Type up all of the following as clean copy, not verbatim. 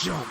jump.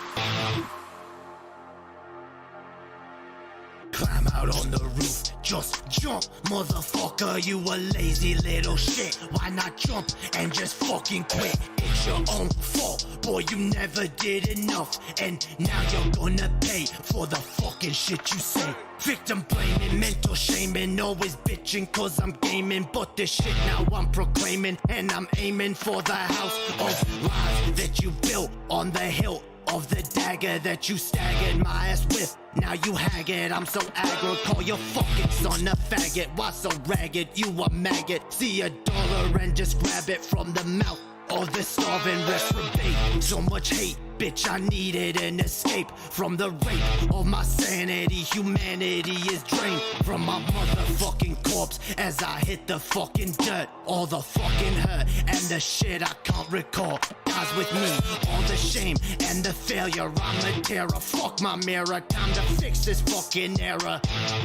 Climb out on the roof, just jump, motherfucker, you a lazy little shit. Why not jump and just fucking quit? It's your own fault, boy, you never did enough. And now you're gonna pay for the fucking shit you say. Victim blaming, mental shaming, always bitching cause I'm gaming. But this shit now I'm proclaiming, and I'm aiming for the house of lies that you built on the hill of the dagger that you staggered my ass with. Now you haggard, I'm so aggro. Call your fucking son a faggot. Why so ragged? You a maggot. See $1 and just grab it from the mouth of the starving reprobate. So much hate, bitch, I needed an escape from the rape of my sanity. Humanity is drained from my motherfucking corpse as I hit the fucking dirt. All the fucking hurt and the shit I can't recall dies with me. All the shame and the failure, I'm a terror. Fuck my mirror, time to fix this fucking error.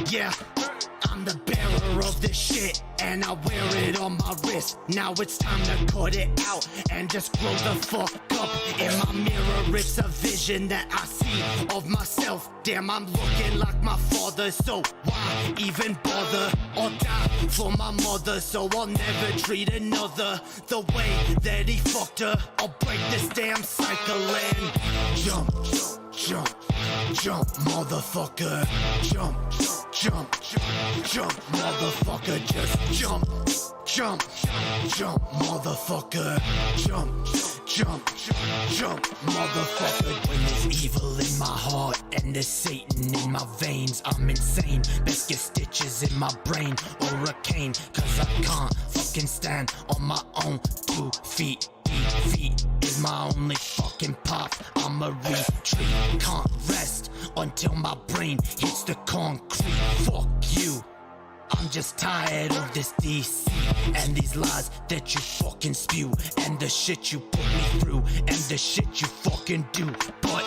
Yeah, I'm the bearer of this shit, and I wear it on my wrist. Now it's time to cut it out and just grow the fuck up. In my mirror, it's a vision that I see of myself. Damn, I'm looking like my father, so why even bother? Or die for my mother, so I'll never treat another the way that he fucked her. I'll break this damn cycle and jump, jump, jump, motherfucker. Jump, jump, jump, motherfucker. Just jump, jump, jump, motherfucker. Jump, jump, jump, motherfucker. When there's evil in my heart and there's Satan in my veins, I'm insane. Best get stitches in my brain or a cane, cause I can't fucking stand on my own 2 feet. Defeat is my only fucking path. I'ma retreat, can't rest until my brain hits the concrete. Fuck you, I'm just tired of this deceit and these lies that you fucking spew, and the shit you put me through, and the shit you fucking do. But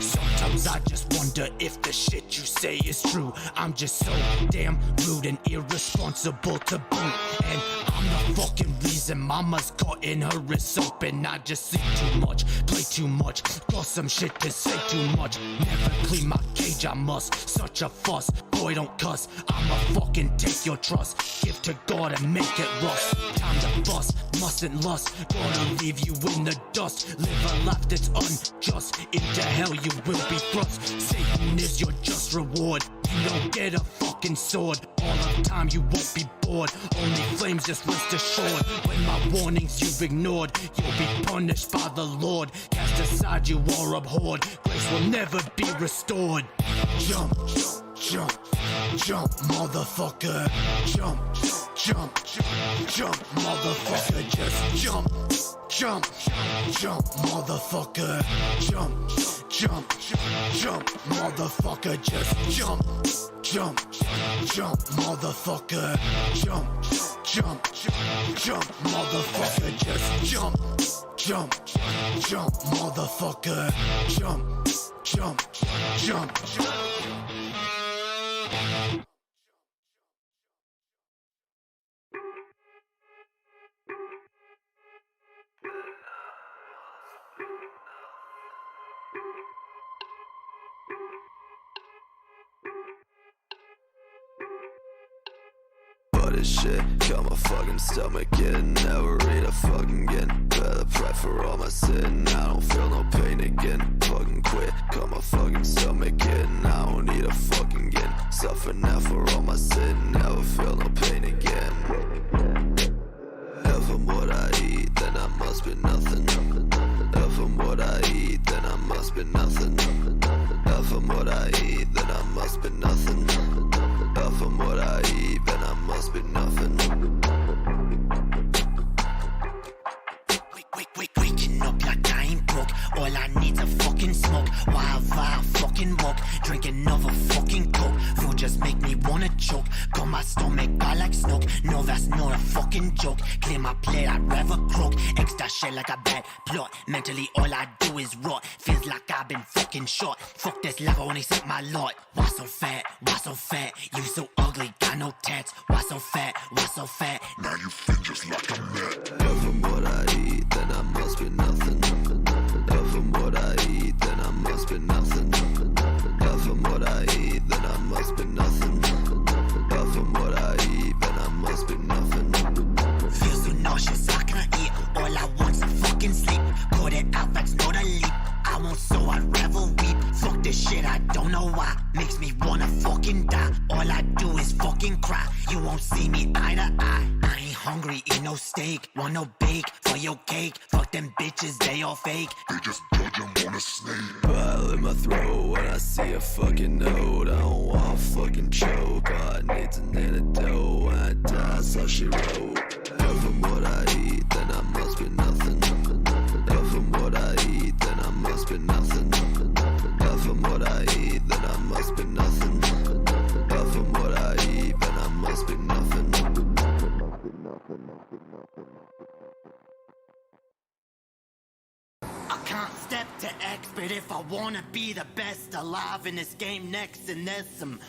sometimes I just wonder if the shit you say is true. I'm just so damn rude and irresponsible to boot, and I'm the fucking reason mama's cutting her wrists open. I just see too much, play too much, got some shit to say too much. Never clean my cage, I must. Such a fuss, boy don't cuss. I'ma fucking take your trust, give to God and make it rust. Time to bust, mustn't lust, gonna leave you in the dust. Live a life that's unjust, into hell you will be thrust. Satan is your just reward, you don't get a fucking sword. All the time you won't be bored, only flames, just rest assured. When my warnings you've ignored, you'll be punished by the Lord. Cast aside you are abhorred, grace will never be restored. Jump, jump, jump, motherfucker. Jump, jump, jump, motherfucker. Just jump, jump, jump, motherfucker. Jump, jump, jump, motherfucker. Just jump, jump, jump, motherfucker. Jump, jump, jump, motherfucker. Just jump, jump, jump, motherfucker. Jump, jump, jump, jump. This shit got my fucking stomach in. Never eat a fucking again. Better pray for all my sin. I don't feel no pain again. Fucking quit, got my fucking stomach in. I don't need a fucking again. Suffer now for all my sin. Never feel no pain again. If I'm what I eat, then I must be nothing. If I'm what I eat, then I must be nothing. If I'm what I eat, then I must be nothing. If I'm what I eat, then I must be nothing. Waking up like I ain't broke. All I need's a fucking smoke. While I fucking walk, drink another fucking coke. Food just make me wanna choke. Got my stomach by like smoke. No, that's not a fucking joke. Clear my plate, I'd rather croak. Extra shit like a bad plot. Mentally all I do is rot. Feels like I've been fucking shot. Fuck this lava when he set my lot. Why so fat? Why so fat? You so ugly, got no tats. Why so fat? Why so fat? Now you fit just like a mat. If I'm what I eat, then I must be nothing. If from what I eat, then I must be nothing. But from what I eat, then I must be nothing. But from what I eat, then I must be nothing. Feel so nauseous, I can't eat. All I want's a fucking sleep. Call it out, that's not a leap. I won't, so I'd rather weep. Fuck this shit, I don't know why. Makes me wanna fucking die. All I do is fucking cry. You won't see me eye to eye. I ain't hungry, eat no steak. Want no bake for your cake. Fuck them bitches, they all fake. They just judge them on a snake. Pile in my throat when I see a fucking note. I don't want to fucking choke. All I need's an antidote. When I die, so she wrote. But from what I eat, then I must be nothing. But from what I eat, then I must be nothing. But from what I eat, then I must be nothing. But from what I eat, then I must be nothing. I can't step to X, but if I wanna be the best alive in this game next, and there's some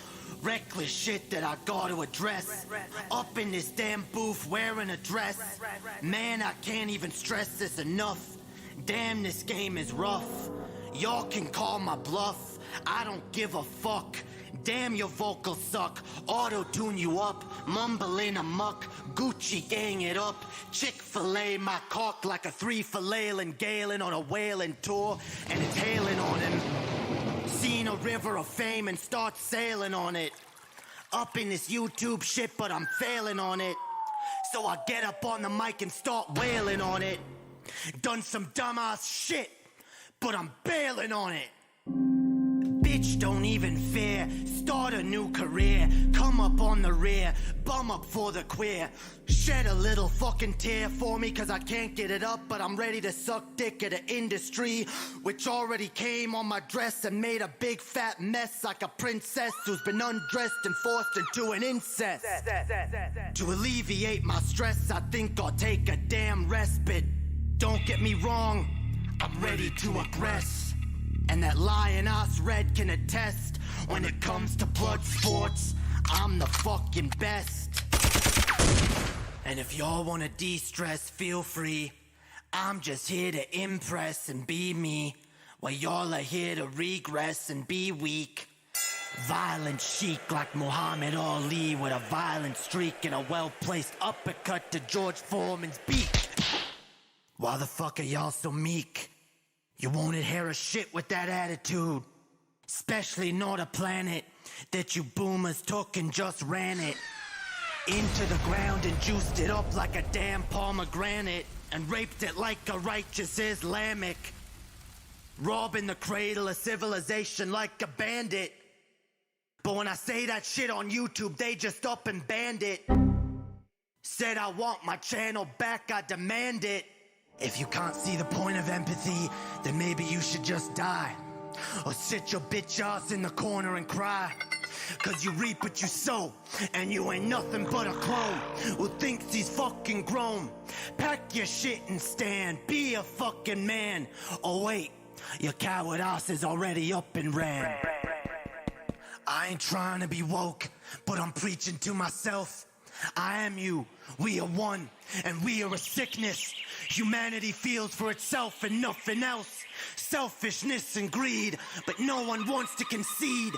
reckless shit that I gotta address. Up in this damn booth wearing a dress. Man, I can't even stress this enough. Damn, this game is rough. Y'all can call my bluff. I don't give a fuck. Damn, your vocals suck. Auto-tune you up. Mumbling amuck. Gucci gang it up. Chick-fil-A my cock like a 3 fillet Galen on a whaling tour. And it's hailing on him. Seen a river of fame and start sailing on it. Up in this YouTube shit, but I'm failing on it. So I get up on the mic and start wailing on it. Done some dumbass shit, but I'm bailing on it. Bitch, don't even fear. Start a new career. Come up on the rear. Bum up for the queer. Shed a little fucking tear for me, cause I can't get it up, but I'm ready to suck dick at the industry, which already came on my dress and made a big fat mess like a princess who's been undressed and forced into an incest. To alleviate my stress, I think I'll take a damn respite. Don't get me wrong, I'm ready to aggress. And that lion ass red can attest. When it comes to blood sports, I'm the fucking best. And if y'all wanna de-stress, feel free. I'm just here to impress and be me, while y'all are here to regress and be weak. Violent chic like Muhammad Ali, with a violent streak and a well-placed uppercut to George Foreman's beak. Why the fuck are y'all so meek? You won't inherit shit with that attitude. Especially not a planet that you boomers took and just ran it into the ground and juiced it up like a damn pomegranate and raped it like a righteous Islamic, robbing the cradle of civilization like a bandit. But when I say that shit on YouTube, they just up and banned it. Said I want my channel back, I demand it. If you can't see the point of empathy, then maybe you should just die. Or sit your bitch ass in the corner and cry. Cause you reap what you sow, and you ain't nothing but a clone who thinks he's fucking grown. Pack your shit and stand, be a fucking man. Oh wait, your coward ass is already up and ran. I ain't trying to be woke, but I'm preaching to myself. I am you, we are one, and we are a sickness. Humanity feels for itself and nothing else. Selfishness and greed, but no one wants to concede.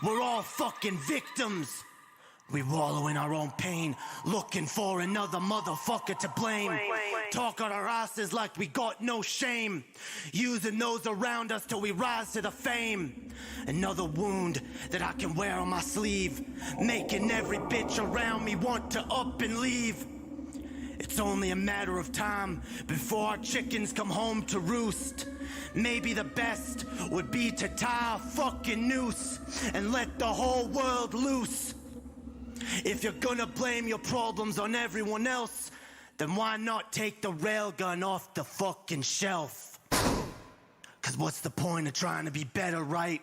We're all fucking victims. We wallow in our own pain, looking for another motherfucker to blame. Talk on our asses like we got no shame, using those around us till we rise to the fame. Another wound that I can wear on my sleeve, making every bitch around me want to up and leave. It's only a matter of time before our chickens come home to roost. Maybe the best would be to tie a fucking noose and let the whole world loose. If you're gonna blame your problems on everyone else, then why not take the railgun off the fucking shelf? Cause what's the point of trying to be better, right?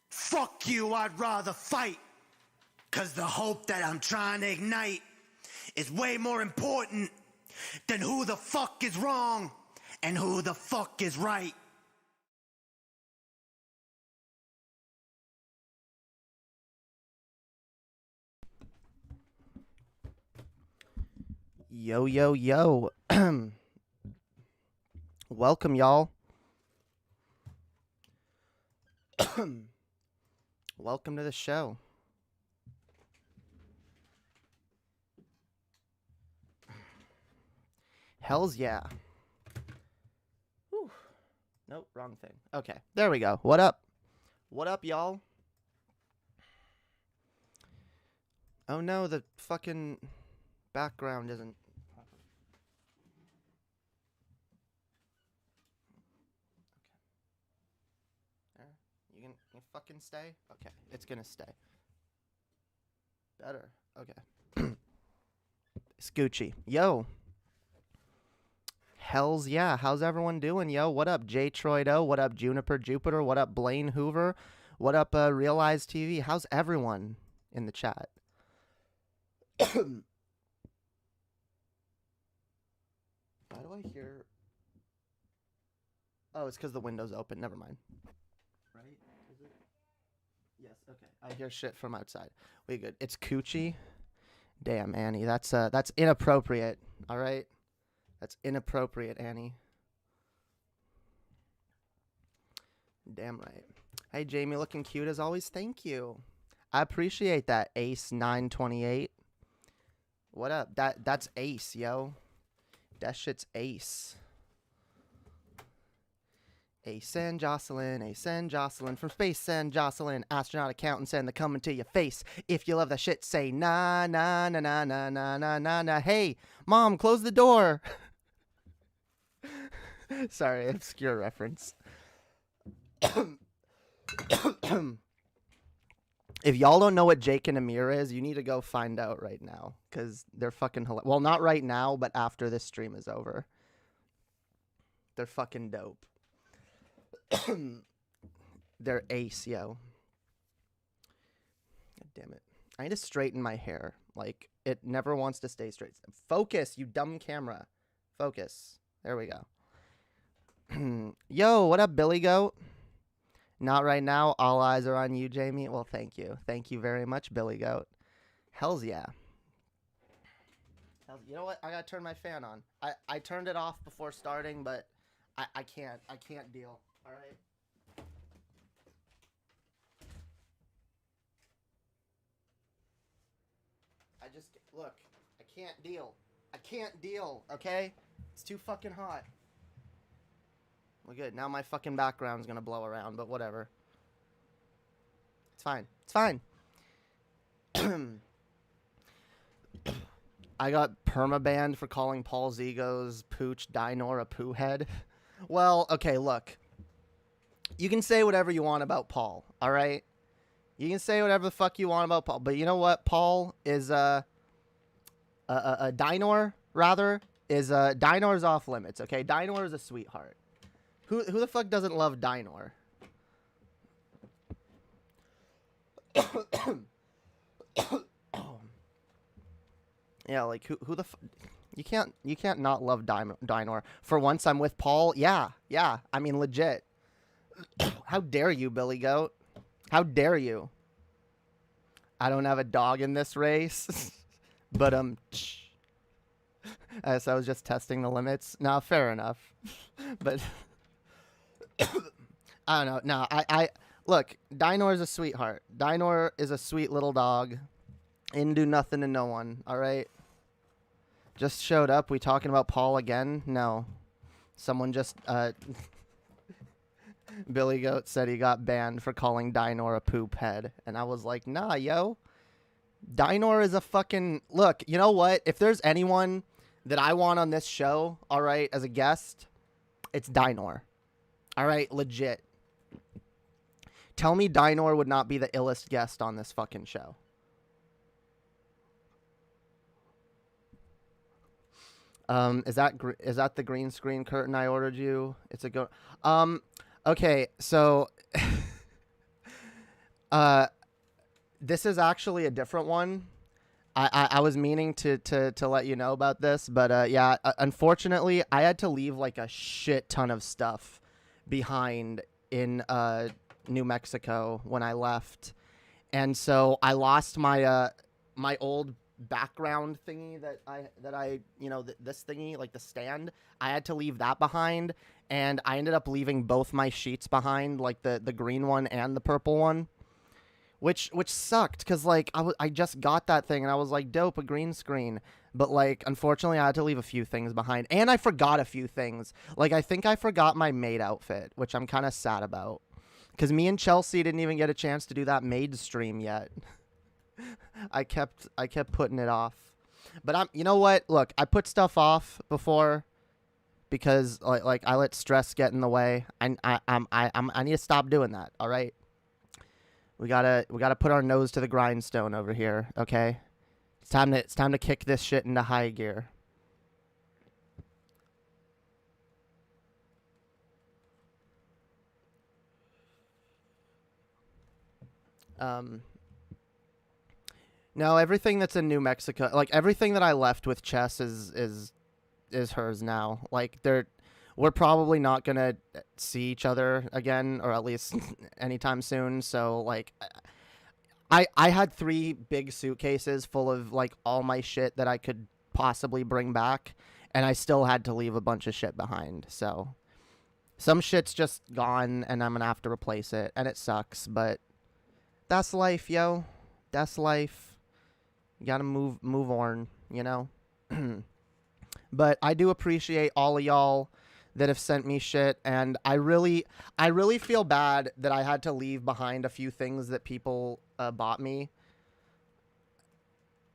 Fuck you, I'd rather fight. Cause the hope that I'm trying to ignite is way more important than who the fuck is wrong and who the fuck is right. Yo, yo, yo. Welcome, y'all, Welcome to the show. Hells yeah. Whew. Nope, wrong thing. Okay, there we go. What up? What up, y'all? Oh no, the fucking background isn't... There. You fucking stay? Okay, it's gonna stay. Better. Okay. Scoochie. Yo. Hells yeah. How's everyone doing, yo? What up, J Troido? What up, Juniper Jupiter? What up, Blaine Hoover? What up, Realize TV? How's everyone in the chat? Why do I hear... Oh, it's because the window's open. Never mind. Right? Is it? Yes, okay. I hear shit from outside. We good. It's Coochie. Damn, Annie. That's inappropriate. All right? That's inappropriate, Annie. Damn right. Hey, Jamie, looking cute as always. Thank you. I appreciate that, Ace928. What up? That's Ace, yo. That shit's Ace. Ace and Jocelyn from Space and Jocelyn, astronaut accountants and they're coming to your face. If you love that shit, say na na na na na na na na na. Hey, mom, close the door. Sorry, obscure reference. If y'all don't know what Jake and Amir is, you need to go find out right now. Because they're fucking hilarious. Well, not right now, but after this stream is over. They're fucking dope. They're ace, yo. God damn it. I need to straighten my hair. Like, it never wants to stay straight. Focus, you dumb camera. Focus. There we go. Yo, what up, Billy Goat? Not right now. All eyes are on you, Jamie. Well, thank you. Thank you very much, Billy Goat. Hells yeah. You know what? I gotta turn my fan on. I turned it off before starting, but I can't deal. All right. Look, I can't deal. I can't deal, okay? It's too fucking hot. Well, good. Now my fucking background's gonna blow around, but whatever. It's fine. It's fine. I got permabanned for calling Paul Zigo's pooch Dinor a poo head. Well, okay, look. You can say whatever you want about Paul, all right? You can say whatever the fuck you want about Paul, but you know what? Paul is Dinor, rather, is Dinor's off limits, okay? Dinor is a sweetheart. Who the fuck doesn't love Dinor? Yeah, like who the you can't not love Dinor. For once I'm with Paul. Yeah. I mean, legit. How dare you, Billy Goat? How dare you? I don't have a dog in this race. But so I was just testing the limits. Nah, fair enough. But I don't know. No, I look, Dinor is a sweetheart. Dinor is a sweet little dog. Didn't do nothing to no one, all right? Just showed up. We talking about Paul again? No. Someone just Billy Goat said he got banned for calling Dinor a poop head. And I was like, nah, yo. Dinor is a fucking... Look, you know what? If there's anyone that I want on this show, all right, as a guest, it's Dinor. All right, legit. Tell me Dinor would not be the illest guest on this fucking show. Is that the green screen curtain I ordered you? It's a go. Okay, so this is actually a different one. I was meaning to let you know about this, but yeah, unfortunately, I had to leave like a shit ton of stuff behind in New Mexico when I left, and so I lost my my old background thingy that I you know, this thingy, like the stand. I had to leave that behind, and I ended up leaving both my sheets behind, like the green one and the purple one, which sucked because like I just got that thing and I was like, dope, a green screen. But like unfortunately I had to leave a few things behind, and I forgot a few things. Like I think I forgot my maid outfit, which I'm kind of sad about, because me and Chelsea didn't even get a chance to do that maid stream yet. I kept putting it off. But you know what? Look, I put stuff off before because like I let stress get in the way. I need to stop doing that. All right. We gotta put our nose to the grindstone over here. Okay. It's time to kick this shit into high gear. No, everything that's in New Mexico, like everything that I left with Chess is hers now. Like we're probably not gonna see each other again, or at least anytime soon. So like, I had 3 big suitcases full of like all my shit that I could possibly bring back, and I still had to leave a bunch of shit behind. So some shit's just gone, and I'm gonna have to replace it, and it sucks, but that's life, yo. That's life. You gotta move on, you know? But I do appreciate all of y'all that have sent me shit, and I really feel bad that I had to leave behind a few things that people bought me.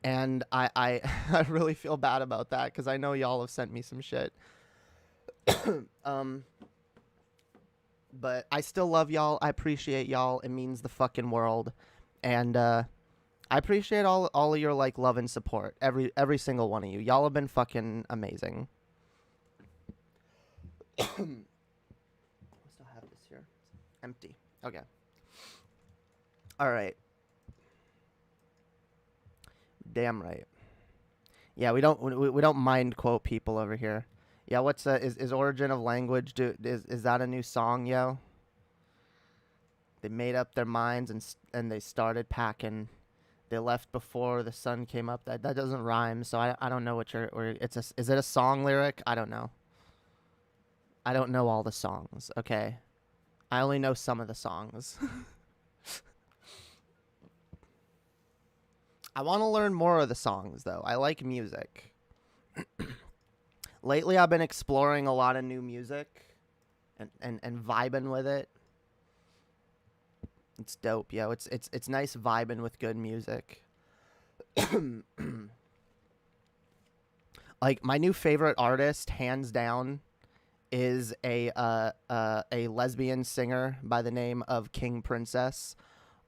And I really feel bad about that, because I know y'all have sent me some shit. But I still love y'all. I appreciate y'all. It means the fucking world. And I appreciate all of your like love and support. Every single one of you. Y'all have been fucking amazing. I still have this here. Empty. Okay. All right. Damn right. Yeah, we don't mind quote people over here. Yeah, what's is Origin of Language? Is that a new song, yo? They made up their minds and they started packing. They left before the sun came up. That doesn't rhyme, so I don't know what is it a song lyric? I don't know. I don't know all the songs. Okay, I only know some of the songs. I want to learn more of the songs though. I like music. Lately, I've been exploring a lot of new music and vibing with it. It's dope, yo. It's nice vibing with good music. Like my new favorite artist, hands down, is a lesbian singer by the name of King Princess.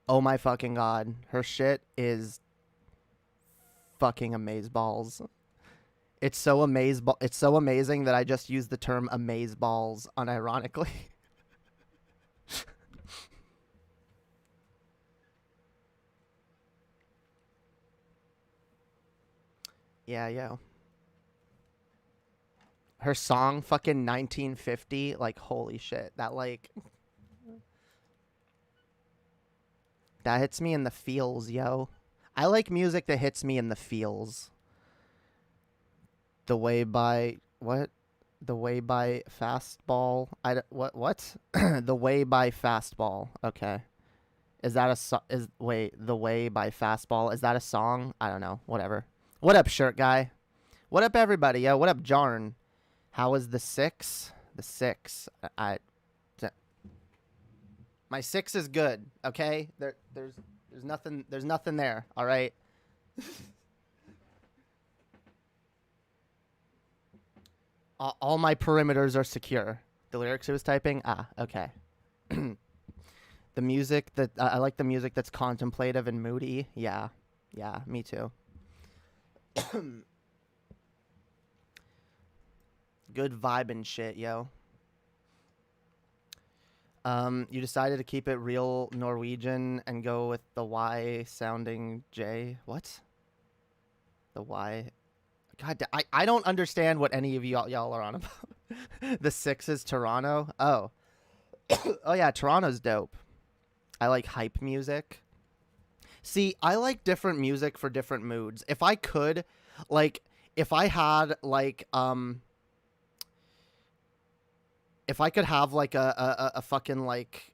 Oh my fucking god, her shit is fucking amazeballs. It's so amazing that I just used the term amazeballs unironically. Yeah, yo. Her song, fucking 1950, like, holy shit. That, like... That hits me in the feels, yo. I like music that hits me in the feels. The Way by... What? The Way by Fastball. What? The Way by Fastball. Okay. Is that a... Wait, The Way by Fastball. Is that a song? I don't know. Whatever. What up, shirt guy? What up, everybody? Yo, what up, Jarn? How is the 6? The 6. My 6 is good. Okay. There's nothing there. All right. All my perimeters are secure. The lyrics he was typing. Okay. The music that I like the music that's contemplative and moody. Yeah, me too. Good vibe and shit, yo. You decided to keep it real Norwegian and go with the Y sounding J. What? The Y. God, I don't understand what any of y'all are on about. The 6 is Toronto. Oh. Oh yeah, Toronto's dope. I like hype music. See, I like different music for different moods. If I could, like, if I had, like, if I could have like a fucking like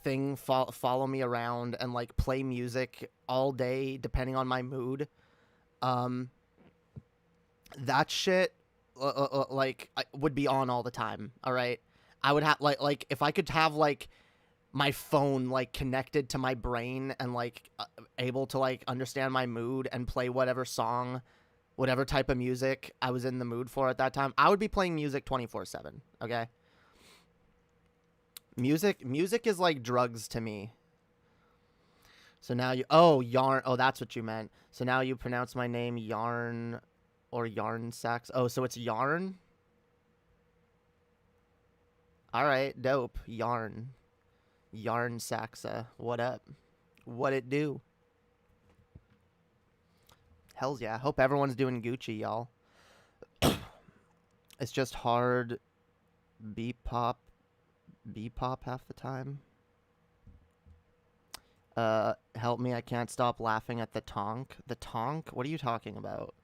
thing follow me around and like play music all day depending on my mood, that shit like would be on all the time. All right, I would have like if I could have like my phone like connected to my brain and like able to like understand my mood and play whatever song, whatever type of music I was in the mood for at that time, I would be playing music 24/7. Okay. Music is like drugs to me. So now yarn. Oh, that's what you meant. So now you pronounce my name Yarn or Yarn Sax. Oh, so it's Yarn? All right, dope. Yarn Saxa. What up? What it do? Hells yeah. Hope everyone's doing Gucci, y'all. It's just hard beat pop half the time. Help me, I can't stop laughing at the tonk. The tonk? What are you talking about?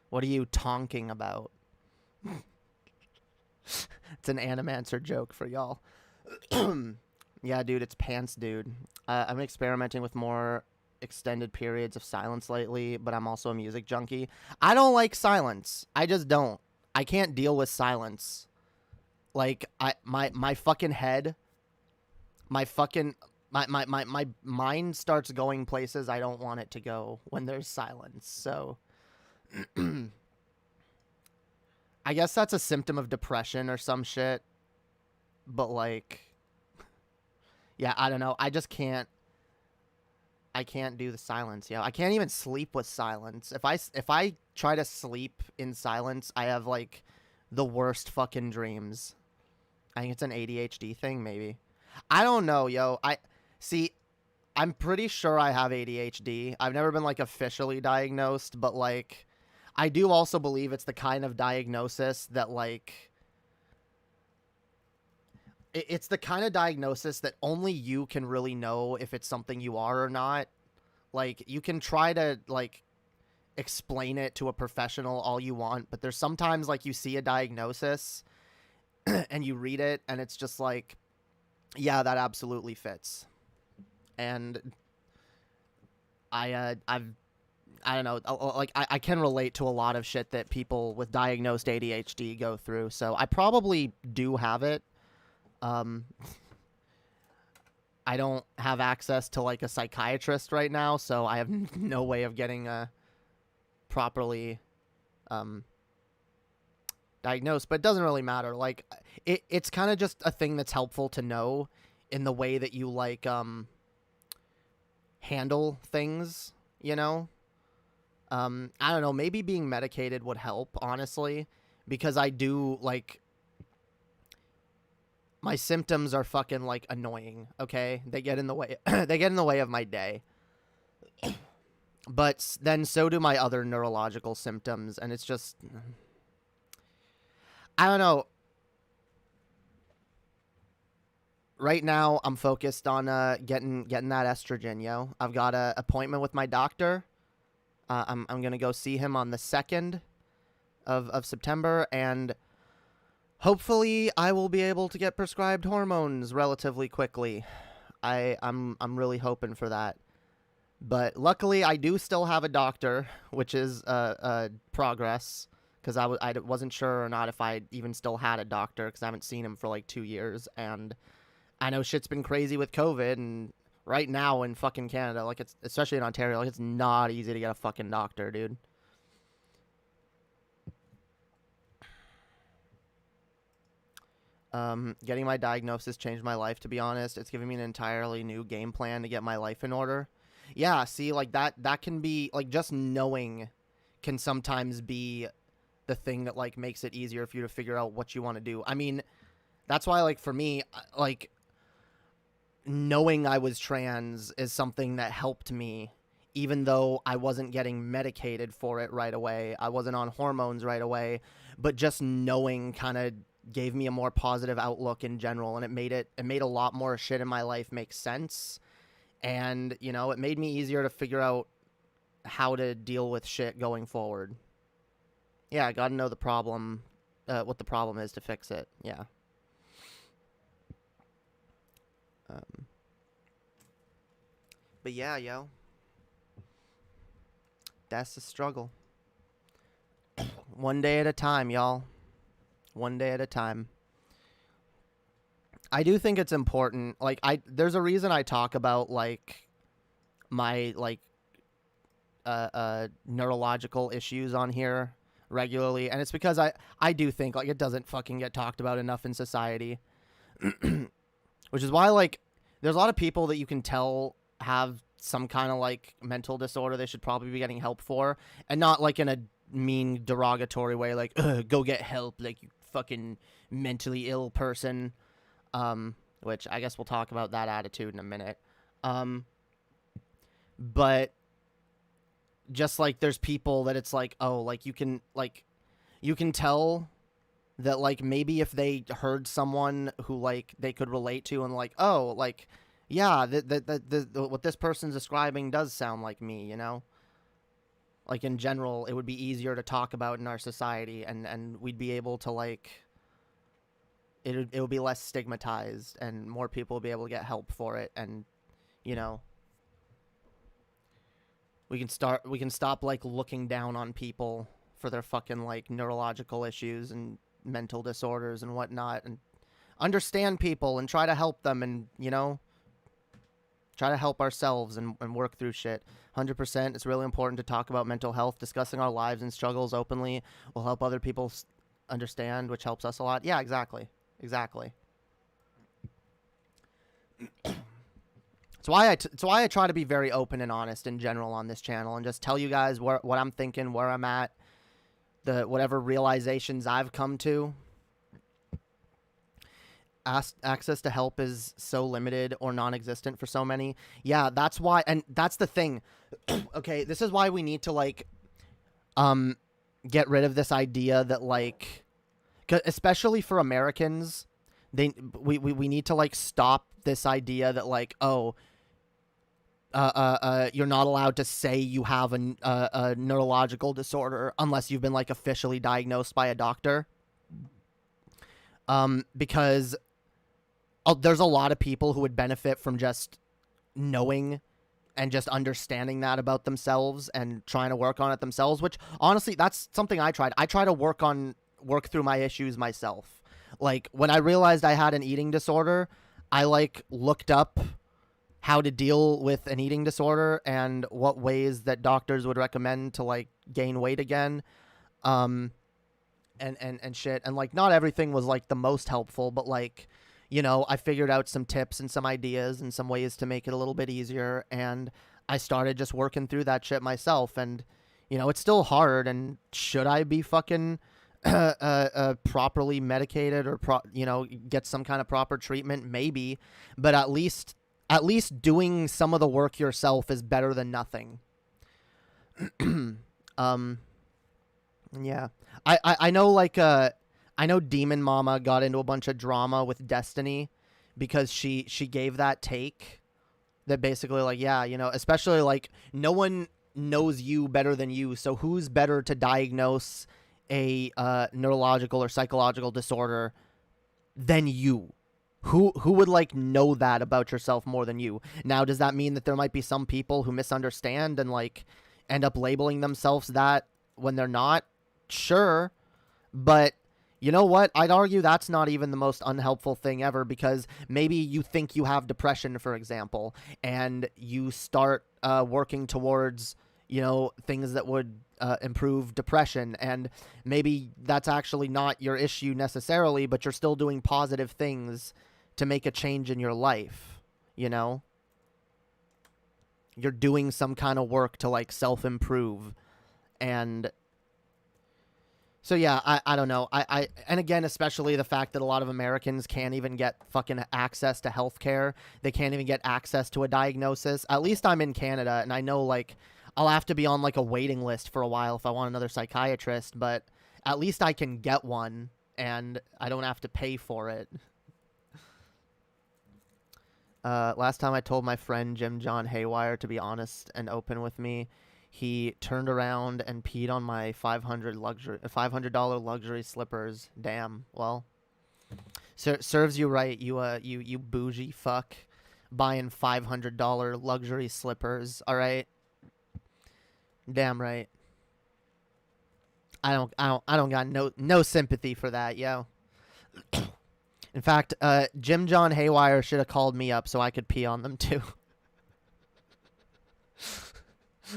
What are you tonking about? It's an Animancer joke for y'all. Yeah, dude, it's pants, dude. I'm experimenting with more extended periods of silence lately, but I'm also a music junkie. I don't like silence. I just don't. I can't deal with silence. Like my fucking head, my mind starts going places I don't want it to go when there's silence. So I guess that's a symptom of depression or some shit. But like, yeah, I don't know. I just can't. I can't do the silence. I can't even sleep with silence. If I try to sleep in silence, I have like the worst fucking dreams. I think it's an ADHD thing, maybe. I don't know, yo. I'm pretty sure I have ADHD. I've never been like officially diagnosed, but like I do also believe it's the kind of diagnosis that like it's the kind of diagnosis that only you can really know if it's something you are or not. Like you can try to like explain it to a professional all you want, but there's sometimes like you see a diagnosis and you read it and it's just like, yeah, that absolutely fits. And I don't know, like I can relate to a lot of shit that people with diagnosed ADHD go through. So I probably do have it. I don't have access to like a psychiatrist right now, so I have no way of getting properly diagnosed, but it doesn't really matter. Like it's kind of just a thing that's helpful to know in the way that you like handle things, you know? I don't know, maybe being medicated would help, honestly, because I do like my symptoms are fucking like annoying, okay? They get in the way they get in the way of my day. But then so do my other neurological symptoms, and it's just I don't know. Right now, I'm focused on getting that estrogen, yo. I've got an appointment with my doctor. I'm gonna go see him on the 2nd of September, and hopefully I will be able to get prescribed hormones relatively quickly. I'm really hoping for that. But luckily, I do still have a doctor, which is progress. Because I wasn't sure or not if I even still had a doctor, because I haven't seen him for like 2 years, and I know shit's been crazy with COVID, and right now in fucking Canada, like it's especially in Ontario, like it's not easy to get a fucking doctor, dude. Getting my diagnosis changed my life, to be honest. It's giving me an entirely new game plan to get my life in order. Yeah, see, like that can be like just knowing can sometimes be the thing that like makes it easier for you to figure out what you want to do. I mean, that's why like for me, like knowing I was trans is something that helped me, even though I wasn't getting medicated for it right away. I wasn't on hormones right away, but just knowing kind of gave me a more positive outlook in general, and it made a lot more shit in my life make sense. And, you know, it made me easier to figure out how to deal with shit going forward. Yeah, I got to know the problem, what the problem is to fix it. Yeah. But yeah, yo. That's the struggle. One day at a time, y'all. One day at a time. I do think it's important. Like, there's a reason I talk about, like, my, like, neurological issues on here regularly. And it's because I do think, like, it doesn't fucking get talked about enough in society. Which is why, like, there's a lot of people that you can tell have some kind of, like, mental disorder they should probably be getting help for. And not, like, in a mean, derogatory way, like, go get help, like, you fucking mentally ill person. Which I guess we'll talk about that attitude in a minute. But just, like, there's people that it's like, oh, like, you can tell that, like, maybe if they heard someone who, like, they could relate to and, like, oh, like, yeah, what this person's describing does sound like me, you know? Like, in general, it would be easier to talk about in our society, and we'd be able to, like, it would be less stigmatized, and more people would be able to get help for it, and, you know, we can stop, like, looking down on people for their fucking, like, neurological issues and mental disorders and whatnot, and understand people and try to help them, and, you know, try to help ourselves and work through shit. 100%. It's really important to talk about mental health. Discussing our lives and struggles openly will help other people understand, which helps us a lot. Yeah, exactly. Exactly. It's why I try to be very open and honest in general on this channel and just tell you guys what I'm thinking, where I'm at, whatever realizations I've come to. Access to help is so limited or non-existent for so many. Yeah, that's why, and that's the thing. Okay, this is why we need to, like, get rid of this idea that, like, especially for Americans, we need to, like, stop this idea that, like, oh, you're not allowed to say you have a neurological disorder unless you've been, like, officially diagnosed by a doctor. Because there's a lot of people who would benefit from just knowing and just understanding that about themselves and trying to work on it themselves, which, honestly, that's something I tried. I try to work through my issues myself. Like, when I realized I had an eating disorder, I, like, looked up how to deal with an eating disorder and what ways that doctors would recommend to, like, gain weight again. And shit. And, like, not everything was, like, the most helpful, but, like, you know, I figured out some tips and some ideas and some ways to make it a little bit easier, and I started just working through that shit myself. And, you know, it's still hard, and should I be fucking properly medicated or you know, get some kind of proper treatment? Maybe, but at least doing some of the work yourself is better than nothing. Yeah, I know, like, I know Demon Mama got into a bunch of drama with Destiny because she gave that take that basically, like, yeah, you know, especially, like, no one knows you better than you, so who's better to diagnose a neurological or psychological disorder than you? Who would, like, know that about yourself more than you? Now, does that mean that there might be some people who misunderstand and, like, end up labeling themselves that when they're not? Sure, but you know what? I'd argue that's not even the most unhelpful thing ever, because maybe you think you have depression, for example, and you start working towards, you know, things that would improve depression, and maybe that's actually not your issue necessarily, but you're still doing positive things to make a change in your life, you know? You're doing some kind of work to, like, self-improve, and so, yeah, I don't know. And again, especially the fact that a lot of Americans can't even get fucking access to healthcare. They can't even get access to a diagnosis. At least I'm in Canada, and I know, like, I'll have to be on, like, a waiting list for a while if I want another psychiatrist, but at least I can get one, and I don't have to pay for it. Last time I told my friend Jim John Haywire to be honest and open with me, he turned around and peed on my $500 luxury slippers. Damn. Well, serves you right, you bougie fuck. buying $500 luxury slippers, all right? Damn right. I don't got no sympathy for that, yo. In fact, Jim John Haywire should have called me up so I could pee on them too.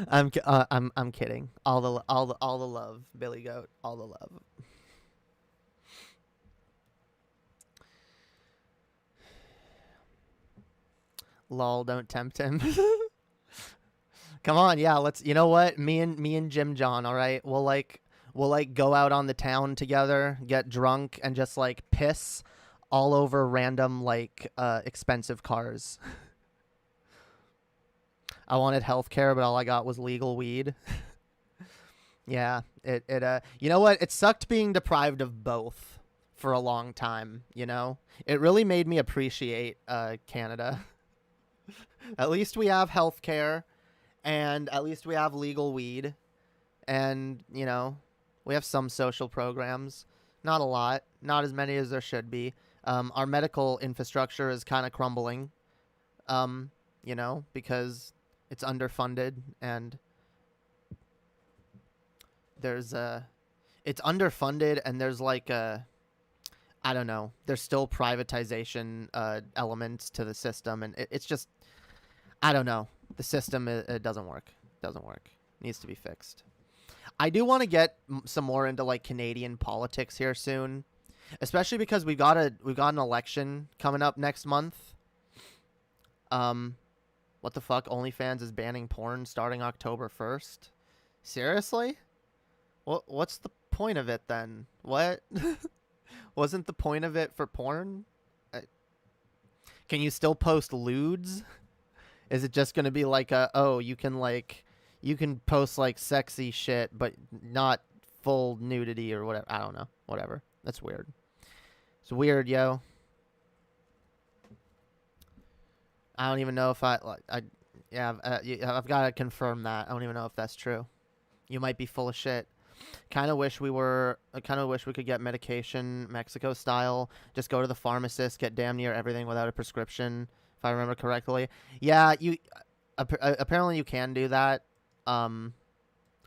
I'm kidding. All the love, Billy Goat. All the love. Lol, don't tempt him. Come on, yeah, let's. You know what? Me and Jim John, all right? We'll go out on the town together, get drunk, and just like piss all over random expensive cars. I wanted healthcare, but all I got was legal weed. Yeah, you know what? It sucked being deprived of both for a long time, you know? It really made me appreciate Canada. At least we have healthcare, and at least we have legal weed, and, you know, we have some social programs. Not a lot, not as many as there should be. Our medical infrastructure is kind of crumbling, you know, because it's underfunded, and it's underfunded, and there's I don't know, there's still privatization elements to the system, and it's just, I don't know, the system, it doesn't work. Needs to be fixed. I do want to get some more into Canadian politics here soon, especially because we've got an election coming up next month. What the fuck? OnlyFans is banning porn starting October 1st. Seriously? What's the point of it then? What? Wasn't the point of it for porn? Can you still post lewds? Is it just going to be you can post sexy shit, but not full nudity or whatever? I don't know. Whatever. That's weird. It's weird, yo. I don't even know if I've got to confirm that. I don't even know if that's true. You might be full of shit. I kind of wish we could get medication Mexico style. Just go to the pharmacist, get damn near everything without a prescription, if I remember correctly. Yeah, apparently you can do that.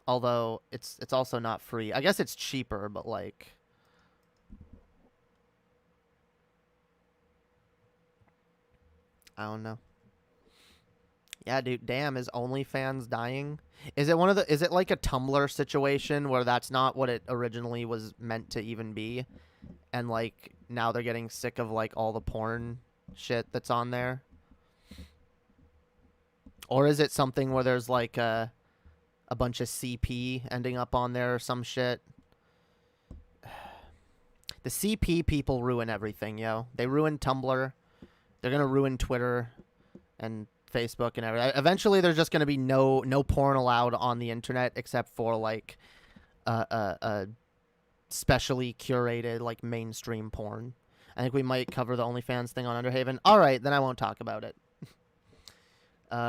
Although it's also not free. I guess it's cheaper, but I don't know. Yeah, dude, damn, is OnlyFans dying? Is it like a Tumblr situation where that's not what it originally was meant to even be? And now they're getting sick of all the porn shit that's on there? Or is it something where there's a bunch of CP ending up on there or some shit? The CP people ruin everything, yo. They ruin Tumblr. They're going to ruin Twitter and Facebook and everything. Eventually, there's just going to be no porn allowed on the internet except for specially curated mainstream porn. I think we might cover the OnlyFans thing on Underhaven. All right, then I won't talk about it.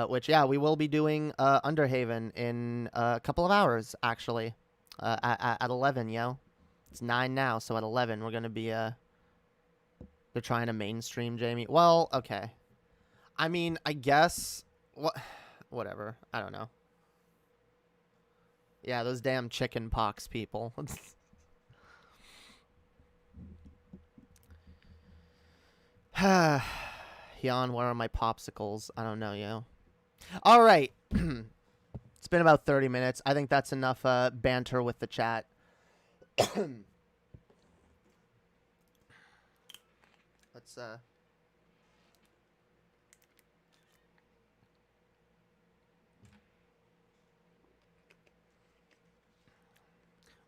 Which, yeah, we will be doing Underhaven in a couple of hours, actually, at 11, yo. It's 9 now, so at 11 we're going to be... They're trying to mainstream Jamie. Well, okay. I mean, I guess... Whatever. I don't know. Yeah, those damn chicken pox people. Yawn, where are my popsicles? I don't know, yo. All right. It's been about 30 minutes. I think that's enough banter with the chat. Let's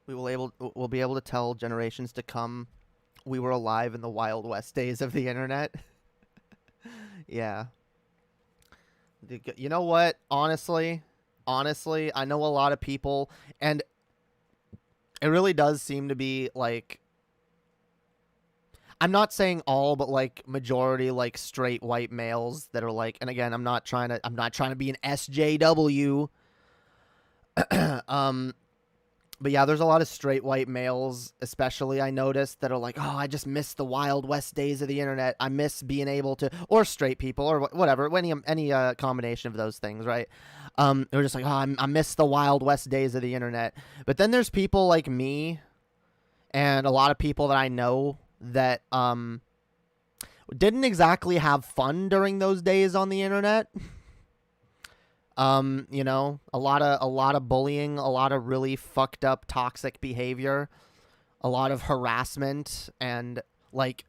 we'll be able to tell generations to come we were alive in the Wild West days of the internet. Yeah. You know what? Honestly, I know a lot of people, and it really does seem to be I'm not saying all, but majority straight white males that are and again, I'm not trying to be an SJW. But yeah, there's a lot of straight white males, especially I noticed, that are like, oh, I just miss the Wild West days of the internet. I miss being able to, or straight people, or whatever, any combination of those things, right? They're just like, oh, I miss the Wild West days of the internet. But then there's people like me, and a lot of people that I know that didn't exactly have fun during those days on the internet. You know, a lot of bullying, a lot of really fucked up toxic behavior, a lot of harassment, and like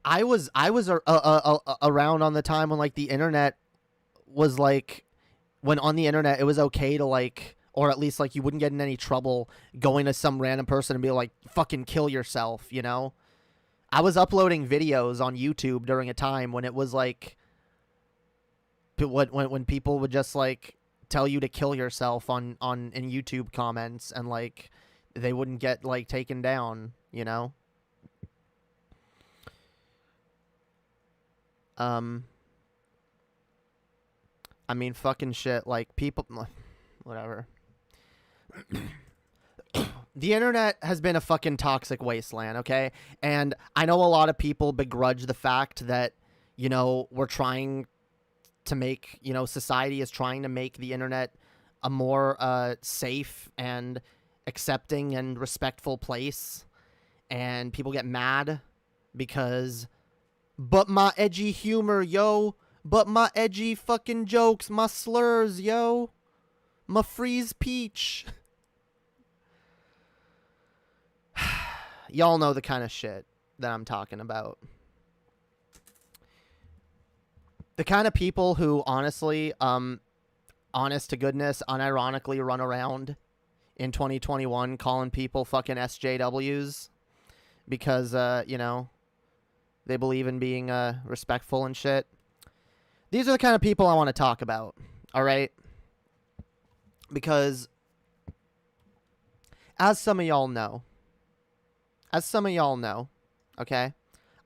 I was around on the time when like the internet was like, when on the internet it was okay to like, or at least like you wouldn't get in any trouble going to some random person and be like, fucking kill yourself, you know? I was uploading videos on YouTube during a time when it was like, when people would just like tell you to kill yourself in YouTube comments, and like they wouldn't get like taken down, you know? I mean, fucking shit, like people, whatever. The internet has been a fucking toxic wasteland, okay? And I know a lot of people begrudge the fact that, you know, we're trying to make, you know, society is trying to make the internet a more safe and accepting and respectful place. And people get mad because, but my edgy humor, yo. But my edgy fucking jokes, my slurs, yo. My freeze peach. Y'all know the kind of shit that I'm talking about. The kind of people who honestly, honest to goodness, unironically run around in 2021 calling people fucking SJWs because, you know, they believe in being respectful and shit. These are the kind of people I want to talk about, all right? Because as some of y'all know, okay,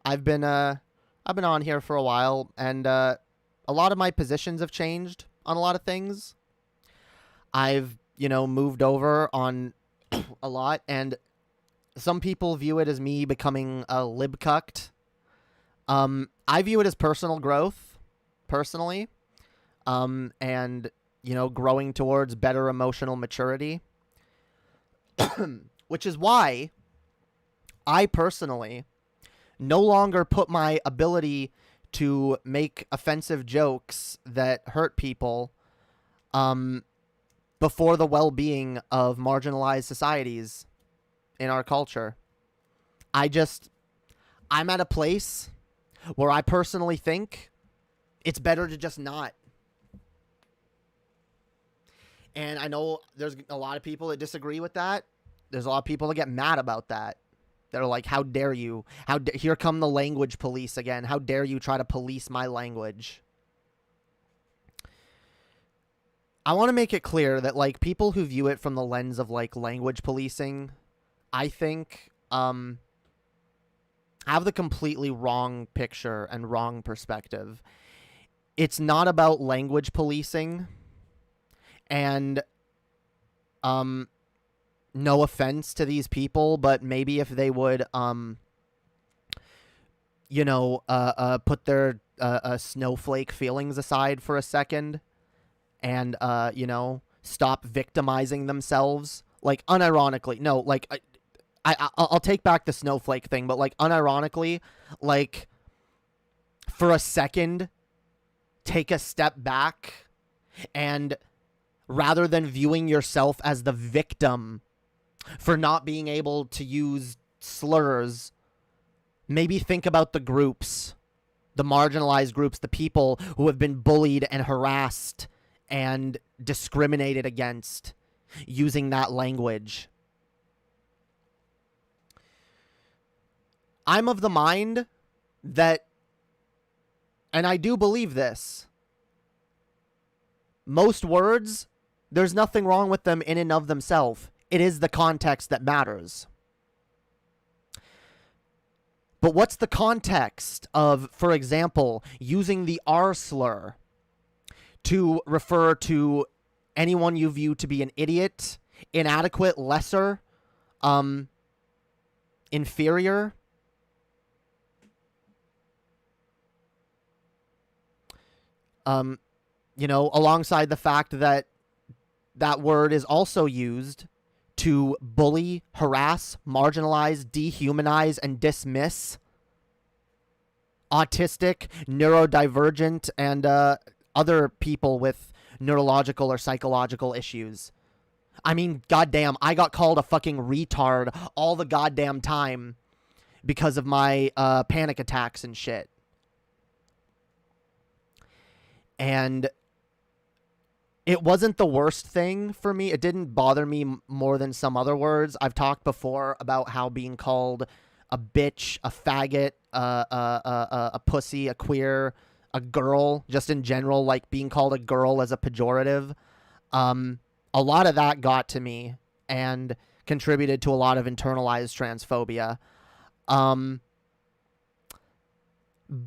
I've been on here for a while, and a lot of my positions have changed on a lot of things. I've, you know, moved over on a lot, and some people view it as me becoming a libcucked. I view it as personal growth, personally, and, you know, growing towards better emotional maturity, which is why I personally no longer put my ability to make offensive jokes that hurt people before the well-being of marginalized societies in our culture. I'm at a place where I personally think it's better to just not. And I know there's a lot of people that disagree with that. There's a lot of people that get mad about that. They're like, how dare you? Here come the language police again. How dare you try to police my language? I want to make it clear that, like, people who view it from the lens of, like, language policing, I think, have the completely wrong picture and wrong perspective. It's not about language policing, and no offense to these people, but maybe if they would you know, put their snowflake feelings aside for a second, and you know, stop victimizing themselves, like, unironically. No, like, I'll take back the snowflake thing, but, like, unironically, like, for a second, take a step back, and rather than viewing yourself as the victim for not being able to use slurs, maybe think about the groups, the marginalized groups, the people who have been bullied and harassed and discriminated against using that language. I'm of the mind that, and I do believe this, most words, there's nothing wrong with them in and of themselves. It is the context that matters. But what's the context of, for example, using the R slur to refer to anyone you view to be an idiot, inadequate, lesser, inferior. You know, alongside the fact that that word is also used to bully, harass, marginalize, dehumanize, and dismiss autistic, neurodivergent, and other people with neurological or psychological issues. I mean, goddamn, I got called a fucking retard all the goddamn time because of my panic attacks and shit. And it wasn't the worst thing for me. It didn't bother me more than some other words. I've talked before about how being called a bitch, a faggot, a pussy, a queer, a girl, just in general, like being called a girl as a pejorative. A lot of that got to me and contributed to a lot of internalized transphobia.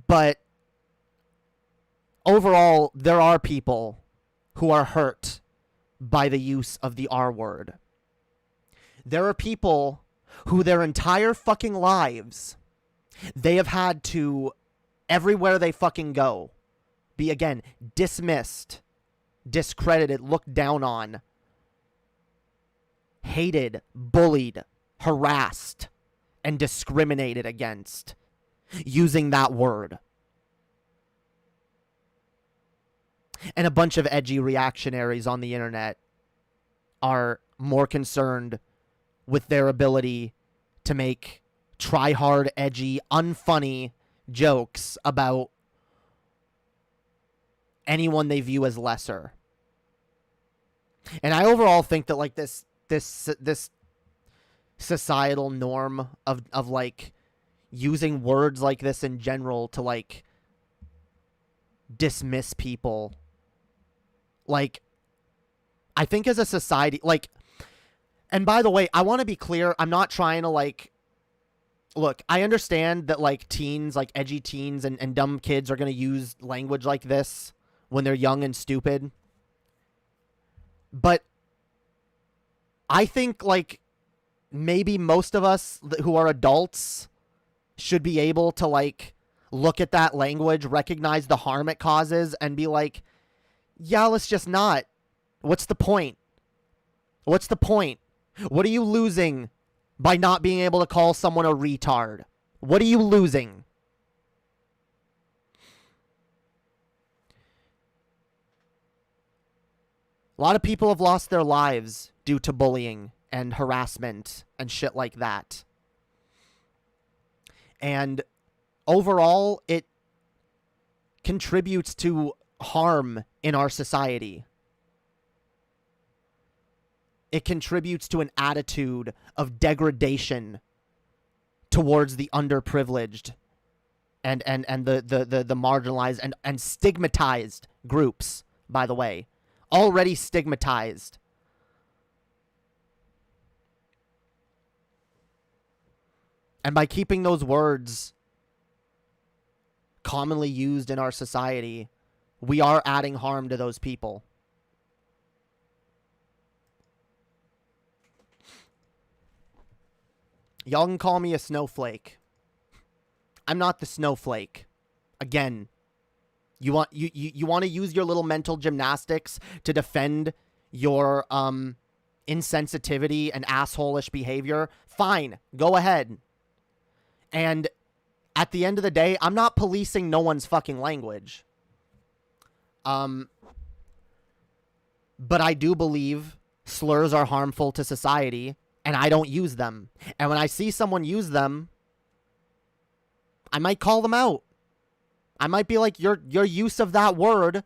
But overall, there are people who are hurt by the use of the R word. There are people who their entire fucking lives, they have had to, everywhere they fucking go, be again dismissed, discredited, looked down on, hated, bullied, harassed, and discriminated against using that word. And a bunch of edgy reactionaries on the internet are more concerned with their ability to make try-hard, edgy, unfunny jokes about anyone they view as lesser. And I overall think that like this societal norm of like using words like this in general to like dismiss people, like, I think as a society, like, and by the way, I want to be clear, I'm not trying to like, look, I understand that like teens, like edgy teens and dumb kids are going to use language like this when they're young and stupid. But I think like maybe most of us who are adults should be able to like look at that language, recognize the harm it causes, and be like, yeah, let's just not. What's the point? What's the point? What are you losing by not being able to call someone a retard? What are you losing? A lot of people have lost their lives due to bullying and harassment and shit like that. And overall, it contributes to harm in our society. It contributes to an attitude of degradation towards the underprivileged and the marginalized and stigmatized groups, by the way. Already stigmatized. And by keeping those words commonly used in our society, we are adding harm to those people. Y'all can call me a snowflake. I'm not the snowflake. Again, you want to use your little mental gymnastics to defend your insensitivity and asshole-ish behavior? Fine, go ahead. And at the end of the day, I'm not policing no one's fucking language. But I do believe slurs are harmful to society, and I don't use them. And when I see someone use them, I might call them out. I might be like, your use of that word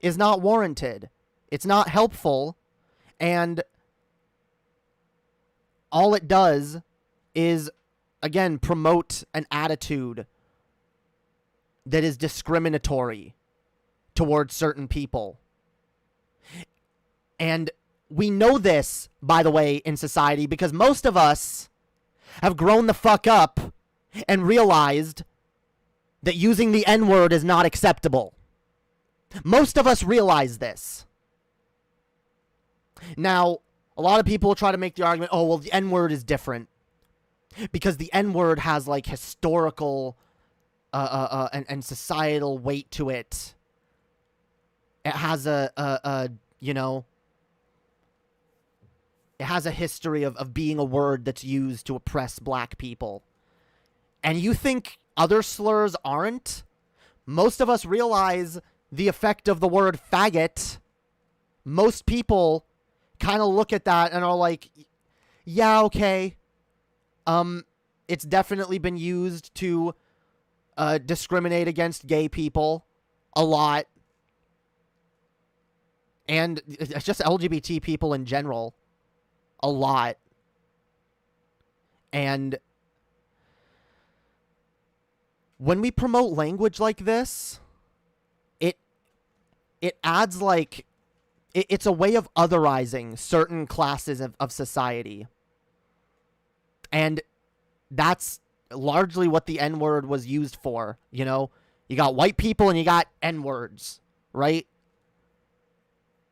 is not warranted. It's not helpful. And all it does is, again, promote an attitude that is discriminatory towards certain people. And we know this, by the way, in society, because most of us have grown the fuck up and realized that using the N-word is not acceptable. Most of us realize this. Now, A lot of people try to make the argument, oh, well, the N-word is different because the N-word has, like, historical and societal weight to it. It has you know, it has a history of being a word that's used to oppress black people. And you think other slurs aren't? Most of us realize the effect of the word faggot. Most people kind of look at that and are like, yeah, okay. It's definitely been used to discriminate against gay people a lot. And it's just LGBT people in general a lot. And when we promote language like this, it adds, like, it's a way of otherizing certain classes of society. And that's largely what the N-word was used for, you know? You got white people and you got N-words, right?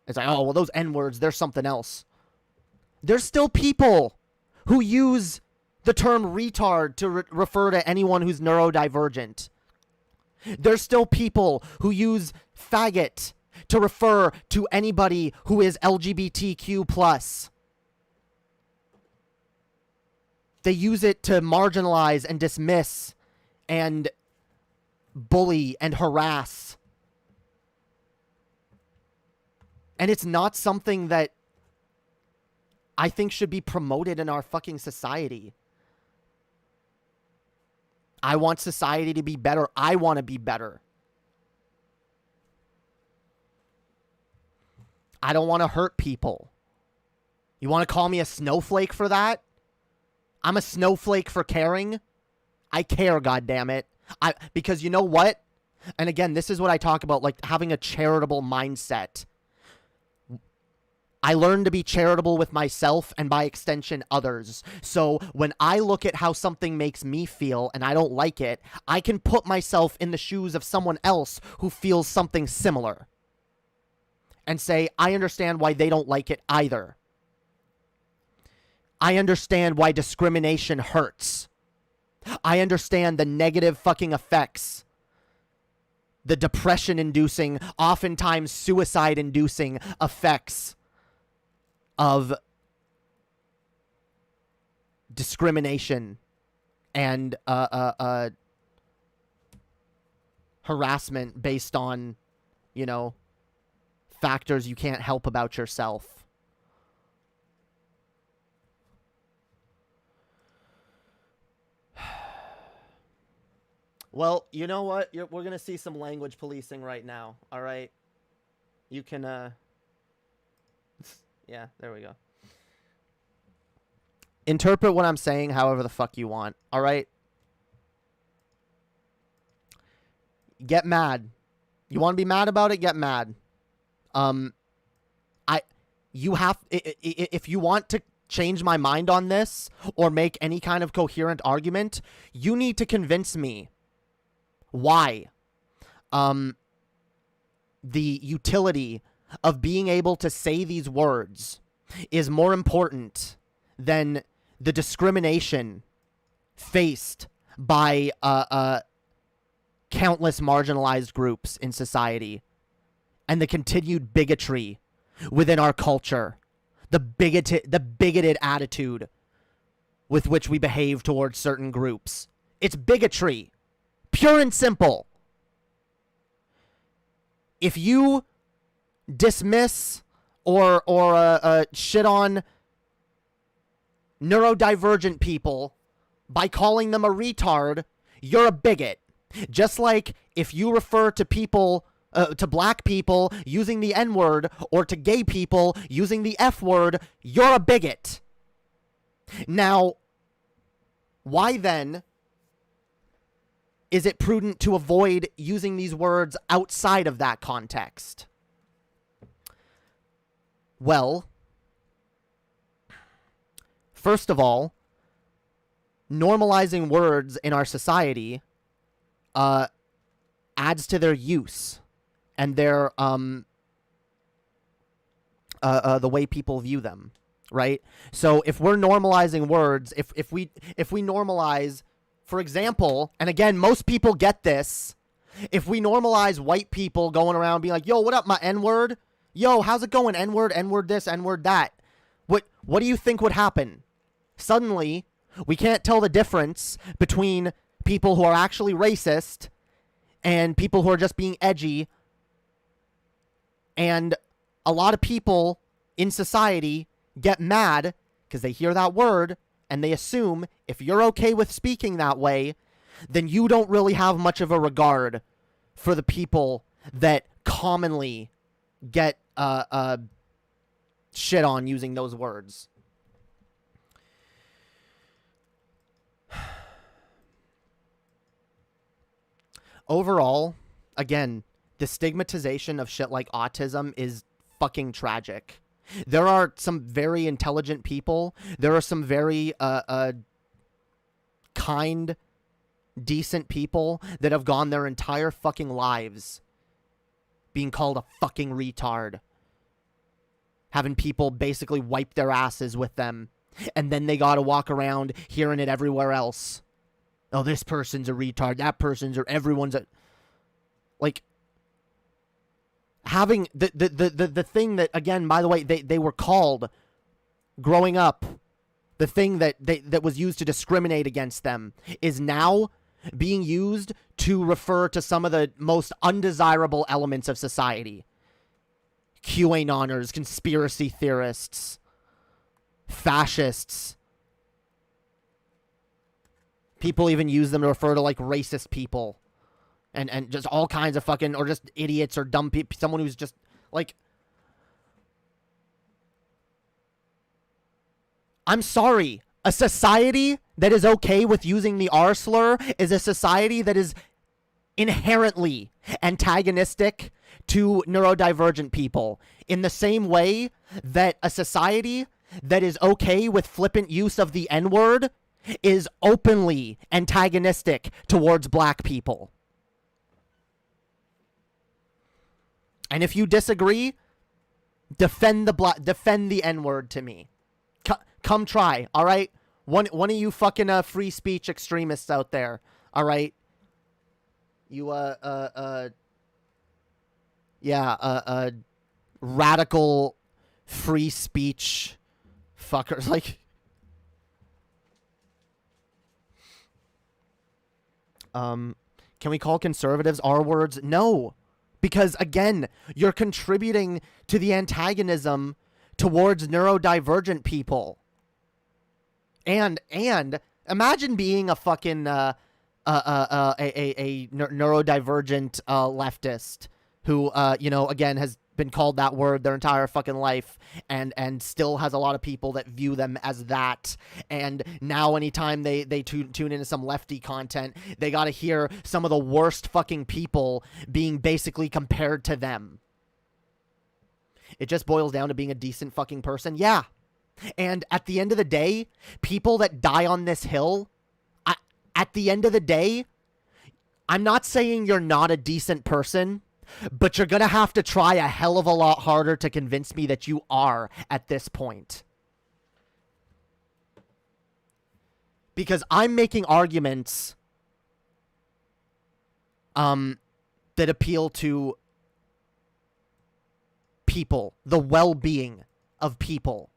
It's like, oh, well, those N-words, they're something else. There's still people who use the term retard to refer to anyone who's neurodivergent. There's still people who use faggot to refer to anybody who is LGBTQ+. They use it to marginalize and dismiss and bully and harass. And it's not something that I think should be promoted in our fucking society. I want society to be better. I want to be better. I don't want to hurt people. You want to call me a snowflake for that? I'm a snowflake for caring. I care, goddammit. Because you know what? And again, this is what I talk about, like having a charitable mindset. I learned to be charitable with myself and by extension others. So when I look at how something makes me feel and I don't like it, I can put myself in the shoes of someone else who feels something similar. And say, I understand why they don't like it either. I understand why discrimination hurts. I understand the negative fucking effects. The depression-inducing, oftentimes suicide-inducing effects of discrimination and harassment based on, you know, factors you can't help about yourself. Well, you know what? We're going to see some language policing right now, all right? You can, yeah, there we go. Interpret what I'm saying however the fuck you want, all right? Get mad. You want to be mad about it? Get mad. If you want to change my mind on this or make any kind of coherent argument, you need to convince me why the utility of being able to say these words is more important than the discrimination faced by countless marginalized groups in society and the continued bigotry within our culture, the bigoted attitude with which we behave towards certain groups. It's bigotry, pure and simple. If you dismiss or shit on neurodivergent people by calling them a retard, you're a bigot. Just like if you refer to people, to black people using the N-word or to gay people using the F-word, you're a bigot. Now, why then is it prudent to avoid using these words outside of that context? Well, first of all, normalizing words in our society adds to their use and their the way people view them, right? So if we're normalizing words, if we normalize, for example, and again, most people get this, if we normalize white people going around being like, yo, what up, my N-word? Yo, how's it going? N-word, N-word this, N-word that. What do you think would happen? Suddenly, we can't tell the difference between people who are actually racist and people who are just being edgy. And a lot of people in society get mad because they hear that word and they assume if you're okay with speaking that way, then you don't really have much of a regard for the people that commonly get shit on using those words. Overall, again, the stigmatization of shit like autism is fucking tragic. There are some very intelligent people. There are some very kind, decent people that have gone their entire fucking lives being called a fucking retard. Having people basically wipe their asses with them. And then they gotta walk around hearing it everywhere else. Oh, this person's a retard. That person's or everyone's a... Like... Having the thing that, again, by the way, they were called growing up, the thing that was used to discriminate against them is now being used to refer to some of the most undesirable elements of society. QAnoners, conspiracy theorists, fascists. People even use them to refer to, like, racist people. And just all kinds of fucking, or just idiots or dumb people, someone who's just, like... I'm sorry. A society that is okay with using the R slur is a society that is inherently antagonistic to neurodivergent people. In the same way that a society that is okay with flippant use of the N-word is openly antagonistic towards black people. And if you disagree, defend the N-word to me. Come try, all right? One of you fucking free speech extremists out there, all right? You radical free speech fuckers, like... Can we call conservatives R-words? No. Because, again, you're contributing to the antagonism towards neurodivergent people. And imagine being a fucking neurodivergent leftist who, again, has been called that word their entire fucking life and still has a lot of people that view them as that. And now anytime they tune into some lefty content, they gotta hear some of the worst fucking people being basically compared to them. It just boils down to being a decent fucking person. Yeah. And at the end of the day, people that die on this hill, at the end of the day, I'm not saying you're not a decent person, but you're going to have to try a hell of a lot harder to convince me that you are at this point. Because I'm making arguments that appeal to people, the well-being of people,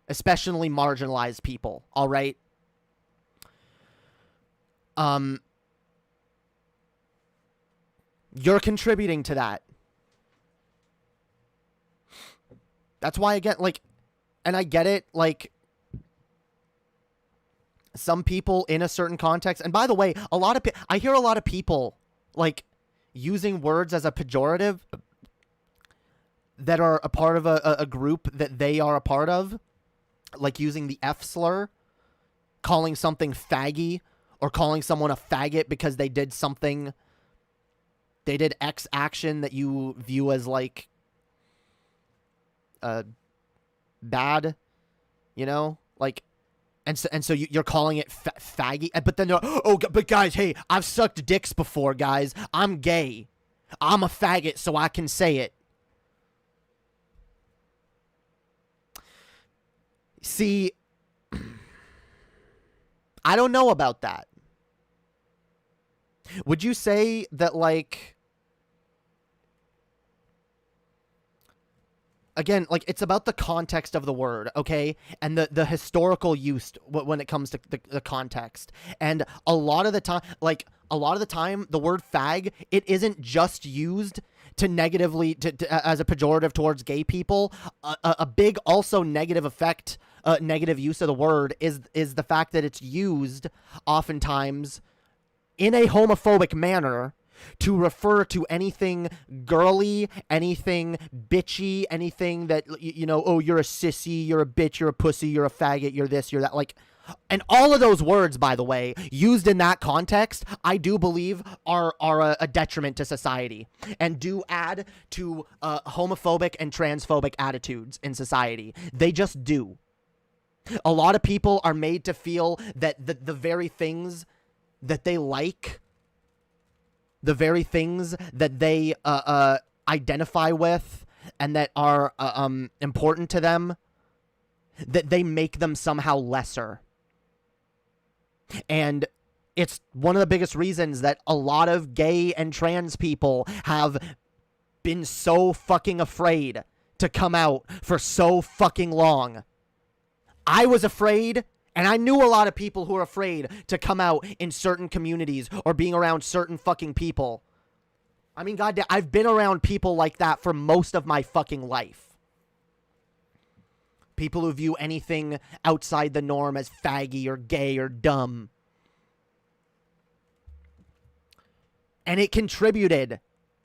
especially marginalized people, all right? You're contributing to that. That's why, again, like, and I get it, like, some people in a certain context, and by the way, I hear a lot of people, like, using words as a pejorative that are a part of a group that they are a part of, like using the F slur, calling something faggy, or calling someone a faggot because they did something, they did X action that you view as, like, bad, you know? Like, and so you're calling it faggy, but then they're, oh, but guys, hey, I've sucked dicks before, guys. I'm gay. I'm a faggot, so I can say it. See, I don't know about that. Would you say that, like, again, like, it's about the context of the word, okay? And the historical use when it comes to the context. And a lot of the time, the word fag, it isn't just used to negatively, as a pejorative towards gay people. A big also negative effect, negative use of the word is the fact that it's used oftentimes in a homophobic manner to refer to anything girly, anything bitchy, anything that, you know, oh, you're a sissy, you're a bitch, you're a pussy, you're a faggot, you're this, you're that, like, and all of those words, by the way, used in that context, I do believe are a detriment to society and do add to homophobic and transphobic attitudes in society. They just do. A lot of people are made to feel that the very things that they like, the very things that they identify with and that are important to them, that they make them somehow lesser. And it's one of the biggest reasons that a lot of gay and trans people have been so fucking afraid to come out for so fucking long. I was afraid, and I knew a lot of people who were afraid to come out in certain communities or being around certain fucking people. I mean, goddamn, I've been around people like that for most of my fucking life. People who view anything outside the norm as faggy or gay or dumb. And it contributed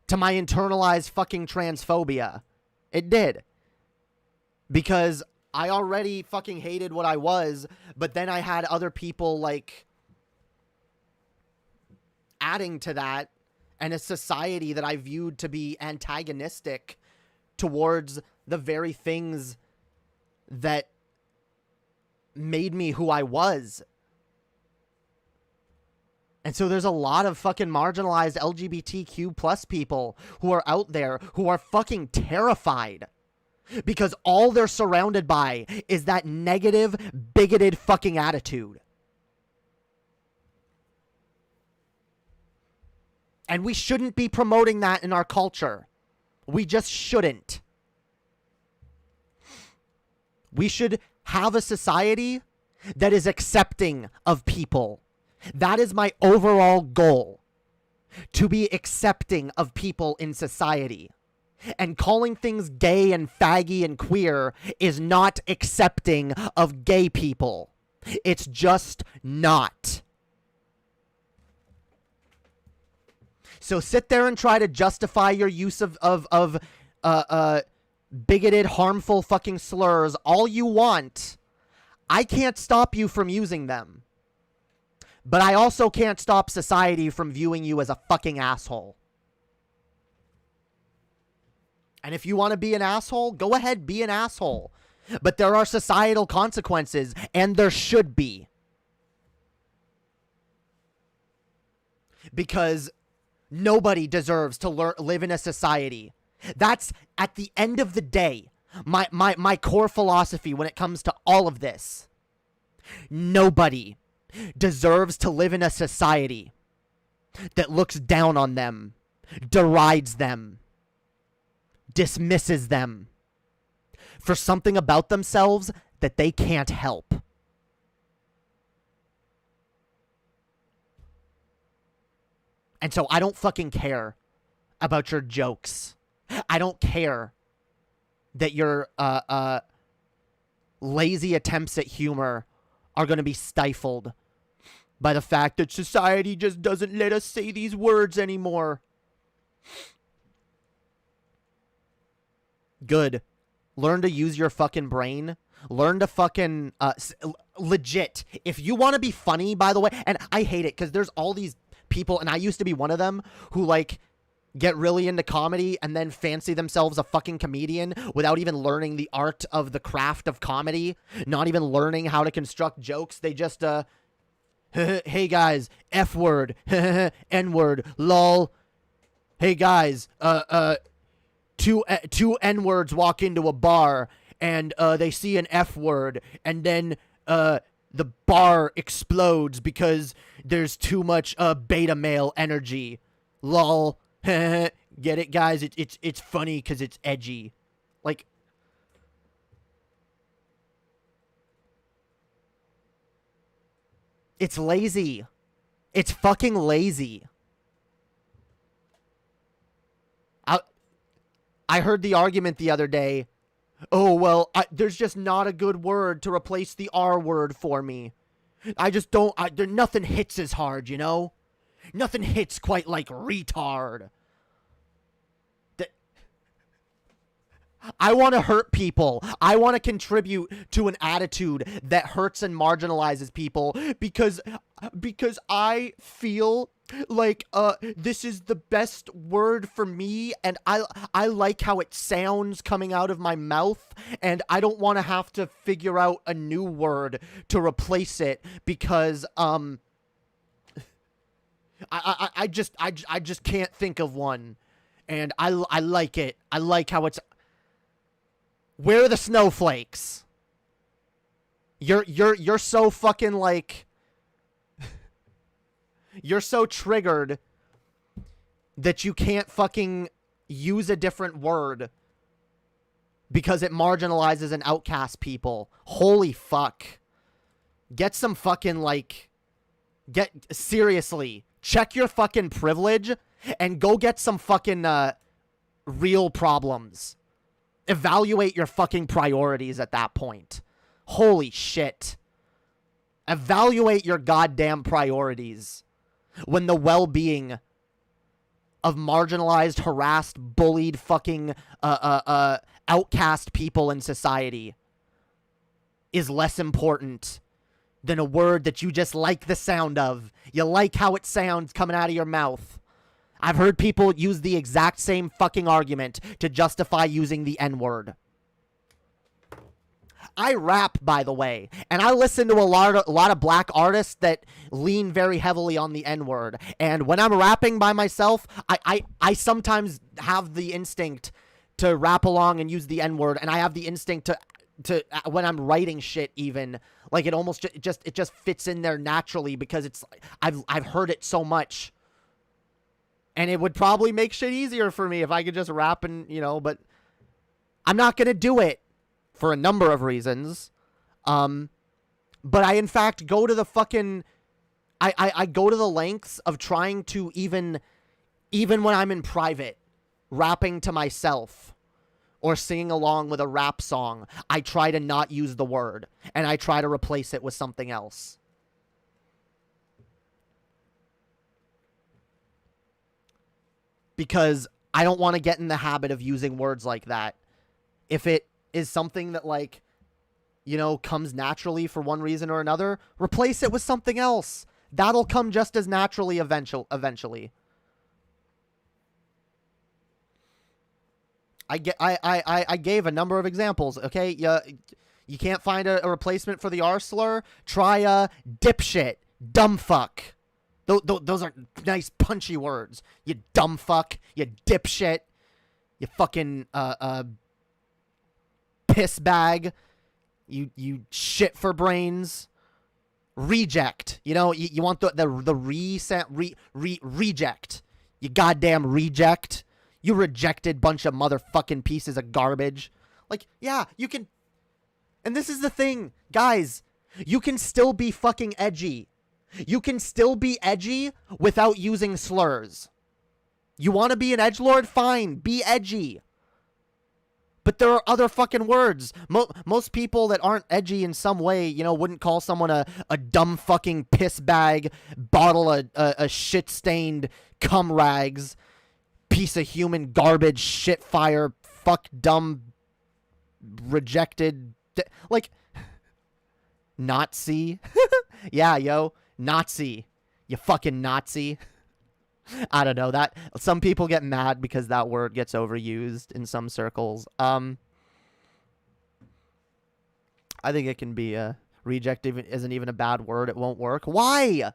to my internalized fucking transphobia. It did. Because I already fucking hated what I was, but then I had other people, like, adding to that, and a society that I viewed to be antagonistic towards the very things that made me who I was. And so there's a lot of fucking marginalized LGBTQ plus people who are out there who are fucking terrified because all they're surrounded by is that negative, bigoted fucking attitude. And we shouldn't be promoting that in our culture. We just shouldn't. We should have a society that is accepting of people. That is my overall goal. To be accepting of people in society. And calling things gay and faggy and queer is not accepting of gay people. It's just not. So sit there and try to justify your use of bigoted, harmful fucking slurs all you want. I can't stop you from using them. But I also can't stop society from viewing you as a fucking asshole. And if you want to be an asshole, go ahead, be an asshole. But there are societal consequences, and there should be. Because nobody deserves to live in a society. That's, at the end of the day, my core philosophy when it comes to all of this. Nobody deserves to live in a society that looks down on them, derides them, dismisses them for something about themselves that they can't help. And so I don't fucking care about your jokes. I don't care that your lazy attempts at humor are going to be stifled by the fact that society just doesn't let us say these words anymore. Good. Learn to use your fucking brain. Learn to fucking legit. If you want to be funny, by the way, and I hate it because there's all these people, and I used to be one of them, who like get really into comedy and then fancy themselves a fucking comedian without even learning the art of the craft of comedy, not even learning how to construct jokes. They just hey guys, F word, N word, lol. Hey guys, two N words walk into a bar and they see an F word, and then the bar explodes because there's too much beta male energy. Lol. Get it, guys? It's funny because it's edgy. Like, it's lazy. It's fucking lazy. I heard the argument the other day. Oh, well, there's just not a good word to replace the R word for me. I just don't... nothing hits as hard, you know? Nothing hits quite like retard. I want to hurt people. I want to contribute to an attitude that hurts and marginalizes people because I feel like this is the best word for me, and I like how it sounds coming out of my mouth, and I don't want to have to figure out a new word to replace it because I just can't think of one, and I like it. I like how it's... Where are the snowflakes? You're so fucking like... You're so triggered that you can't fucking use a different word because it marginalizes and outcasts people. Holy fuck. Get some fucking like... Seriously. Check your fucking privilege and go get some fucking real problems. Evaluate your fucking priorities at that point. Holy shit. Evaluate your goddamn priorities when the well-being of marginalized, harassed, bullied, fucking outcast people in society is less important than a word that you just like the sound of. You like how it sounds coming out of your mouth. I've heard people use the exact same fucking argument to justify using the N-word. I rap, by the way, and I listen to a lot of black artists that lean very heavily on the N-word. And when I'm rapping by myself, I sometimes have the instinct to rap along and use the N-word, and I have the instinct to when I'm writing shit even, like it almost it just fits in there naturally because it's I've heard it so much. And it would probably make shit easier for me if I could just rap and, you know, but I'm not going to do it for a number of reasons. But I, in fact, go to the fucking... I go to the lengths of trying to even when I'm in private, rapping to myself or singing along with a rap song, I try to not use the word and I try to replace it with something else. Because I don't want to get in the habit of using words like that. If it is something that, like, you know, comes naturally for one reason or another, replace it with something else. That'll come just as naturally eventually. I gave a number of examples, okay? You can't find a replacement for the R slur? Try dipshit, dumb fuck. Those are nice punchy words. You dumb fuck. You dipshit. You fucking piss bag. You shit for brains. Reject. You know, you want the reject. You goddamn reject. You rejected bunch of motherfucking pieces of garbage. Like, yeah, you can... And this is the thing, guys. You can still be fucking edgy. You can still be edgy without using slurs. You want to be an edgelord? Fine, be edgy. But there are other fucking words. Most people that aren't edgy in some way, you know, wouldn't call someone a dumb fucking piss bag, bottle a shit-stained cum rags, piece of human garbage, shit fire, fuck dumb, rejected, like, Nazi. Yeah, yo. Nazi. You fucking Nazi. I don't know. That some people get mad because that word gets overused in some circles. I think it can be reject isn't even a bad word. It won't work. Why?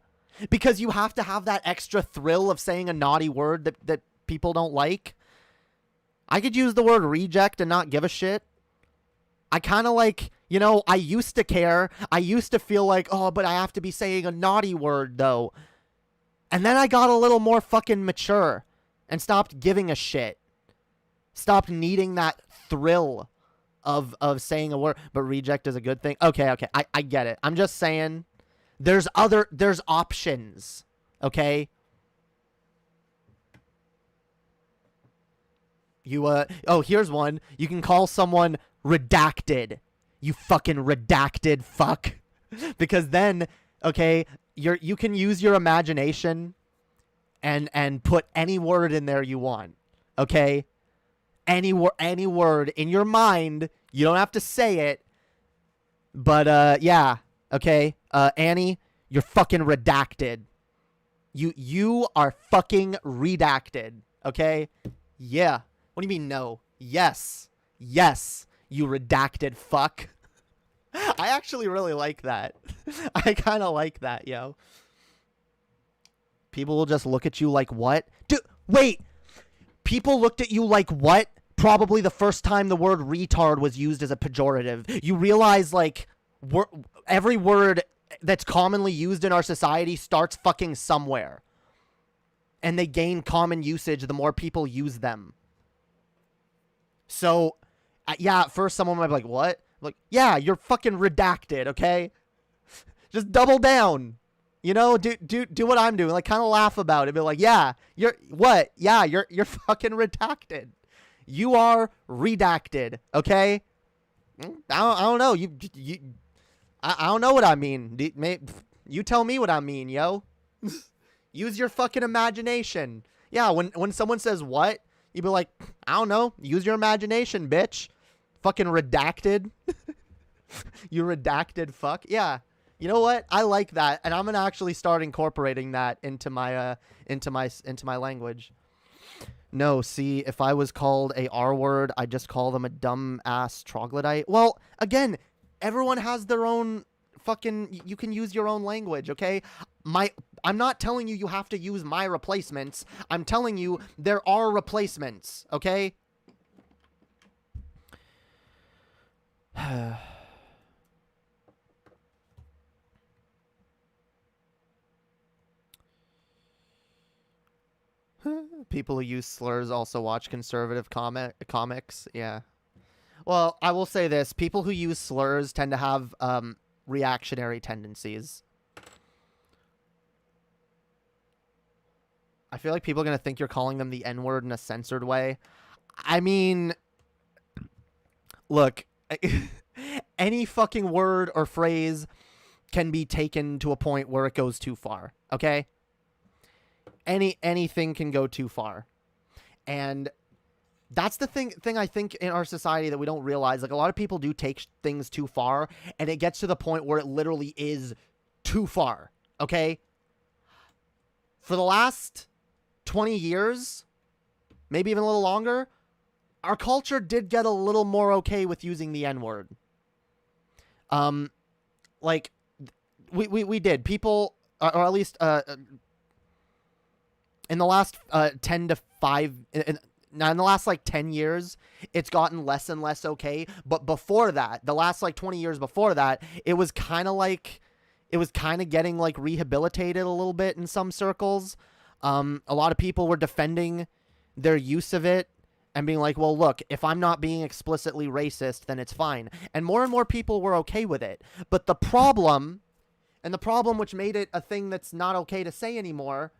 Because you have to have that extra thrill of saying a naughty word that people don't like. I could use the word reject and not give a shit. I kind of like, you know, I used to care. I used to feel like, oh, but I have to be saying a naughty word, though. And then I got a little more fucking mature and stopped giving a shit. Stopped needing that thrill of saying a word. But reject is a good thing. Okay. I get it. I'm just saying there's options. Okay? Here's one. You can call someone redacted. You fucking redacted fuck. Because then, okay, you can use your imagination and put any word in there you want. Okay? Any word in your mind. You don't have to say it. But yeah, okay? Annie, you're fucking redacted. You are fucking redacted. Okay? Yeah. What do you mean no? Yes. Yes, you redacted fuck. I actually really like that. I kind of like that, yo. People will just look at you like, what? Dude, wait. People looked at you like what? Probably the first time the word retard was used as a pejorative. You realize, like, every word that's commonly used in our society starts fucking somewhere. And they gain common usage the more people use them. So, yeah, at first someone might be like, what? Like, yeah, you're fucking redacted, okay? Just double down. You know, do what I'm doing. Like, kind of laugh about it. Be like, yeah, you're, what? Yeah, you're fucking redacted. You are redacted, okay? I don't know. I don't know what I mean. You tell me what I mean, yo. Use your fucking imagination. Yeah, when someone says what? You'd be like, I don't know. Use your imagination, bitch. Fucking redacted. You redacted fuck. Yeah. You know what? I like that, and I'm gonna actually start incorporating that into my language. No, see, if I was called a R word, I'd just call them a dumb ass troglodyte. Well, again, everyone has their own fucking. You can use your own language, okay? I'm not telling you have to use my replacements. I'm telling you there are replacements, okay? People who use slurs also watch conservative comics. Yeah. Well, I will say this. People who use slurs tend to have reactionary tendencies. I feel like people are going to think you're calling them the N-word in a censored way. I mean, look, any fucking word or phrase can be taken to a point where it goes too far, okay? Anything can go too far. And that's the thing I think in our society that we don't realize. Like, a lot of people do take things too far, and it gets to the point where it literally is too far, okay? For the last 20 years, maybe even a little longer, our culture did get a little more okay with using the N-word. Like, we did. People, or at least, in the last 10 to 5, in the last, like, 10 years, it's gotten less and less okay. But before that, the last, like, 20 years before that, it was kind of like, it was kind of getting, like, rehabilitated a little bit in some circles. A lot of people were defending their use of it and being like, well, look, if I'm not being explicitly racist, then it's fine. And more people were okay with it. But the problem, and the problem which made it a thing that's not okay to say anymore,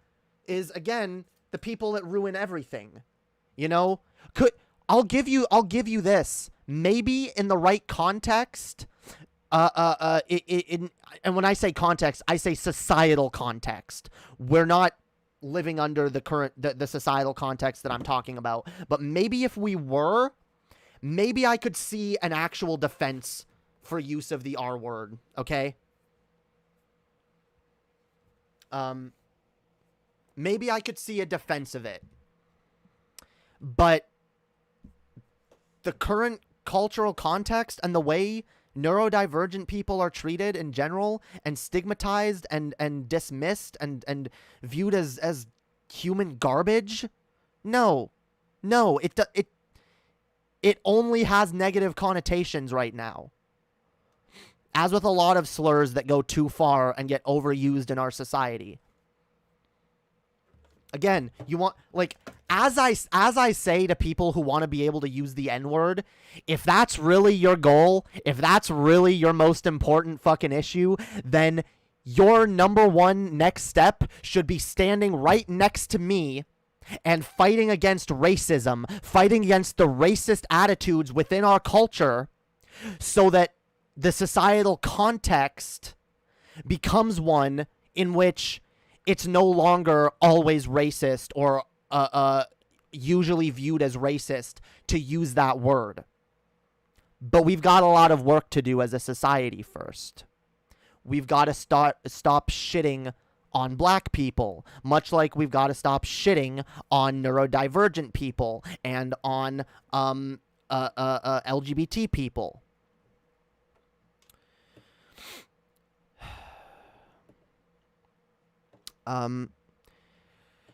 is, again, the people that ruin everything. You know? I'll give you this. Maybe in the right context, and when I say context, I say societal context. We're not living under the societal context that I'm talking about. But maybe if we were, maybe I could see an actual defense for use of the R word, okay? Maybe I could see a defense of it. But the current cultural context and the way neurodivergent people are treated in general and stigmatized and dismissed and viewed as human garbage, no, it it only has negative connotations right now. As with a lot of slurs that go too far and get overused in our society. Again, you want, like, as I say to people who want to be able to use the N-word, if that's really your goal, if that's really your most important fucking issue, then your number one next step should be standing right next to me and fighting against racism, fighting against the racist attitudes within our culture, so that the societal context becomes one in which it's no longer always racist or usually viewed as racist to use that word. But we've got a lot of work to do as a society first. We've got to stop shitting on black people, much like we've got to stop shitting on neurodivergent people and on LGBT people.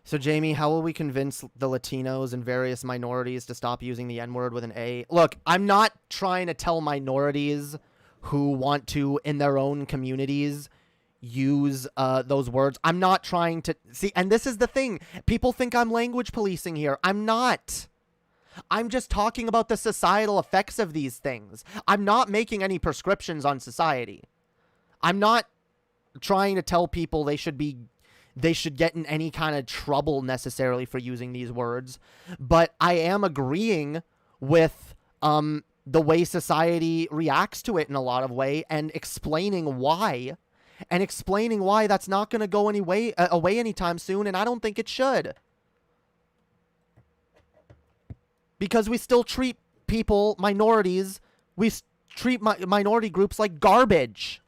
So Jamie, how will we convince the Latinos and various minorities to stop using the N-word with an A? Look, I'm not trying to tell minorities who want to, in their own communities, use those words. I'm not trying to... See, and this is the thing. People think I'm language policing here. I'm not. I'm just talking about the societal effects of these things. I'm not making any prescriptions on society. I'm not trying to tell people they should get in any kind of trouble necessarily for using these words, but I am agreeing with the way society reacts to it in a lot of way, and explaining why that's not going to go away anytime soon, and I don't think it should. Because we still treat people, minorities, treat minority groups like garbage.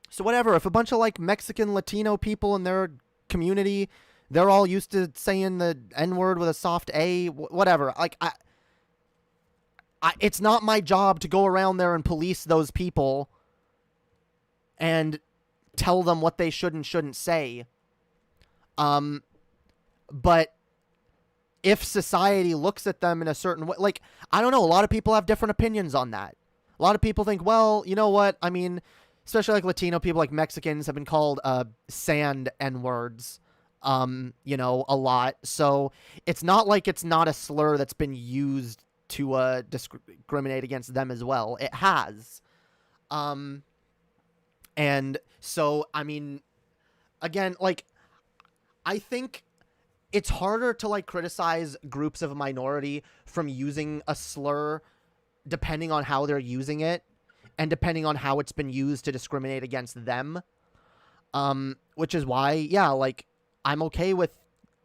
So whatever, if a bunch of like Mexican Latino people in their community, they're all used to saying the N-word with a soft A, whatever. Like, it's not my job to go around there and police those people and tell them what they should and shouldn't say. But if society looks at them in a certain way, like, I don't know, a lot of people have different opinions on that. A lot of people think, well, you know what, I mean... Especially like Latino people, like Mexicans, have been called sand N-words, you know, a lot. So it's not like it's not a slur that's been used to discriminate against them as well. It has. And so, I mean, again, like, I think it's harder to, like, criticize groups of a minority from using a slur depending on how they're using it. And depending on how it's been used to discriminate against them. Which is why, yeah, like, I'm okay with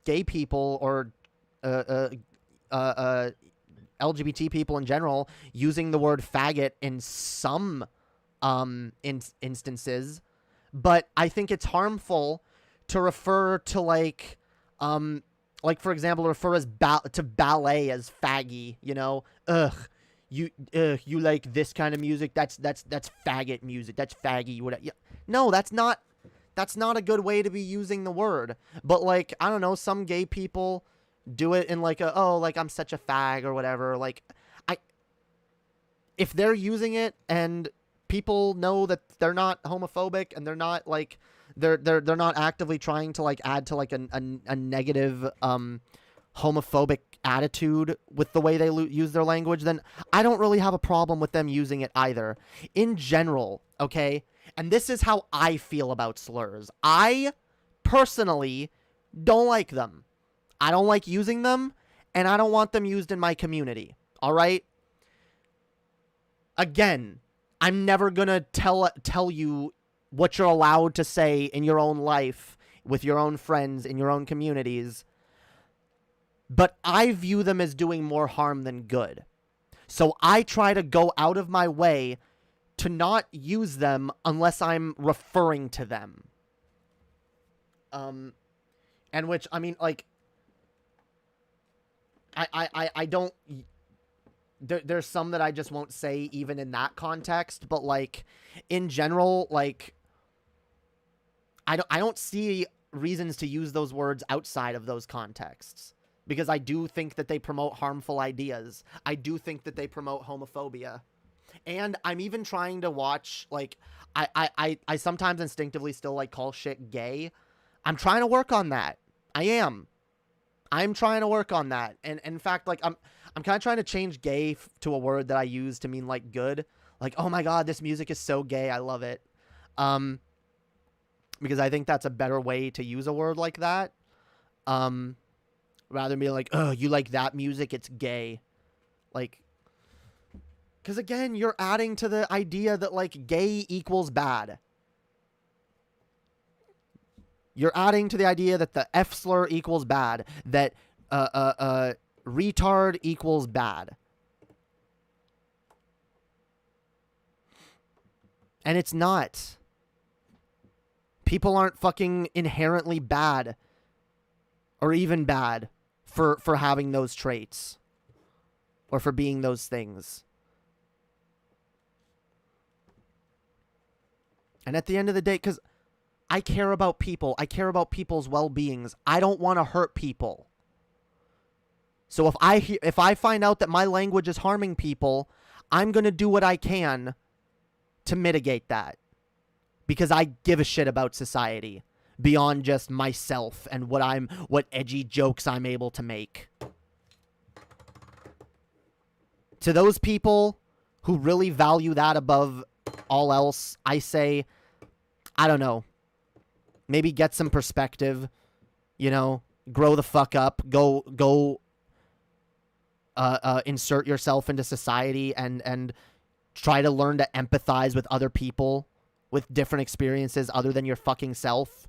gay people or LGBT people in general using the word faggot in some instances. But I think it's harmful to refer to, like for example, refer to ballet as faggy, you know? Ugh. You like this kind of music? That's faggot music. That's faggy. Whatever. No, that's not a good way to be using the word. But, like, I don't know, some gay people do it in like I'm such a fag or whatever. Like, if they're using it and people know that they're not homophobic and they're not like they're not actively trying to like add to like a negative homophobic attitude with the way they use their language, then I don't really have a problem with them using it either. In general, okay? And this is how I feel about slurs. I personally don't like them. I don't like using them, and I don't want them used in my community. All right? Again, I'm never gonna tell you what you're allowed to say in your own life, with your own friends, in your own communities. But I view them as doing more harm than good. So I try to go out of my way to not use them unless I'm referring to them. And which, I mean, like, I don't... There's some that I just won't say even in that context, but, like, in general, like, I don't see reasons to use those words outside of those contexts. because I do think that they promote harmful ideas. I do think that they promote homophobia. And I'm even trying to watch, like, I sometimes instinctively still, like, call shit gay. I'm trying to work on that. I'm trying to work on that. And in fact, like, I'm kind of trying to change gay to a word that I use to mean, like, good. Like, oh my God, this music is so gay. I love it. Because I think that's a better way to use a word like that. Rather than being like, oh, you like that music? It's gay. Like, because again, you're adding to the idea that, like, gay equals bad. You're adding to the idea that the F slur equals bad, that retard equals bad. And it's not. People aren't fucking inherently bad or even bad for having those traits or for being those things. And at the end of the day, because I care about people. I care about people's well-beings. I don't want to hurt people. So if I find out that my language is harming people, I'm going to do what I can to mitigate that. Because I give a shit about society beyond just myself and what edgy jokes I'm able to make. To those people who really value that above all else, I say, I don't know. Maybe get some perspective, you know, grow the fuck up, go insert yourself into society and try to learn to empathize with other people with different experiences other than your fucking self.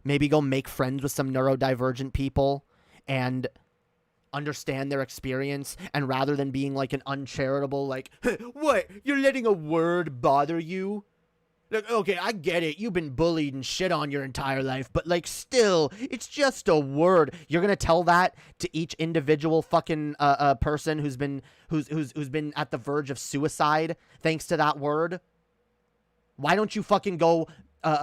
Maybe go make friends with some neurodivergent people and understand their experience, and rather than being like an uncharitable, like, what, you're letting a word bother you? Like, okay, I get it. You've been bullied and shit on your entire life, but, like, still, it's just a word. You're gonna tell that to each individual fucking person who's been at the verge of suicide thanks to that word? Why don't you fucking go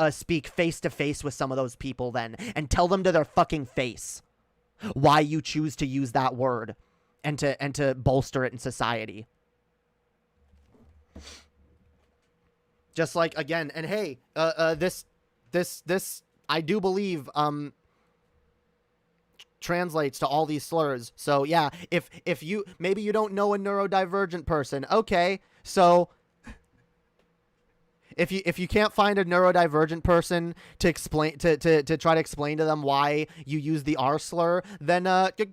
speak face to face with some of those people then and tell them to their fucking face why you choose to use that word and to bolster it in society? Just like, again, and hey, this I do believe translates to all these slurs. So yeah, if you maybe you don't know a neurodivergent person, okay, so if you can't find a neurodivergent person to explain to try to explain to them why you use the R slur, then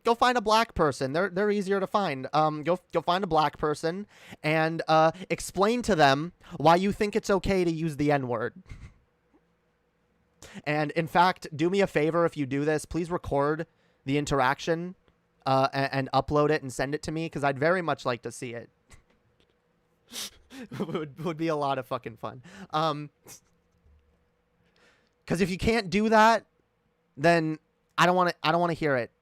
go find a black person. They're easier to find. Go find a black person and explain to them why you think it's okay to use the N-word. And in fact, do me a favor if you do this, please record the interaction and upload it and send it to me, because I'd very much like to see it. would be a lot of fucking fun. Because if you can't do that, then I don't want to hear it.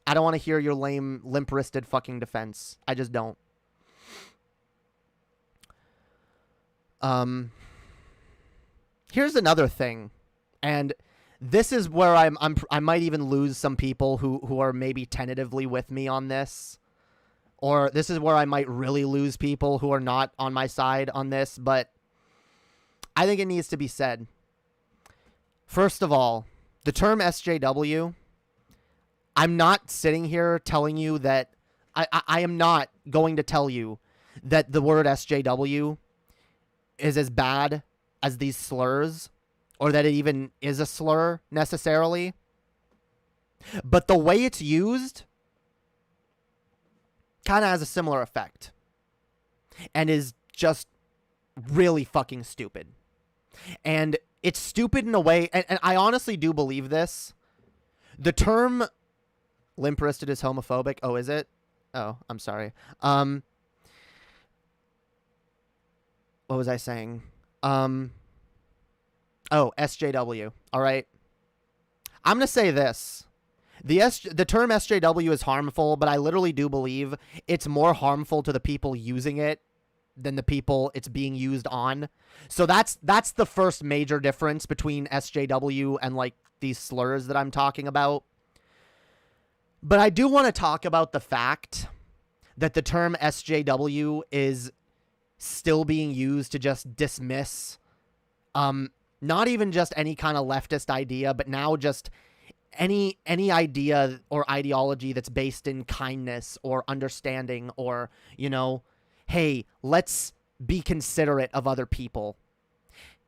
I don't want to hear your lame, limp-wristed fucking defense. I just don't. Here's another thing, and this is where I might even lose some people who are maybe tentatively with me on this. Or this is where I might really lose people who are not on my side on this, but I think it needs to be said. First of all, the term SJW, I'm not sitting here telling you that, I am not going to tell you that the word SJW is as bad as these slurs, or that it even is a slur necessarily. But the way it's used kind of has a similar effect and is just really fucking stupid. And it's stupid in a way, and I honestly do believe this. The term limp-wristed is homophobic. Oh, is it? Oh, I'm sorry. What was I saying? Oh, SJW. All right. I'm going to say this. The term SJW is harmful, but I literally do believe it's more harmful to the people using it than the people it's being used on. So that's the first major difference between SJW and, like, these slurs that I'm talking about. But I do want to talk about the fact that the term SJW is still being used to just dismiss not even just any kind of leftist idea, but now just any idea or ideology that's based in kindness or understanding or, you know, hey, let's be considerate of other people.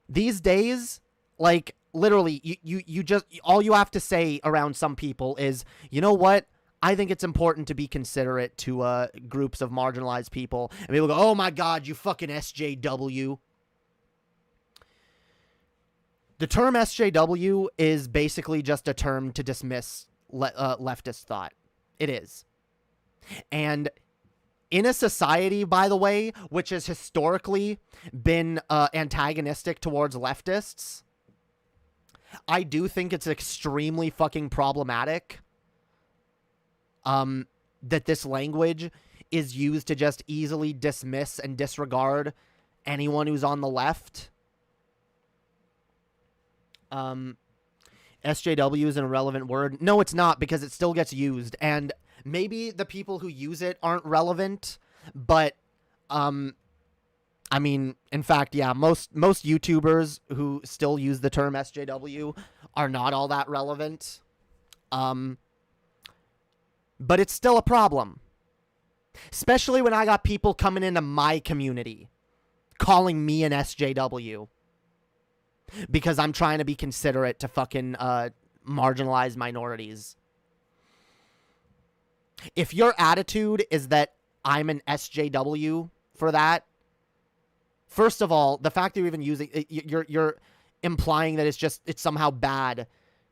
These days, like, literally, you just, all you have to say around some people is, you know what? I think it's important to be considerate to groups of marginalized people. And people go, oh my God, you fucking SJW. The term SJW is basically just a term to dismiss leftist thought. It is. And in a society, by the way, which has historically been antagonistic towards leftists, I do think it's extremely fucking problematic that this language is used to just easily dismiss and disregard anyone who's on the left. SJW is an irrelevant word. No, it's not, because it still gets used. And maybe the people who use it aren't relevant, but I mean, in fact, yeah, most YouTubers who still use the term SJW are not all that relevant. But it's still a problem. Especially when I got people coming into my community calling me an SJW because I'm trying to be considerate to fucking marginalized minorities. If your attitude is that I'm an SJW for that, first of all, the fact that you're even using it, you're implying that it's somehow bad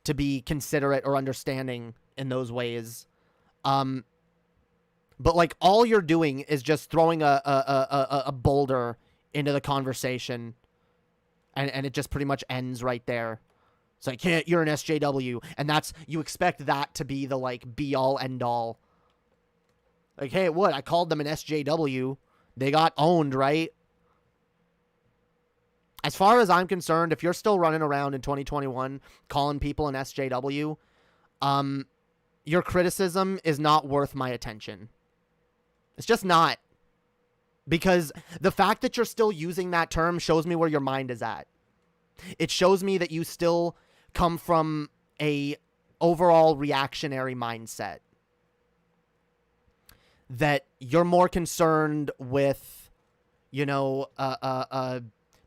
to be considerate or understanding in those ways. But like all you're doing is just throwing a boulder into the conversation, and it just pretty much ends right there. It's like, yeah, you're an SJW, and you expect that to be the like be all end all. Like, hey, what? I called them an SJW. They got owned, right? As far as I'm concerned, if you're still running around in 2021 calling people an SJW, your criticism is not worth my attention. It's just not. Because the fact that you're still using that term shows me where your mind is at. It shows me that you still come from a overall reactionary mindset. That you're more concerned with, you know,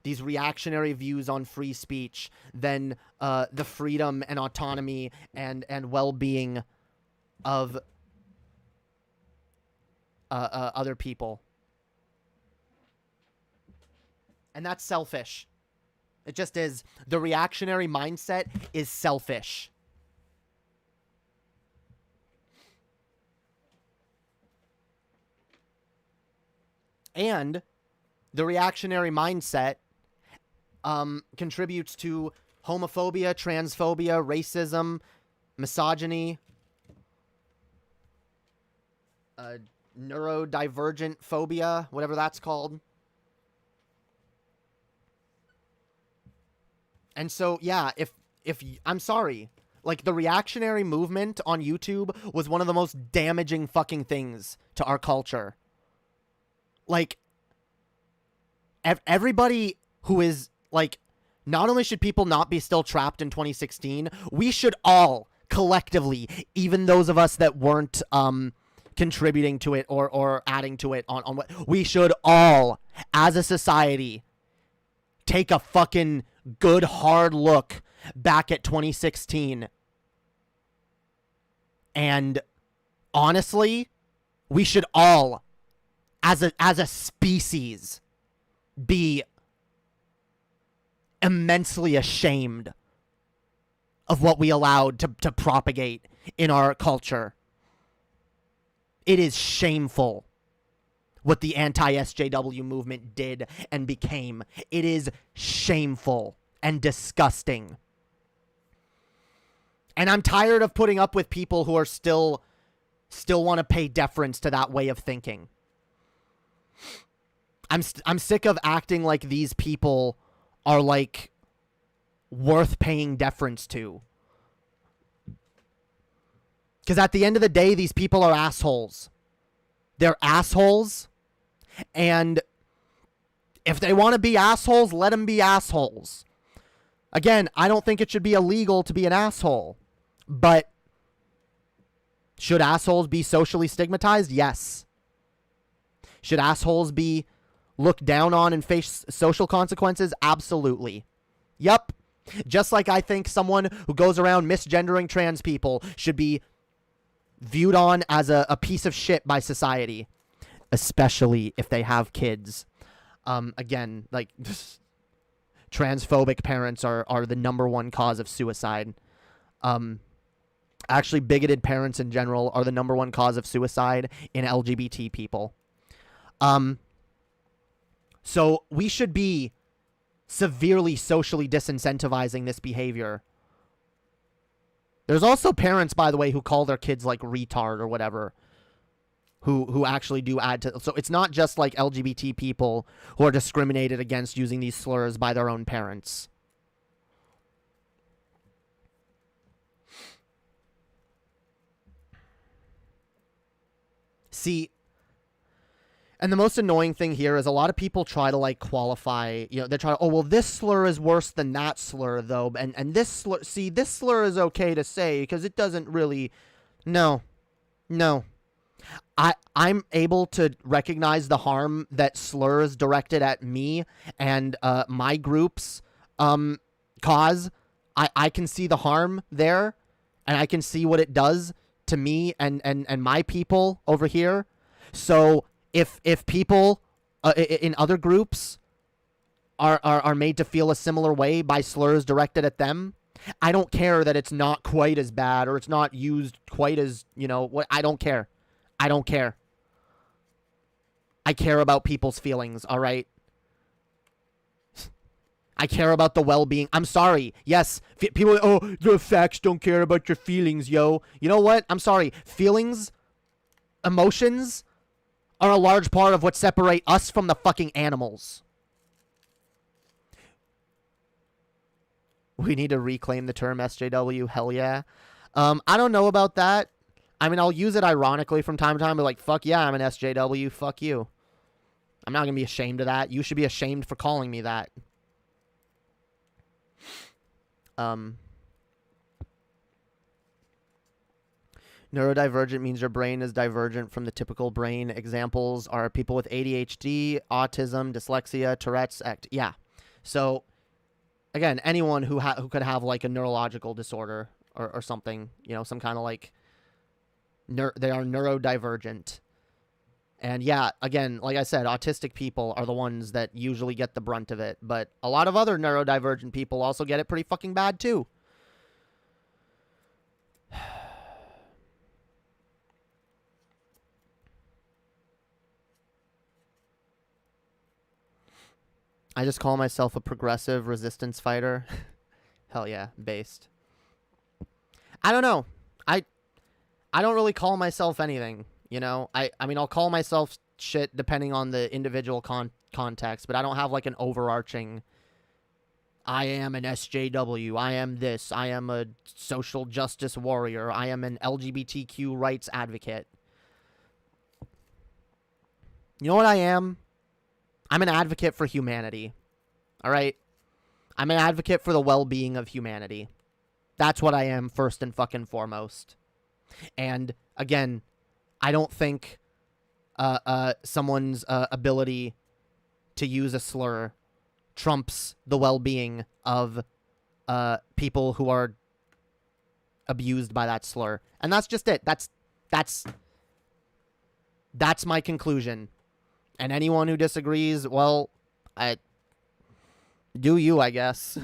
these reactionary views on free speech than the freedom and autonomy and well-being of other people. And that's selfish. It just is. The reactionary mindset is selfish. And the reactionary mindset contributes to homophobia, transphobia, racism, misogyny, neurodivergent phobia, whatever that's called. And so, yeah, if I'm sorry, like the reactionary movement on YouTube was one of the most damaging fucking things to our culture. Like, everybody who is, like, not only should people not be still trapped in 2016, we should all collectively, even those of us that weren't contributing to it or adding to it on what, we should all, as a society, take a fucking good hard look back at 2016. And honestly, we should all, as a species, be immensely ashamed of what we allowed to propagate in our culture. It is shameful what the anti-SJW movement did and became. It is shameful and disgusting. And I'm tired of putting up with people who are still want to pay deference to that way of thinking. I'm sick of acting like these people are like worth paying deference to. Because at the end of the day, these people are assholes. They're assholes. And if they want to be assholes, let them be assholes. Again, I don't think it should be illegal to be an asshole. But should assholes be socially stigmatized? Yes. Should assholes be looked down on and face social consequences? Absolutely. Yep. Just like I think someone who goes around misgendering trans people should be viewed on as a piece of shit by society, especially if they have kids. Again, like, transphobic parents are the number one cause of suicide. Actually, bigoted parents in general are the number one cause of suicide in LGBT people. So we should be severely socially disincentivizing this behavior. There's also parents, by the way, who call their kids like retard or whatever, who actually do add to. So it's not just like LGBT people who are discriminated against using these slurs by their own parents. See, and the most annoying thing here is a lot of people try to like qualify, you know, they try to, oh, well, this slur is worse than that slur though. And this slur, see, this slur is okay to say because it doesn't really, no. I'm able to recognize the harm that slurs directed at me and my groups cause. I can see the harm there and I can see what it does to me and my people over here. So if people in other groups are made to feel a similar way by slurs directed at them, I don't care that it's not quite as bad or it's not used quite as, you know, what. I don't care. I don't care. I care about people's feelings, all right? I care about the well-being. I'm sorry. Yes, people, oh, the facts don't care about your feelings, yo. You know what? I'm sorry. Feelings, emotions are a large part of what separate us from the fucking animals. We need to reclaim the term SJW. Hell yeah. I don't know about that. I mean, I'll use it ironically from time to time, but like, fuck yeah, I'm an SJW. Fuck you. I'm not going to be ashamed of that. You should be ashamed for calling me that. Neurodivergent means your brain is divergent from the typical brain. Examples are people with ADHD, autism, dyslexia, Tourette's. Yeah. So, again, anyone who could have like a neurological disorder or something, you know, some kind of like, they are neurodivergent. And yeah, again, like I said, autistic people are the ones that usually get the brunt of it. But a lot of other neurodivergent people also get it pretty fucking bad too. I just call myself a progressive resistance fighter. Hell yeah, based. I don't know. I don't really call myself anything, you know? I mean, I'll call myself shit depending on the individual context, but I don't have like an overarching, I am an SJW, I am this, I am a social justice warrior, I am an LGBTQ rights advocate. You know what I am? I'm an advocate for humanity. All right? I'm an advocate for the well-being of humanity. That's what I am first and fucking foremost. And again, I don't think someone's ability to use a slur trumps the well-being of people who are abused by that slur. And that's just it. That's my conclusion. And anyone who disagrees, well, do you, I guess.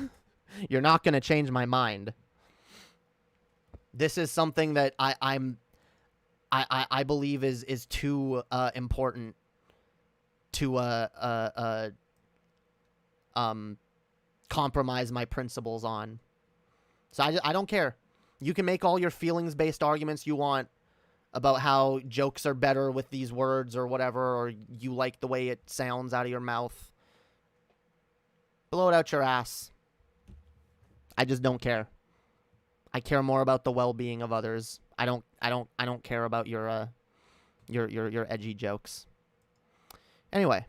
You're not going to change my mind. This is something that I believe is too important to compromise my principles on. So I don't care. You can make all your feelings-based arguments you want about how jokes are better with these words or whatever, or you like the way it sounds out of your mouth. Blow it out your ass. I just don't care. I care more about the well-being of others. I don't care about your edgy jokes. Anyway.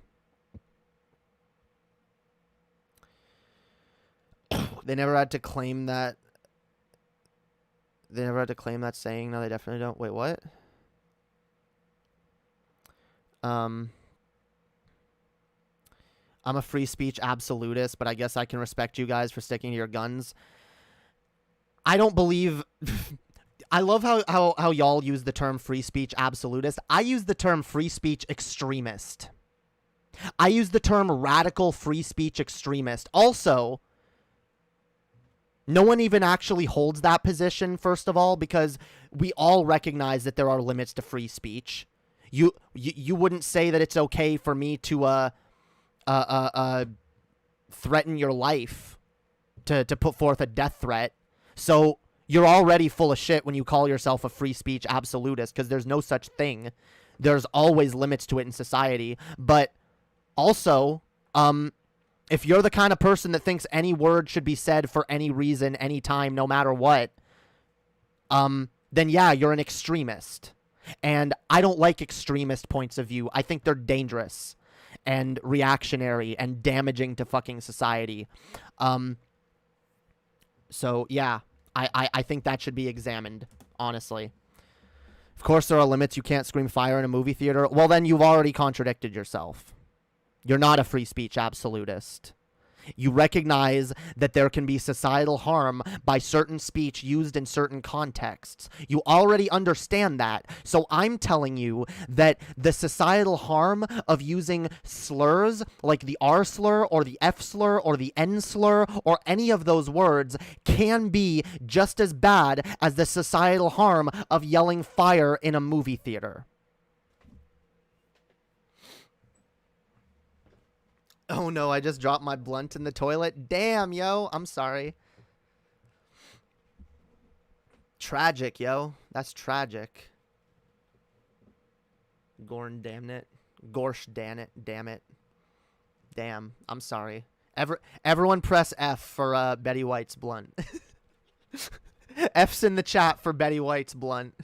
They never had to claim that. They never had to claim that saying. No, they definitely don't. Wait, what? I'm a free speech absolutist, but I guess I can respect you guys for sticking to your guns. I don't believe... I love how y'all use the term free speech absolutist. I use the term free speech extremist. I use the term radical free speech extremist. Also, no one even actually holds that position, first of all, because we all recognize that there are limits to free speech. You wouldn't say that it's okay for me to threaten your life, to put forth a death threat. So you're already full of shit when you call yourself a free speech absolutist, because there's no such thing. There's always limits to it in society. But also, if you're the kind of person that thinks any word should be said for any reason, anytime, no matter what, then yeah, you're an extremist. And I don't like extremist points of view. I think they're dangerous and reactionary and damaging to fucking society. So yeah, I think that should be examined, honestly. Of course there are limits. You can't scream fire in a movie theater. Well, then you've already contradicted yourself. You're not a free speech absolutist. You recognize that there can be societal harm by certain speech used in certain contexts. You already understand that. So I'm telling you that the societal harm of using slurs, like the R slur or the F slur or the N slur or any of those words, can be just as bad as the societal harm of yelling fire in a movie theater. Oh no, I just dropped my blunt in the toilet. Damn, yo. I'm sorry. Tragic, yo. That's tragic. Gorn, damn it. Gorsh, damn it. Damn it. Damn. I'm sorry. Everyone press F for Betty White's blunt. F's in the chat for Betty White's blunt.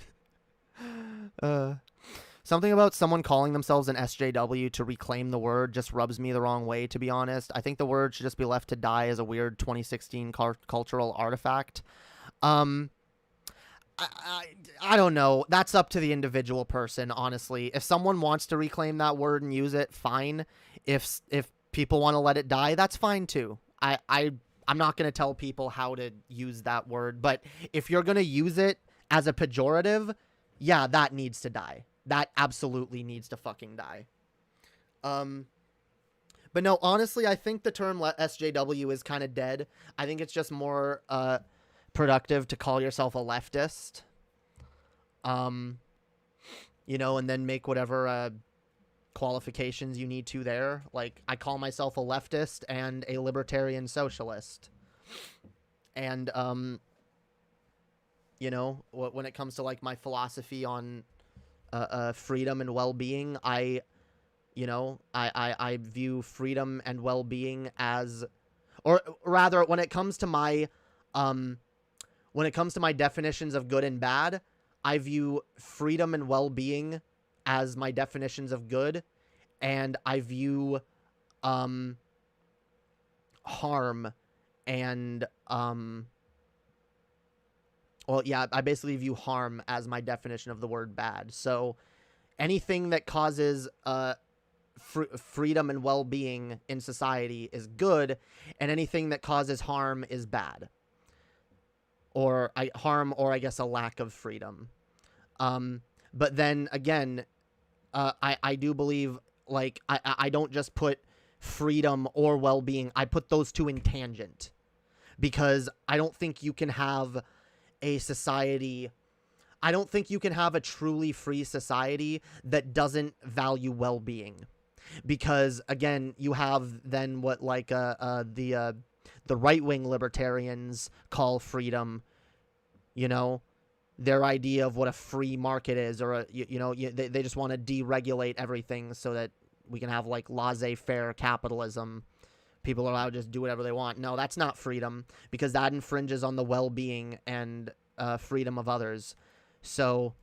Something about someone calling themselves an SJW to reclaim the word just rubs me the wrong way, to be honest. I think the word should just be left to die as a weird 2016 cultural artifact. I don't know. That's up to the individual person, honestly. If someone wants to reclaim that word and use it, fine. If people want to let it die, that's fine too. I'm not going to tell people how to use that word, but if you're going to use it as a pejorative, yeah, that needs to die. That absolutely needs to fucking die. But no, honestly, I think the term SJW is kind of dead. I think it's just more productive to call yourself a leftist. You know, and then make whatever qualifications you need to there. Like, I call myself a leftist and a libertarian socialist. And, you know, when it comes to, like, my philosophy on freedom and well-being, I view freedom and well-being as, or rather, when it comes to my definitions of good and bad, I view freedom and well-being as my definitions of good, and I view harm and well, yeah, I basically view harm as my definition of the word bad. So anything that causes freedom and well-being in society is good, and anything that causes harm is bad. Or harm, or I guess a lack of freedom. But then again, I do believe, like, I don't just put freedom or well-being. I put those two in tangent, because I don't think you can have a society, I don't think you can have a truly free society that doesn't value well-being. Because again, you have then what, like, the right-wing libertarians call freedom, you know, their idea of what a free market is, or they just want to deregulate everything so that we can have, like, laissez-faire capitalism. People are allowed to just do whatever they want. No, that's not freedom, because that infringes on the well-being and freedom of others. So,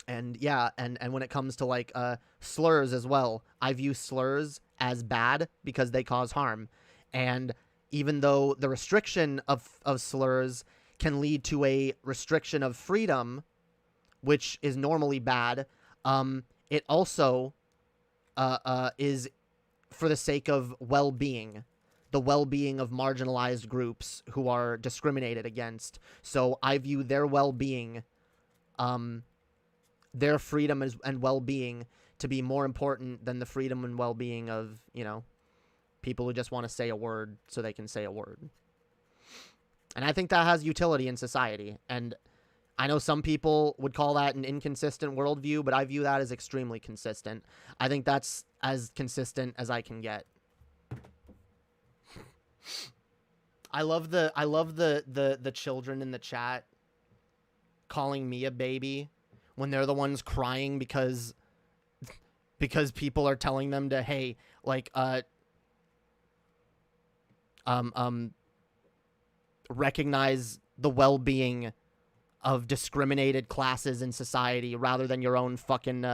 and yeah, and when it comes to like slurs as well, I view slurs as bad because they cause harm. And even though the restriction of slurs can lead to a restriction of freedom, which is normally bad, it also is for the sake of well-being, the well-being of marginalized groups who are discriminated against. So I view their well-being, their freedom and well-being to be more important than the freedom and well-being of, you know, people who just want to say a word so they can say a word. And I think that has utility in society. And I know some people would call that an inconsistent worldview, but I view that as extremely consistent. I think that's as consistent as I can get. I love the children in the chat calling me a baby when they're the ones crying because people are telling them to, hey, like recognize the well-being of discriminated classes in society rather than your own fucking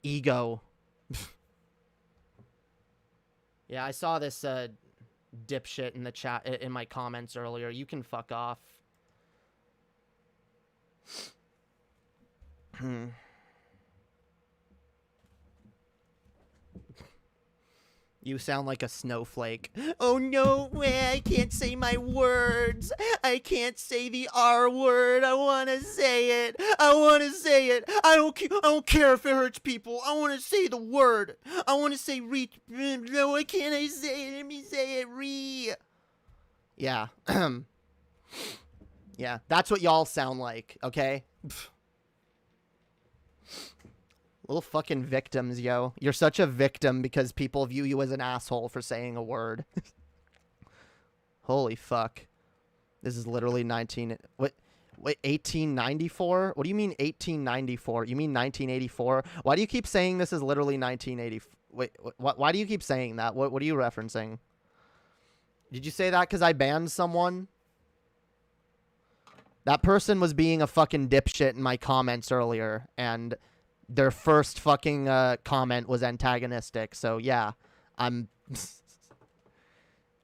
ego. Yeah, I saw this dipshit in the chat, in my comments earlier. You can fuck off. You sound like a snowflake. Oh no way, I can't say my words. I can't say the R word. I want to say it. I want to say it. I don't care if it hurts people. I want to say the word. I want to say re. No, why can't I say it? Let me say it. Re. Yeah. Yeah, that's what y'all sound like, okay? Little fucking victims, yo. You're such a victim because people view you as an asshole for saying a word. Holy fuck. This is literally 1894? What do you mean 1894? You mean 1984? Why do you keep saying this is literally 1980? Wait, why do you keep saying that? What are you referencing? Did you say that because I banned someone? That person was being a fucking dipshit in my comments earlier, and their first fucking comment was antagonistic. So yeah, I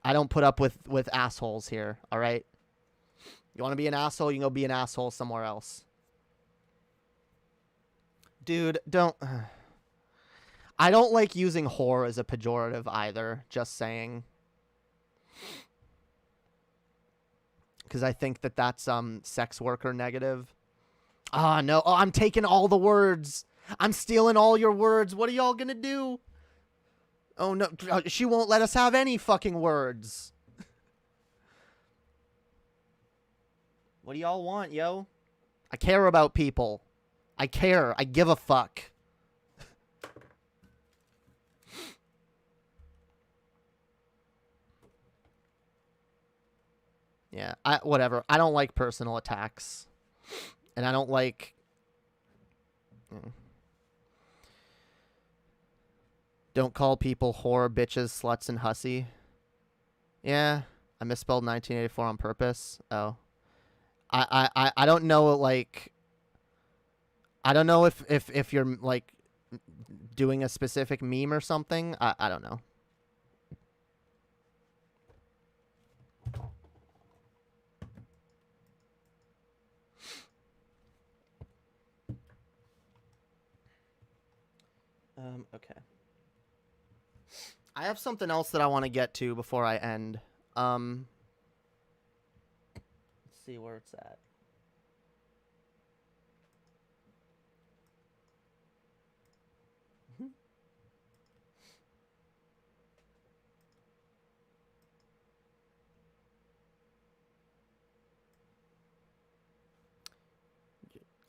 don't put up with assholes here. All right. You want to be an asshole? You can go be an asshole somewhere else. Dude, don't. I don't like using whore as a pejorative either. Just saying. Because I think that that's sex worker negative. Ah, no. Oh, I'm taking all the words. I'm stealing all your words. What are y'all gonna do? Oh, no. She won't let us have any fucking words. What do y'all want, yo? I care about people. I care. I give a fuck. Yeah, whatever. I don't like personal attacks. And I don't like... Don't call people whore, bitches, sluts, and hussy. Yeah, I misspelled 1984 on purpose. Oh. I don't know, like... I don't know if you're, like, doing a specific meme or something. I don't know. Okay. I have something else that I want to get to before I end. Let's see where it's at.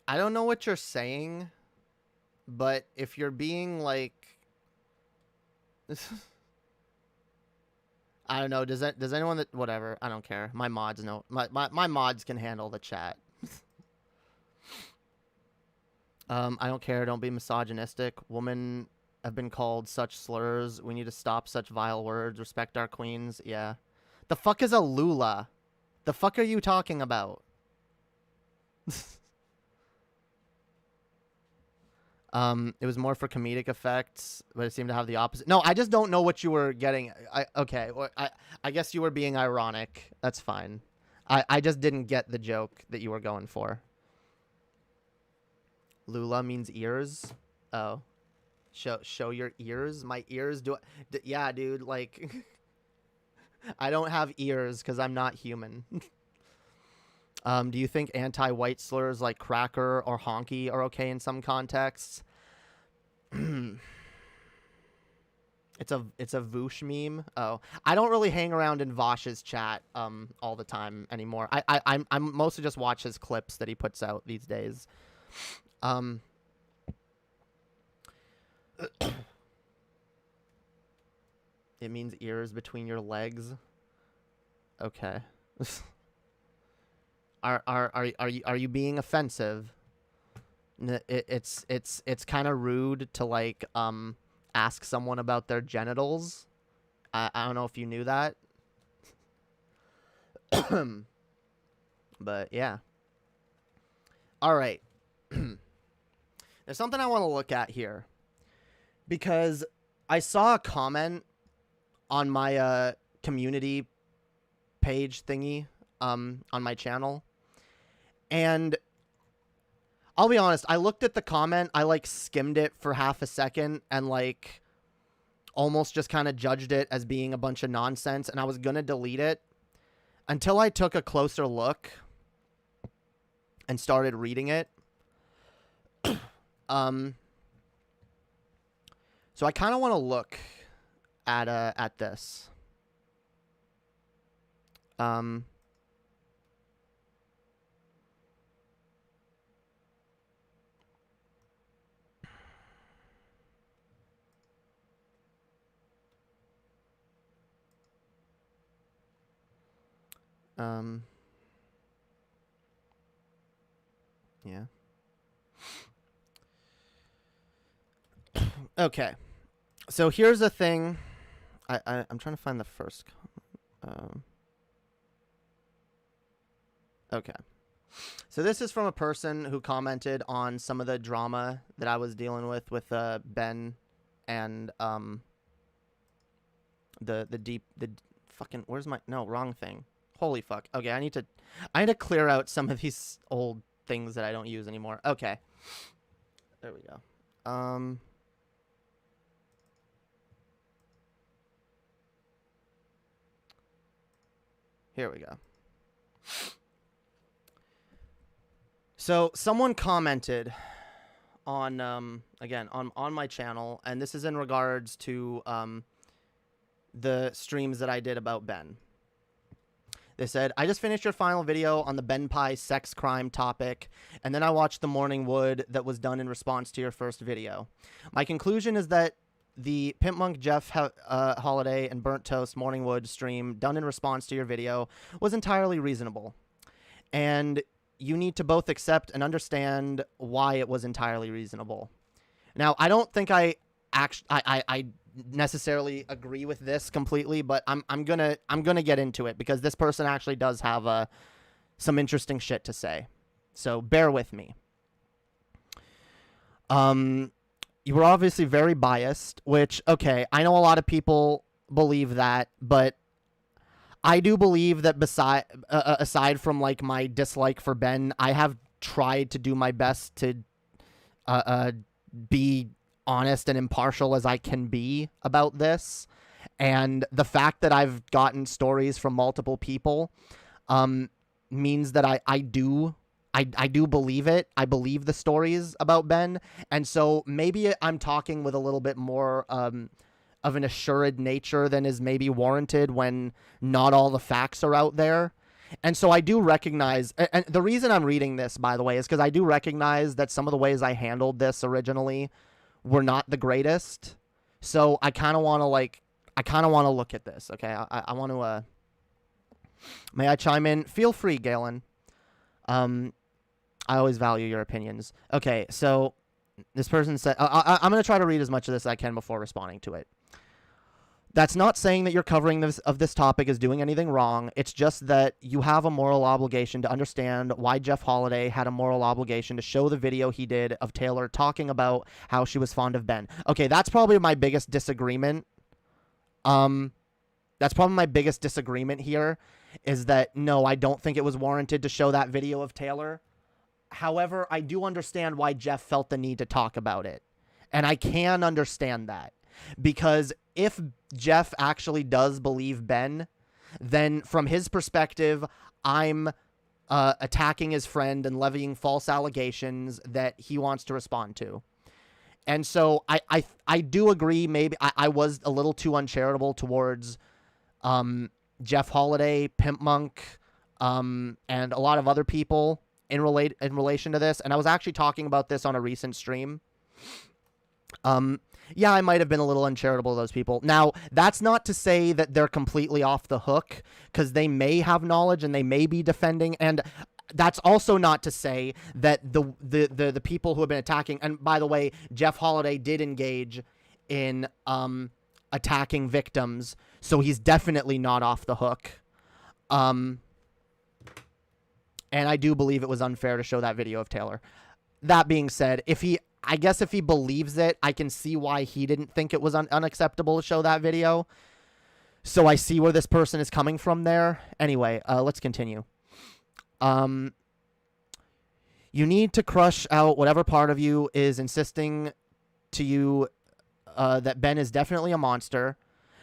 I don't know what you're saying, but if you're being like... I don't know. Does anyone that... Whatever. I don't care. My mods know. My mods can handle the chat. I don't care. Don't be misogynistic. Women have been called such slurs. We need to stop such vile words. Respect our queens. Yeah. The fuck is a lula? The fuck are you talking about? It was more for comedic effects, but it seemed to have the opposite. No, I just don't know what you were getting. Okay, well, I guess you were being ironic. That's fine. I just didn't get the joke that you were going for. Lula means ears. Oh, show your ears. My ears yeah, dude. Like, I don't have ears because I'm not human. Do you think anti-white slurs like cracker or honky are okay in some contexts? It's a Voosh meme. Oh, I don't really hang around in Vosh's chat all the time anymore. I'm mostly just watch his clips that he puts out these days. It means ears between your legs. Okay. Are you being offensive? It's kind of rude to like ask someone about their genitals. I don't know if you knew that. But yeah. All right. There's something I want to look at here because I saw a comment on my community page thingy on my channel. And I'll be honest, I looked at the comment, I like skimmed it for half a second and like almost just kind of judged it as being a bunch of nonsense, and I was gonna delete it until I took a closer look and started reading it. So I kind of want to look at this. Yeah. Okay. So here's the thing. I'm trying to find the first. Okay. So this is from a person who commented on some of the drama that I was dealing with Ben and the fucking, where's my, no, wrong thing. Holy fuck. Okay, I need to clear out some of these old things that I don't use anymore. Okay. There we go. Here we go. So someone commented on again on my channel, and this is in regards to the streams that I did about Ben. They said, I just finished your final video on the Ben Pie sex crime topic, and then I watched the Morning Wood that was done in response to your first video. My conclusion is that the Pimp Monk Jeff Holiday and Burnt Toast Morning Wood stream done in response to your video was entirely reasonable. And you need to both accept and understand why it was entirely reasonable. Now, I don't think I necessarily agree with this completely, but I'm gonna get into it because this person actually does have some interesting shit to say. So bear with me. You were obviously very biased, which, okay, I know a lot of people believe that, but I do believe that aside from like my dislike for Ben, I have tried to do my best to be honest and impartial as I can be about this. And the fact that I've gotten stories from multiple people means that I do believe it. I believe the stories about Ben. And so maybe I'm talking with a little bit more of an assured nature than is maybe warranted when not all the facts are out there. And so I do recognize, and the reason I'm reading this, by the way, is because I do recognize that some of the ways I handled this originally were not the greatest. So I kind of want to look at this. Okay. I want to, may I chime in? Feel free, Galen. I always value your opinions. Okay. So this person said, I'm going to try to read as much of this as I can before responding to it. That's not saying that your covering this topic is doing anything wrong. It's just that you have a moral obligation to understand why Jeff Holiday had a moral obligation to show the video he did of Taylor talking about how she was fond of Ben. Okay, that's probably my biggest disagreement. That's probably my biggest disagreement here, is that, no, I don't think it was warranted to show that video of Taylor. However, I do understand why Jeff felt the need to talk about it. And I can understand that. Because if Jeff actually does believe Ben, then from his perspective, I'm attacking his friend and levying false allegations that he wants to respond to. And so I do agree, maybe I was a little too uncharitable towards Jeff Holiday, Pimp Monk, and a lot of other people in relation to this. And I was actually talking about this on a recent stream. Yeah, I might have been a little uncharitable to those people. Now, that's not to say that they're completely off the hook, because they may have knowledge and they may be defending. And that's also not to say that the people who have been attacking, and by the way, Jeff Holiday did engage in attacking victims, so he's definitely not off the hook. And I do believe it was unfair to show that video of Taylor. That being said, I guess if he believes it, I can see why he didn't think it was unacceptable to show that video. So I see where this person is coming from there. Anyway, let's continue. You need to crush out whatever part of you is insisting to you that Ben is definitely a monster,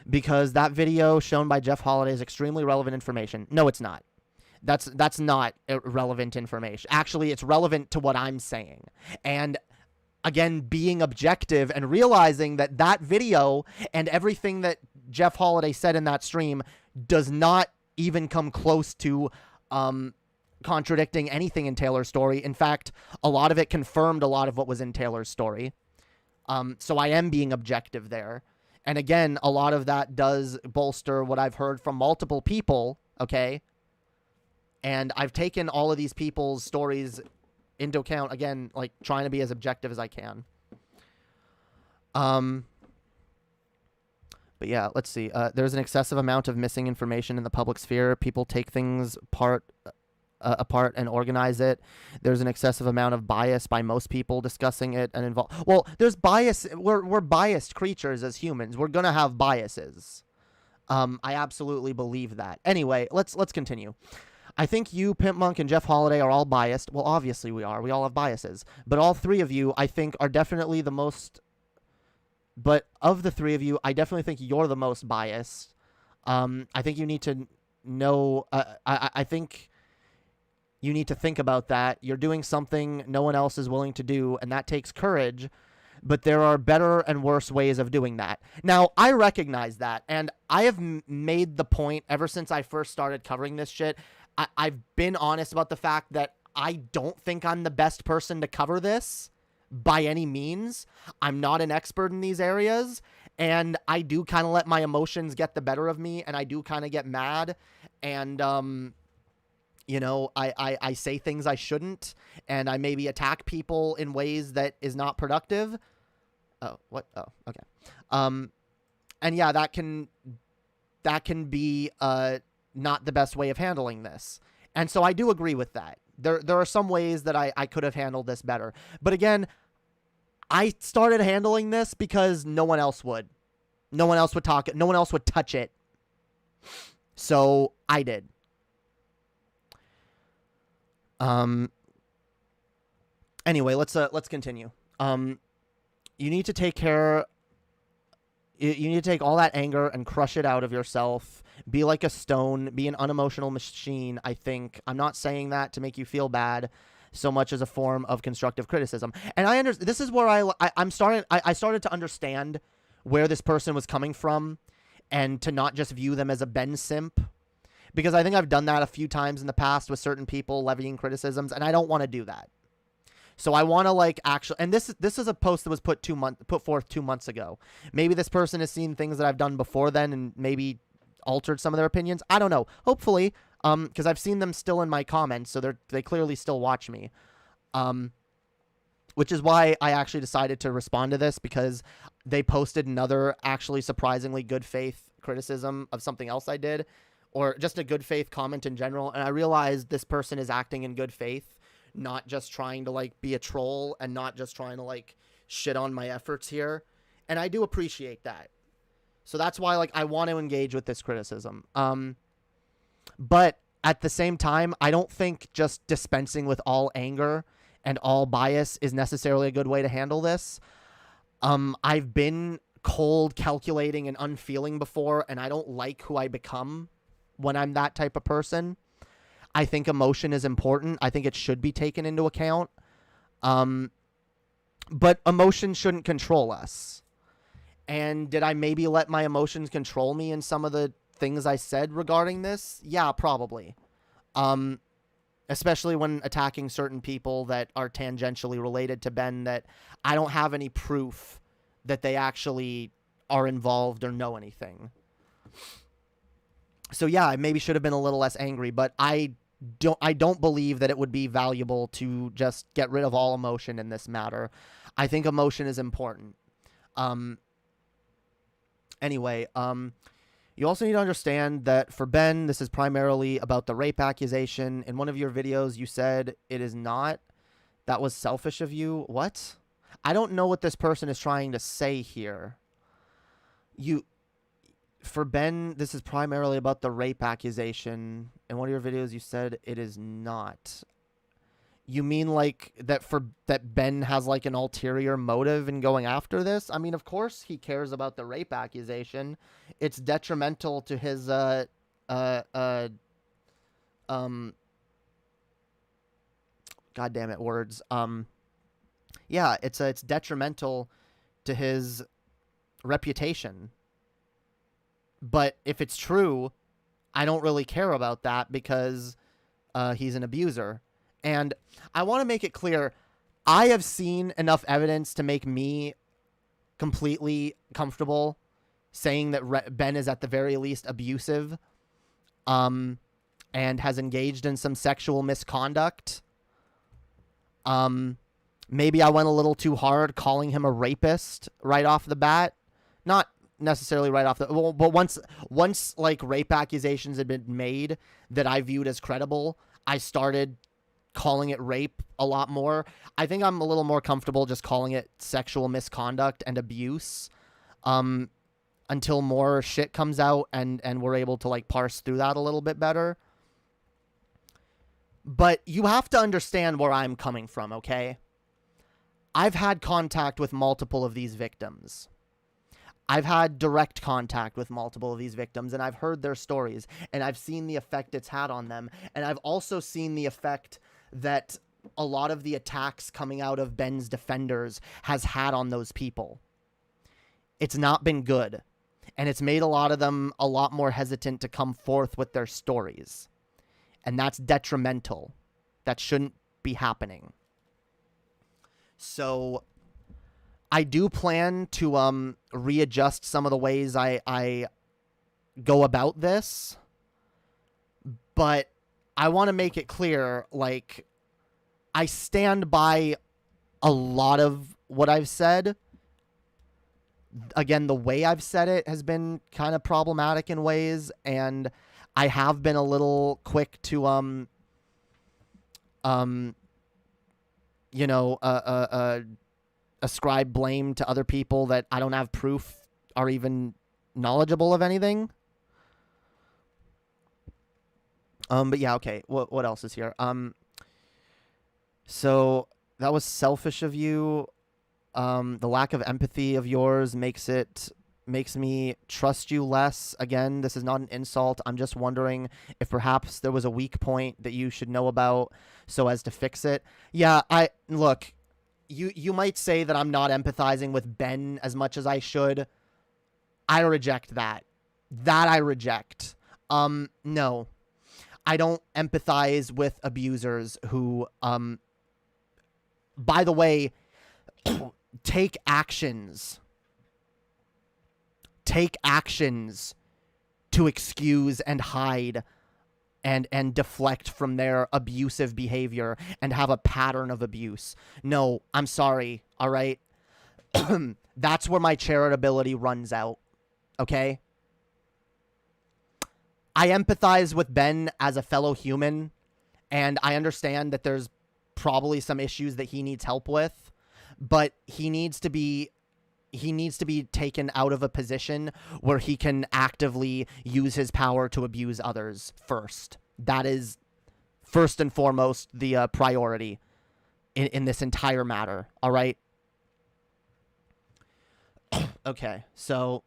because that video shown by Jeff Holiday is extremely relevant information. No, it's not. That's not relevant information. Actually, it's relevant to what I'm saying. And again, being objective and realizing that that video and everything that Jeff Holiday said in that stream does not even come close to contradicting anything in Taylor's story. In fact, a lot of it confirmed a lot of what was in Taylor's story. So I am being objective there. And again, a lot of that does bolster what I've heard from multiple people, okay? And I've taken all of these people's stories into account, again, like trying to be as objective as I can. But yeah, let's see. There's an excessive amount of missing information in the public sphere. People take things apart and organize it. There's an excessive amount of bias by most people discussing it and involve. Well, there's bias. We're biased creatures as humans. We're gonna have biases. I absolutely believe that. Anyway, let's continue. I think you, Pimp Monk, and Jeff Holiday are all biased. Well, obviously we are. We all have biases. But all three of you, I think, are definitely the most... But of the three of you, I definitely think you're the most biased. I think you need to know... I think you need to think about that. You're doing something no one else is willing to do, and that takes courage. But there are better and worse ways of doing that. Now, I recognize that, and I have made the point ever since I first started covering this shit. I've been honest about the fact that I don't think I'm the best person to cover this by any means. I'm not an expert in these areas, and I do kind of let my emotions get the better of me, and I do kind of get mad, and, you know, I say things I shouldn't, and I maybe attack people in ways that is not productive. Oh, what? Oh, okay. And yeah, that can be, not the best way of handling this. And so I do agree with that. There are some ways that I could have handled this better. But again, I started handling this because no one else would. No one else would talk it. No one else would touch it. So I did. Anyway, let's continue. You need to take care... You need to take all that anger and crush it out of yourself. Be like a stone. Be an unemotional machine, I think. I'm not saying that to make you feel bad so much as a form of constructive criticism. And I understand. This is where I started to understand where this person was coming from, and to not just view them as a Ben simp. Because I think I've done that a few times in the past with certain people levying criticisms, and I don't want to do that. So I want to like actually, and this is a post that was put forth 2 months ago. Maybe this person has seen things that I've done before then and maybe altered some of their opinions. I don't know. Hopefully, because I've seen them still in my comments, so they clearly still watch me. Which is why I actually decided to respond to this, because they posted another actually surprisingly good faith criticism of something else I did, or just a good faith comment in general. And I realized this person is acting in good faith, not just trying to like be a troll and not just trying to like shit on my efforts here. And I do appreciate that. So that's why like I want to engage with this criticism. But at the same time, I don't think just dispensing with all anger and all bias is necessarily a good way to handle this. I've been cold, calculating, and unfeeling before, and I don't like who I become when I'm that type of person. I think emotion is important. I think it should be taken into account. But emotion shouldn't control us. And did I maybe let my emotions control me in some of the things I said regarding this? Yeah, probably. Especially when attacking certain people that are tangentially related to Ben that I don't have any proof that they actually are involved or know anything. So yeah, I maybe should have been a little less angry, but I don't believe that it would be valuable to just get rid of all emotion in this matter. I think emotion is important. Anyway, you also need to understand that for Ben, this is primarily about the rape accusation. In one of your videos, you said it is not. That was selfish of you. What? I don't know what this person is trying to say here. For Ben, this is primarily about the rape accusation. In one of your videos, you said it is not. You mean like that Ben has like an ulterior motive in going after this? I mean, of course he cares about the rape accusation. It's detrimental to his God damn it, words. Yeah, it's detrimental to his reputation. But if it's true, I don't really care about that because he's an abuser. And I want to make it clear, I have seen enough evidence to make me completely comfortable saying that Ben is at the very least abusive, and has engaged in some sexual misconduct. Maybe I went a little too hard calling him a rapist right off the bat. Not necessarily right off the... Well, but once like rape accusations had been made that I viewed as credible, I started calling it rape a lot more. I think I'm a little more comfortable just calling it sexual misconduct and abuse until more shit comes out and we're able to like parse through that a little bit better. But you have to understand where I'm coming from, okay? I've had contact with multiple of these victims. I've had direct contact with multiple of these victims, and I've heard their stories, and I've seen the effect it's had on them. And I've also seen the effect that a lot of the attacks coming out of Ben's defenders has had on those people. It's not been good, and it's made a lot of them a lot more hesitant to come forth with their stories. And that's detrimental. That shouldn't be happening. So I do plan to readjust some of the ways I go about this, but I want to make it clear, like, I stand by a lot of what I've said. Again, the way I've said it has been kind of problematic in ways, and I have been a little quick to ascribe blame to other people that I don't have proof are even knowledgeable of anything. But yeah, okay. What else is here? So that was selfish of you. The lack of empathy of yours makes me trust you less. Again, this is not an insult. I'm just wondering if perhaps there was a weak point that you should know about so as to fix it. Yeah, look, you might say that I'm not empathizing with Ben as much as I should. I reject that. That I reject. No. I don't empathize with abusers who, by the way, take actions to excuse and hide and deflect from their abusive behavior and have a pattern of abuse. No, I'm sorry, all right? That's where my charitability runs out, okay? I empathize with Ben as a fellow human, and I understand that there's probably some issues that he needs help with, but he needs to be taken out of a position where he can actively use his power to abuse others first. That is first and foremost the priority in this entire matter, all right? Okay, so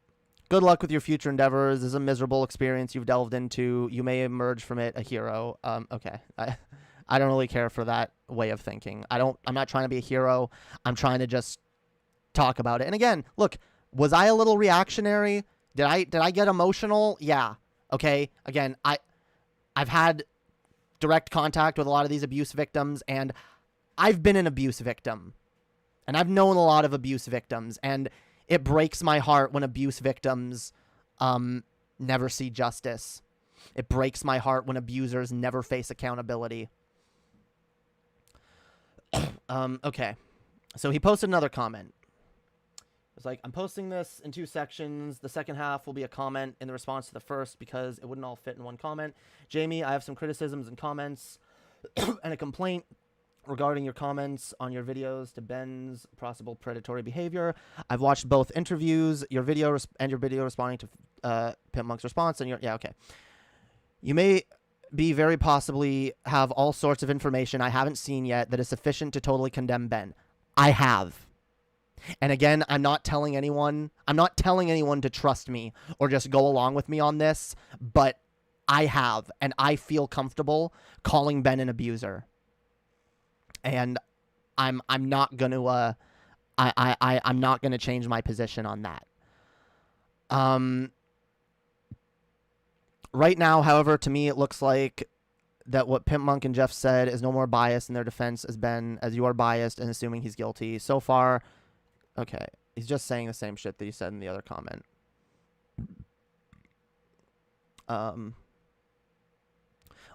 good luck with your future endeavors. This is a miserable experience you've delved into. You may emerge from it a hero. Okay. I don't really care for that way of thinking. I'm not trying to be a hero. I'm trying to just talk about it. And again, look, was I a little reactionary? Did I get emotional? Yeah. Okay. Again, I've had direct contact with a lot of these abuse victims, and I've been an abuse victim. And I've known a lot of abuse victims, and it breaks my heart when abuse victims never see justice. It breaks my heart when abusers never face accountability. Okay. So he posted another comment. It's like, I'm posting this in 2 sections. The second half will be a comment in the response to the first because it wouldn't all fit in one comment. Jamie, I have some criticisms and comments and a complaint regarding your comments on your videos to Ben's possible predatory behavior. I've watched both interviews, your video responding to Pimp Monk's response, and yeah, okay. You may be very possibly have all sorts of information I haven't seen yet that is sufficient to totally condemn Ben. I have. And again, I'm not telling anyone to trust me or just go along with me on this, but I have, and I feel comfortable calling Ben an abuser. And I'm not gonna I'm not gonna change my position on that. Right now, however, to me it looks like that what Pimp Monk and Jeff said is no more biased in their defense as Ben, as you are biased and assuming he's guilty. So far, okay, he's just saying the same shit that he said in the other comment.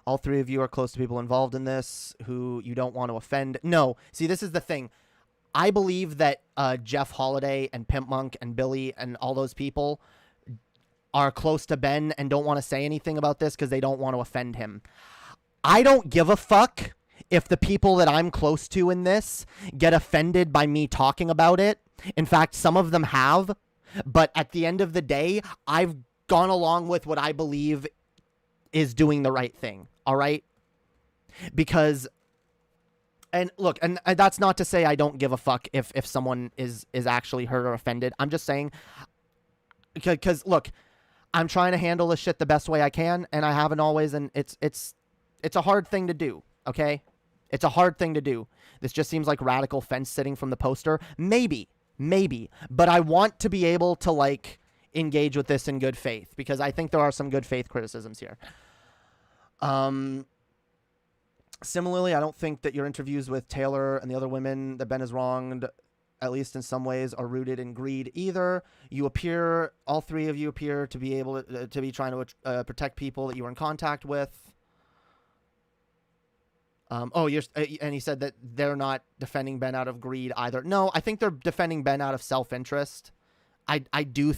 All 3 of you are close to people involved in this who you don't want to offend. No, see, this is the thing. I believe that Jeff Holiday and Pimp Monk and Billy and all those people are close to Ben and don't want to say anything about this because they don't want to offend him. I don't give a fuck if the people that I'm close to in this get offended by me talking about it. In fact, some of them have. But at the end of the day, I've gone along with what I believe is doing the right thing. All right? Because, and look, and that's not to say I don't give a fuck if someone is actually hurt or offended. I'm just saying, because look, I'm trying to handle this shit the best way I can, and I haven't always, and it's a hard thing to do, okay? It's a hard thing to do. This just seems like radical fence sitting from the poster. Maybe, but I want to be able to, like, engage with this in good faith, because I think there are some good faith criticisms here. Similarly, I don't think that your interviews with Taylor and the other women that Ben has wronged, at least in some ways, are rooted in greed either. All 3 of you appear to be able to be trying to protect people that you were in contact with. And he said that they're not defending Ben out of greed either. No, I think they're defending Ben out of self-interest. I do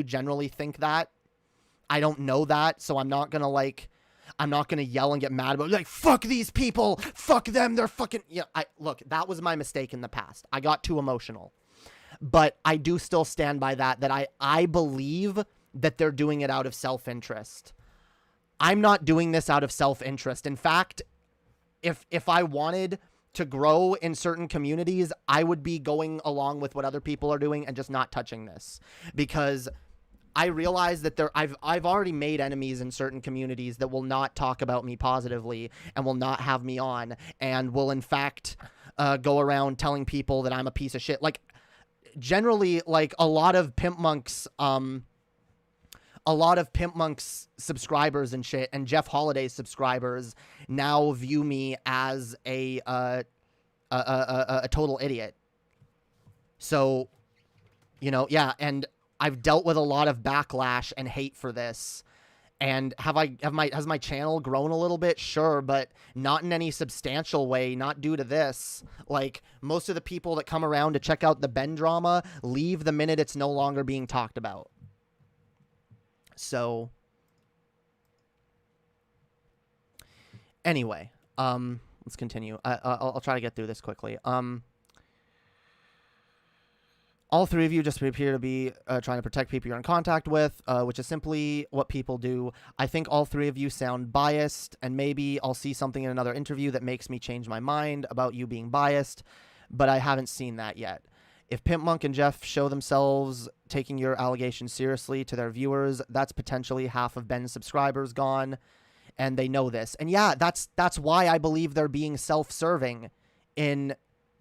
generally think that. I don't know that, so I'm not gonna yell and get mad about it, like, fuck these people, fuck them, they're fucking, yeah. Look, that was my mistake in the past. I got too emotional, but I do still stand by that I believe that they're doing it out of self-interest. I'm not doing this out of self-interest. In fact, if I wanted to grow in certain communities, I would be going along with what other people are doing and just not touching this, because I realize that I've already made enemies in certain communities that will not talk about me positively and will not have me on, and will in fact go around telling people that I'm a piece of shit. Like, generally, like, a lot of Pimp Monk's subscribers and shit, and Jeff Holiday's subscribers now view me as a total idiot. So, yeah, and I've dealt with a lot of backlash and hate for this, And has my channel grown a little bit? Sure, but not in any substantial way, not due to this. Like, most of the people that come around to check out the Ben drama leave the minute it's no longer being talked about. So, anyway, let's continue. I'll try to get through this quickly. All three of you just appear to be trying to protect people you're in contact with, which is simply what people do. I think all three of you sound biased, and maybe I'll see something in another interview that makes me change my mind about you being biased, but I haven't seen that yet. If Pimp Monk and Jeff show themselves taking your allegations seriously to their viewers, that's potentially half of Ben's subscribers gone, and they know this. And yeah, that's why I believe they're being self-serving in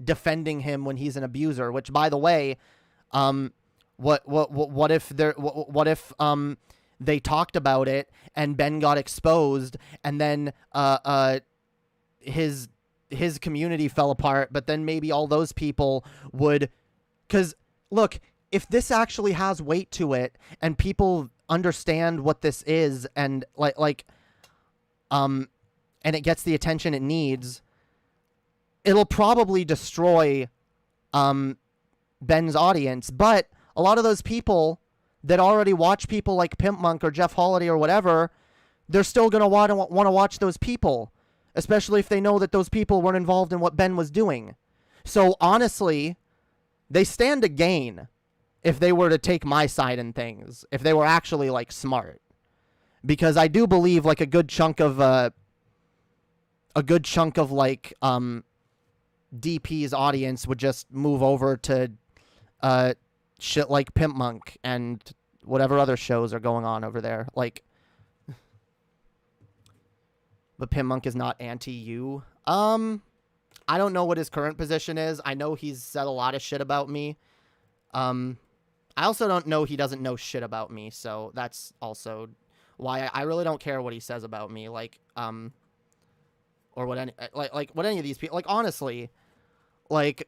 defending him when he's an abuser, which, by the way, what if they talked about it and Ben got exposed, and then his community fell apart, but then maybe all those people would, because look, if this actually has weight to it and people understand what this is, and and it gets the attention it needs, it'll probably destroy Ben's audience. But a lot of those people that already watch people like Pimp Monk or Jeff Holiday or whatever, they're still going to want to watch those people, especially if they know that those people weren't involved in what Ben was doing. So honestly, they stand to gain if they were to take my side in things, if they were actually like smart, because I do believe like a good chunk of like DP's audience would just move over to shit like Pimp Monk and whatever other shows are going on over there. Like, but Pimp Monk is not anti-you. I don't know what his current position is. I know he's said a lot of shit about me. I also don't know he doesn't know shit about me, so that's also why I really don't care what he says about me. Like, or what any what any of these people, like, honestly, like,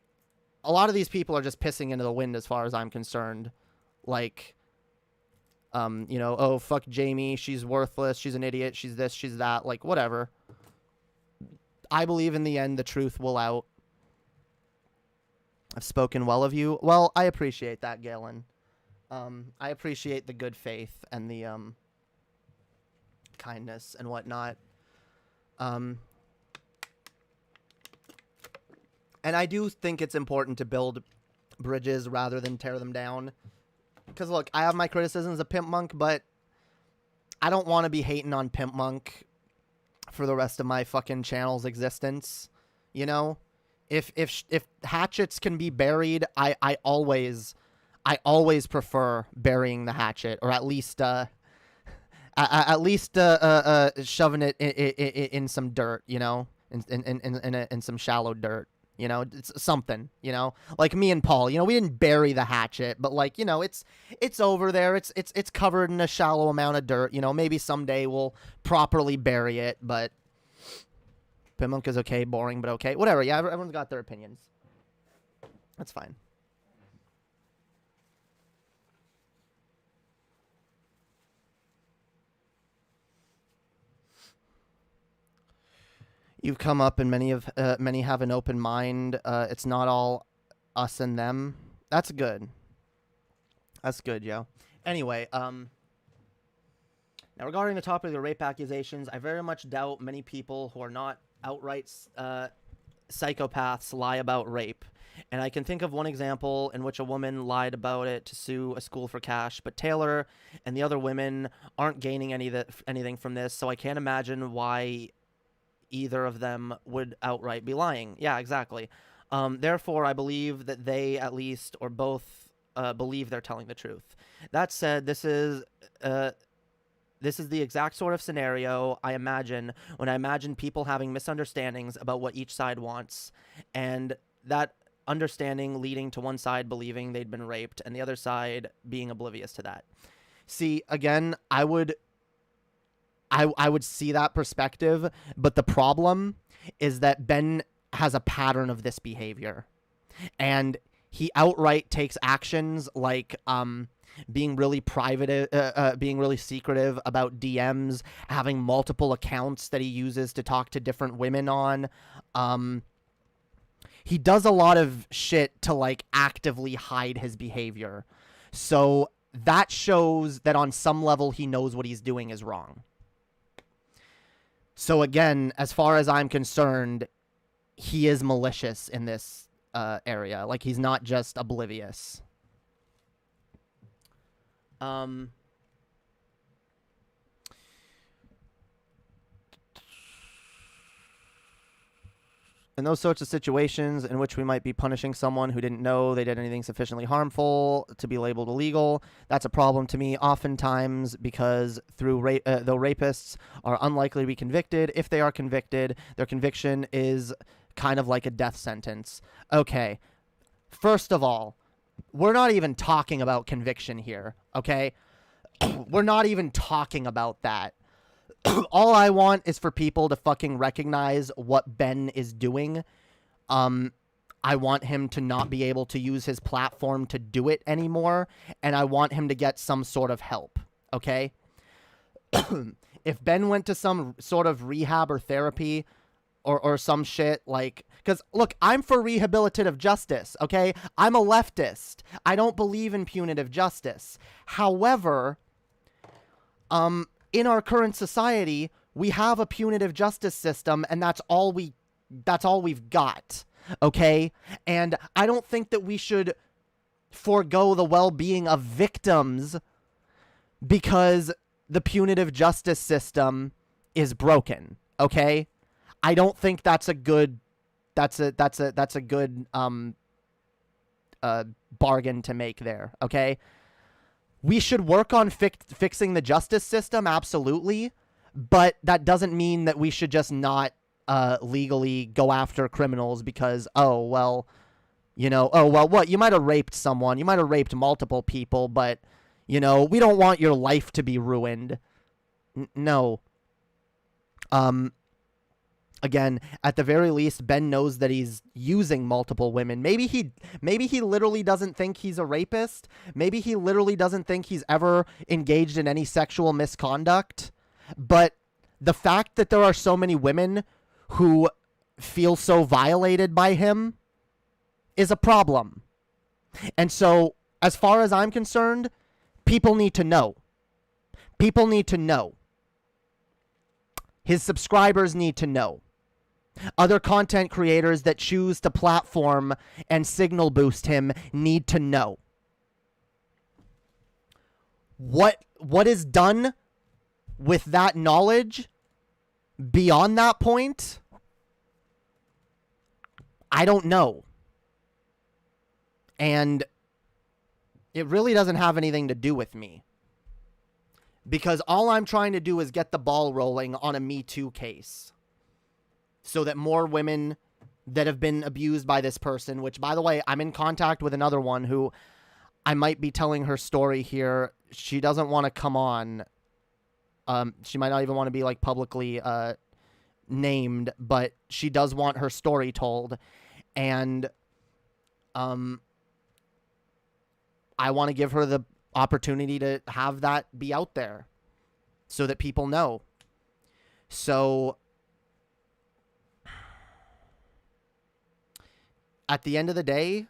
a lot of these people are just pissing into the wind as far as I'm concerned. Like, you know, oh, fuck Jamie, she's worthless, she's an idiot, she's this, she's that, like, whatever. I believe in the end the truth will out. I've spoken well of you. Well, I appreciate that, Galen. I appreciate the good faith and the kindness and whatnot. And I do think it's important to build bridges rather than tear them down. Because, look, I have my criticisms of Pimp Monk, but I don't want to be hating on Pimp Monk for the rest of my fucking channel's existence. You know? If hatchets can be buried, I always prefer burying the hatchet, or at least shoving it in some dirt, you know, in some shallow dirt. You know, it's something, you know, like me and Paul, you know, we didn't bury the hatchet, but, like, you know, it's over there. It's covered in a shallow amount of dirt. You know, maybe someday we'll properly bury it, but Pimp Monk is okay, boring, but okay. Whatever. Yeah, everyone's got their opinions. That's fine. You've come up, and many have an open mind. It's not all us and them. That's good. That's good, yo. Anyway, now regarding the topic of the rape accusations, I very much doubt many people who are not outright psychopaths lie about rape. And I can think of one example in which a woman lied about it to sue a school for cash, but Taylor and the other women aren't gaining anything from this, so I can't imagine why either of them would outright be lying. Yeah, exactly. Therefore, I believe that they, at least, or both, believe they're telling the truth. That said, this is the exact sort of scenario I imagine when I imagine people having misunderstandings about what each side wants, and that understanding leading to one side believing they'd been raped and the other side being oblivious to that. See, again, I would see that perspective, but the problem is that Ben has a pattern of this behavior, and he outright takes actions like being really private, being really secretive about DMs, having multiple accounts that he uses to talk to different women on. He does a lot of shit to like actively hide his behavior. So that shows that on some level he knows what he's doing is wrong. So again, as far as I'm concerned, he is malicious in this area. Like, he's not just oblivious. In those sorts of situations in which we might be punishing someone who didn't know they did anything sufficiently harmful to be labeled illegal, that's a problem to me oftentimes, because though rapists are unlikely to be convicted, if they are convicted, their conviction is kind of like a death sentence. Okay, first of all, we're not even talking about conviction here, okay? We're not even talking about that. All I want is for people to fucking recognize what Ben is doing. I want him to not be able to use his platform to do it anymore, and I want him to get some sort of help, okay? If Ben went to some sort of rehab or therapy or some shit, like... Because, look, I'm for rehabilitative justice, okay? I'm a leftist. I don't believe in punitive justice. However, in our current society, we have a punitive justice system, and that's all we've got, okay? And I don't think that we should forego the well-being of victims because the punitive justice system is broken, okay? I don't think that's a good bargain to make there, okay? We should work on fixing the justice system, absolutely, but that doesn't mean that we should just not legally go after criminals because, what? You might have raped someone, you might have raped multiple people, but, we don't want your life to be ruined. No. Again, at the very least, Ben knows that he's using multiple women. Maybe he literally doesn't think he's a rapist. Maybe he literally doesn't think he's ever engaged in any sexual misconduct. But the fact that there are so many women who feel so violated by him is a problem. And so, as far as I'm concerned, people need to know. People need to know. His subscribers need to know. Other content creators that choose to platform and signal boost him need to know. What is done with that knowledge beyond that point, I don't know. And it really doesn't have anything to do with me. Because all I'm trying to do is get the ball rolling on a Me Too case. So that more women that have been abused by this person, which, by the way, I'm in contact with another one who I might be telling her story here. She doesn't want to come on. She might not even want to be, like, publicly named, but she does want her story told. And I want to give her the opportunity to have that be out there so that people know. So at the end of the day,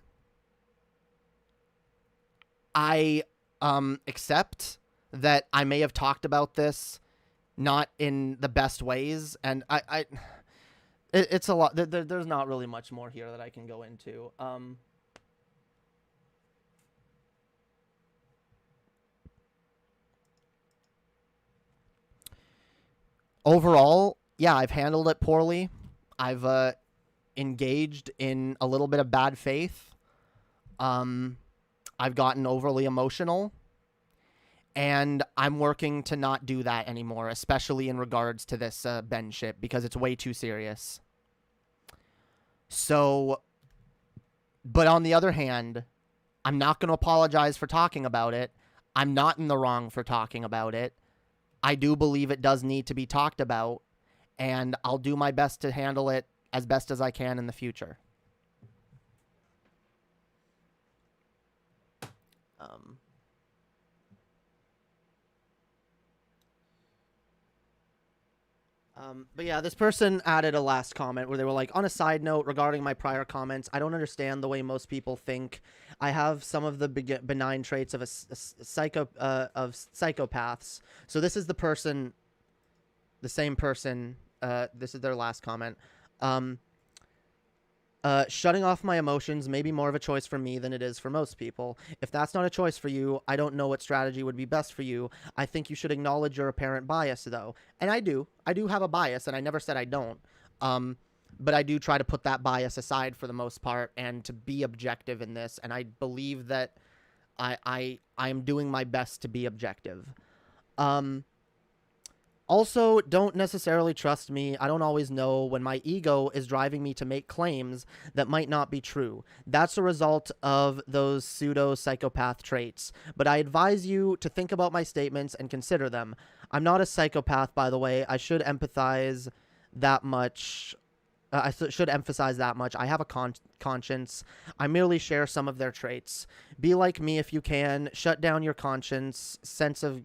I accept that I may have talked about this not in the best ways, and it's a lot. There's not really much more here that I can go into. Overall, yeah, I've handled it poorly. I've engaged in a little bit of bad faith. I've gotten overly emotional. And I'm working to not do that anymore, especially in regards to this Ben shit, because it's way too serious. So, but on the other hand, I'm not going to apologize for talking about it. I'm not in the wrong for talking about it. I do believe it does need to be talked about, and I'll do my best to handle it as best as I can in the future. But yeah, this person added a last comment where they were like, on a side note regarding my prior comments, I don't understand the way most people think. I have some of the benign traits of of psychopaths. So this is the person, the same person. This is their last comment. Shutting off my emotions may be more of a choice for me than it is for most people. If that's not a choice for you, I don't know what strategy would be best for you. I think you should acknowledge your apparent bias, though. And I do. I do have a bias, and I never said I don't. But I do try to put that bias aside for the most part and to be objective in this. And I believe that I am doing my best to be objective. Also, don't necessarily trust me. I don't always know when my ego is driving me to make claims that might not be true. That's a result of those pseudo-psychopath traits. But I advise you to think about my statements and consider them. I'm not a psychopath, by the way. I should empathize that much. I should emphasize that much. I have a conscience. I merely share some of their traits. Be like me if you can. Shut down your conscience,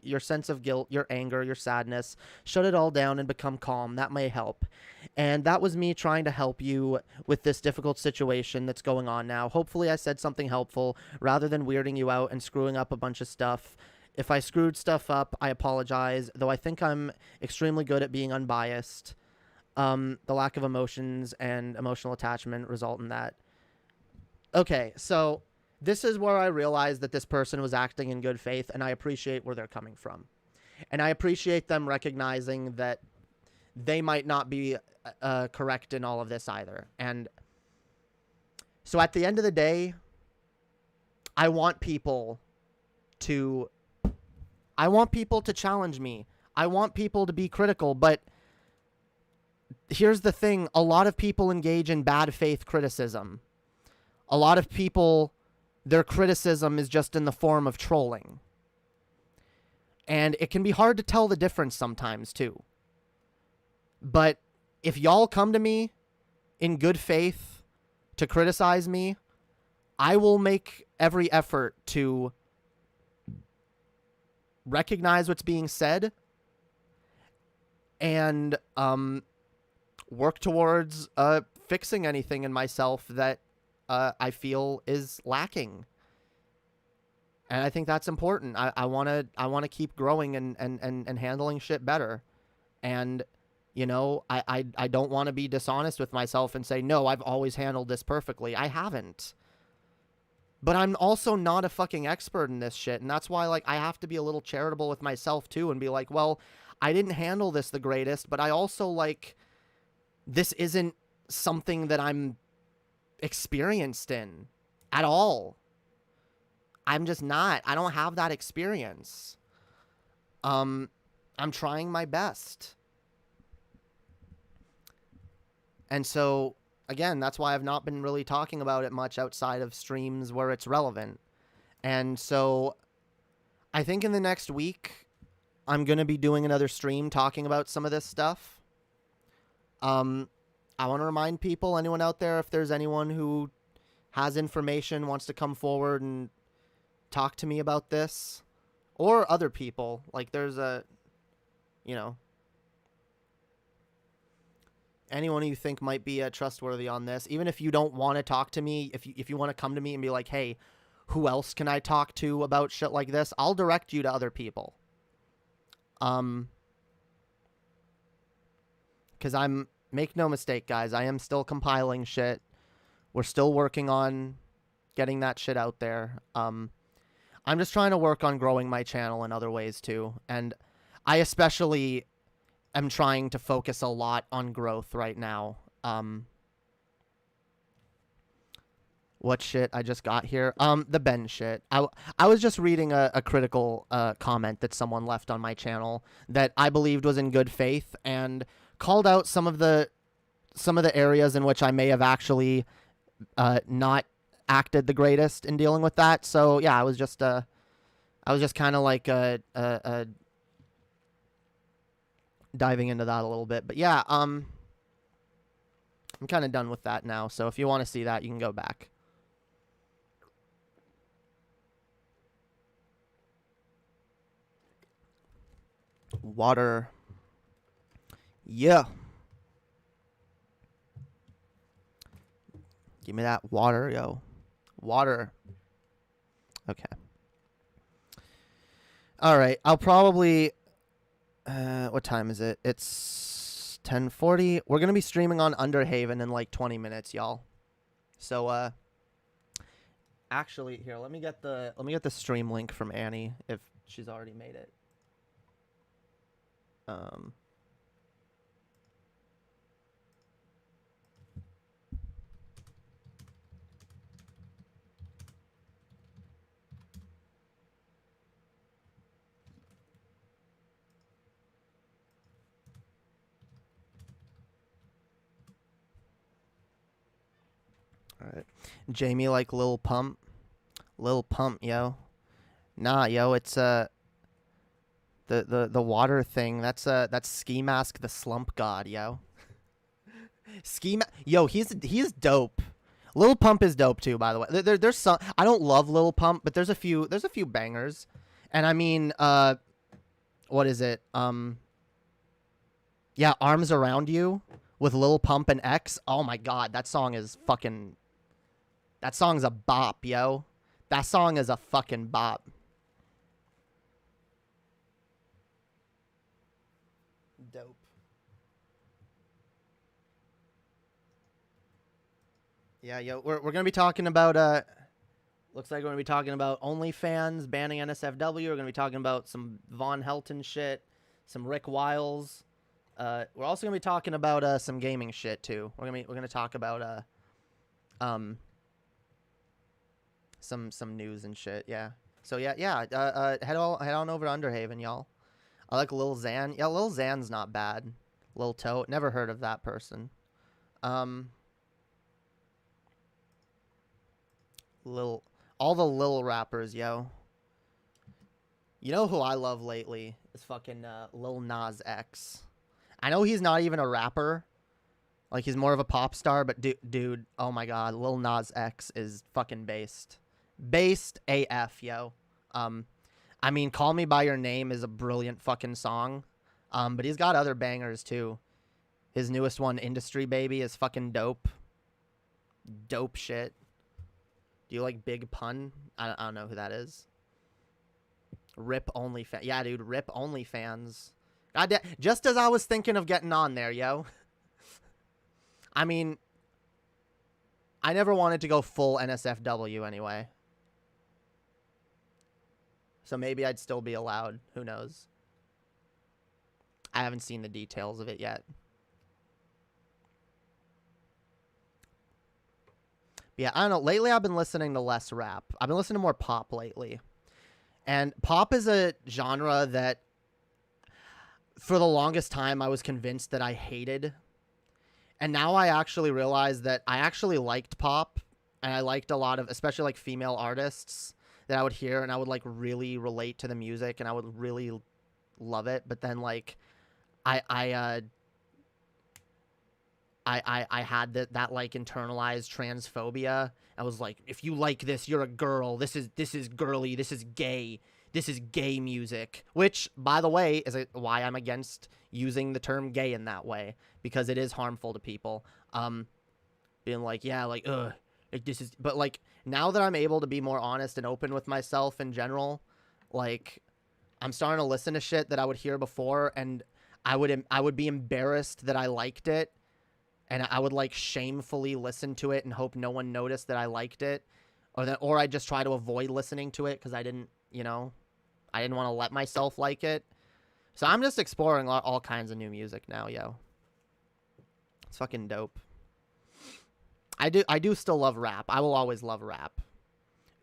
your sense of guilt, your anger, your sadness. Shut it all down and become calm. That may help. And that was me trying to help you with this difficult situation that's going on now. Hopefully I said something helpful rather than weirding you out and screwing up a bunch of stuff. If I screwed stuff up, I apologize, though I think I'm extremely good at being unbiased. The lack of emotions and emotional attachment result in that. Okay, so this is where I realized that this person was acting in good faith, and I appreciate where they're coming from. And I appreciate them recognizing that they might not be correct in all of this either. And so at the end of the day, I want people to challenge me. I want people to be critical, but here's the thing. A lot of people engage in bad faith criticism. A lot of people, their criticism is just in the form of trolling. And it can be hard to tell the difference sometimes, too. But if y'all come to me in good faith to criticize me, I will make every effort to recognize what's being said and work towards fixing anything in myself that I feel is lacking. And I think that's important. I want to keep growing and handling shit better. And, you know, I don't want to be dishonest with myself and say, no, I've always handled this perfectly. I haven't. But I'm also not a fucking expert in this shit. And that's why, like, I have to be a little charitable with myself, too, and be like, well, I didn't handle this the greatest, but I also, like, this isn't something that I'm experienced in at all. I'm just not. I don't have that experience. I'm trying my best. And so, again, that's why I've not been really talking about it much outside of streams where it's relevant. And so, I think in the next week, I'm going to be doing another stream talking about some of this stuff. I want to remind people, anyone out there, if there's anyone who has information, wants to come forward and talk to me about this, or other people, like there's anyone you think might be trustworthy on this, even if you don't want to talk to me, if you want to come to me and be like, hey, who else can I talk to about shit like this? I'll direct you to other people. Because make no mistake, guys, I am still compiling shit. We're still working on getting that shit out there. I'm just trying to work on growing my channel in other ways too. And I especially am trying to focus a lot on growth right now. What shit I just got here? The Ben shit. I was just reading a critical comment that someone left on my channel that I believed was in good faith and called out some of the areas in which I may have actually not acted the greatest in dealing with that. So yeah, I was just kind of like diving into that a little bit. But yeah, I'm kind of done with that now. So if you want to see that, you can go back. Water. Yeah. Give me that water, yo. Water. Okay. All right. I'll probably... what time is it? It's 10:40. We're going to be streaming on Underhaven in like 20 minutes, y'all. So, actually, here, let me get the stream link from Annie if she's already made it. All right. Jamie like Lil Pump. Lil Pump, yo. Nah, yo, it's the water thing. That's Ski Mask the Slump God, yo. Yo, he's dope. Lil Pump is dope too, by the way. There's some, I don't love Lil Pump, but there's a few bangers. And I mean, what is it? Yeah, Arms Around You with Lil Pump and X. Oh my god, that song's a bop, yo. That song is a fucking bop. Dope. Yeah, yo, we're gonna be talking about looks like we're gonna be talking about OnlyFans banning NSFW. We're gonna be talking about some Von Helton shit, some Rick Wiles. We're also gonna be talking about some gaming shit too. We're gonna talk about some news and shit. Yeah. So yeah. Head on over to Underhaven, y'all. I like Lil Xan. Yeah, Lil Xan's not bad. Lil Tote. Never heard of that person. All the Lil rappers, yo. You know who I love lately is fucking Lil Nas X. I know he's not even a rapper. Like, he's more of a pop star, but dude, oh my god, Lil Nas X is fucking based. Based AF, yo. I mean, Call Me By Your Name is a brilliant fucking song. But he's got other bangers too. His newest one, Industry Baby, is fucking dope. Dope shit. Do you like Big Pun? I don't know who that is. Rip OnlyFans. Yeah, dude, Rip OnlyFans. God, just as I was thinking of getting on there, yo. I mean, I never wanted to go full NSFW anyway. So maybe I'd still be allowed. Who knows? I haven't seen the details of it yet. Yeah, I don't know. Lately, I've been listening to less rap. I've been listening to more pop lately. And pop is a genre that, for the longest time, I was convinced that I hated. And now I actually realize that I actually liked pop. And I liked a lot of, especially like female artists that I would hear. And I would like really relate to the music. And I would really love it. But then like, I had that like internalized transphobia. I was like, if you like this, you're a girl. This is girly. This is gay. This is gay music. Which, by the way, is why I'm against using the term gay in that way, because it is harmful to people. Being like, yeah, like, ugh, like this is. But like, now that I'm able to be more honest and open with myself in general, like, I'm starting to listen to shit that I would hear before, and I would be embarrassed that I liked it. And I would like shamefully listen to it and hope no one noticed that I liked it, or I just try to avoid listening to it because I didn't want to let myself like it. So I'm just exploring all kinds of new music now, yo. It's fucking dope. I do still love rap. I will always love rap.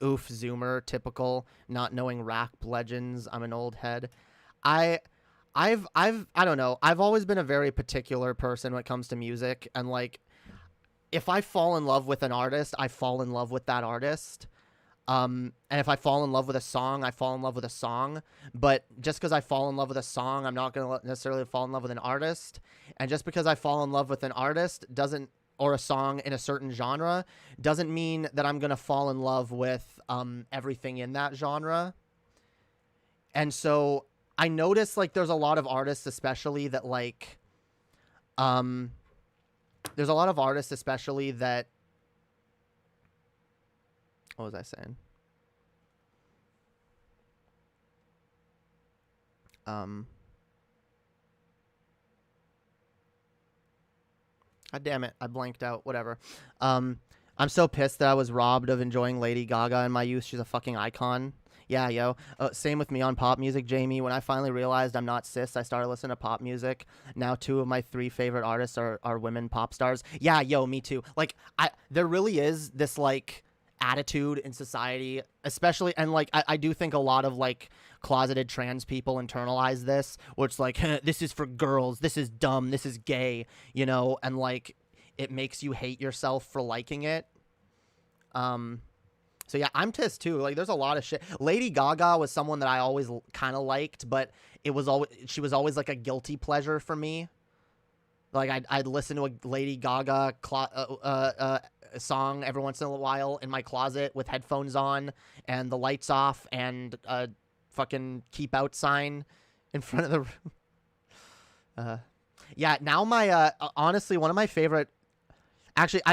Oof, Zoomer, typical, not knowing rap legends. I'm an old head. I don't know. I've always been a very particular person when it comes to music. And like, if I fall in love with an artist, I fall in love with that artist. And if I fall in love with a song, I fall in love with a song. But just because I fall in love with a song, I'm not going to necessarily fall in love with an artist. And just because I fall in love with an artist or a song in a certain genre, doesn't mean that I'm going to fall in love with everything in that genre. And so I notice like there's a lot of artists especially that like There's a lot of artists, especially that. What was I saying? God damn it, I blanked out. Whatever. I'm so pissed that I was robbed of enjoying Lady Gaga in my youth. She's a fucking icon. Yeah, yo. Same with me on pop music, Jamie. When I finally realized I'm not cis, I started listening to pop music. Now 2 of my 3 favorite artists are women pop stars. Yeah, yo, me too. Like, there really is this, like, attitude in society, especially, and, like, I do think a lot of, like, closeted trans people internalize this, where it's like, this is for girls, this is dumb, this is gay, you know, and, like, it makes you hate yourself for liking it. So yeah, I'm cis too. Like, there's a lot of shit. Lady Gaga was someone that I always kind of liked, but she was always like a guilty pleasure for me. Like, I'd listen to a Lady Gaga song every once in a while in my closet with headphones on and the lights off and a fucking keep out sign in front of the room. Yeah, now my honestly, one of my favorite. Actually,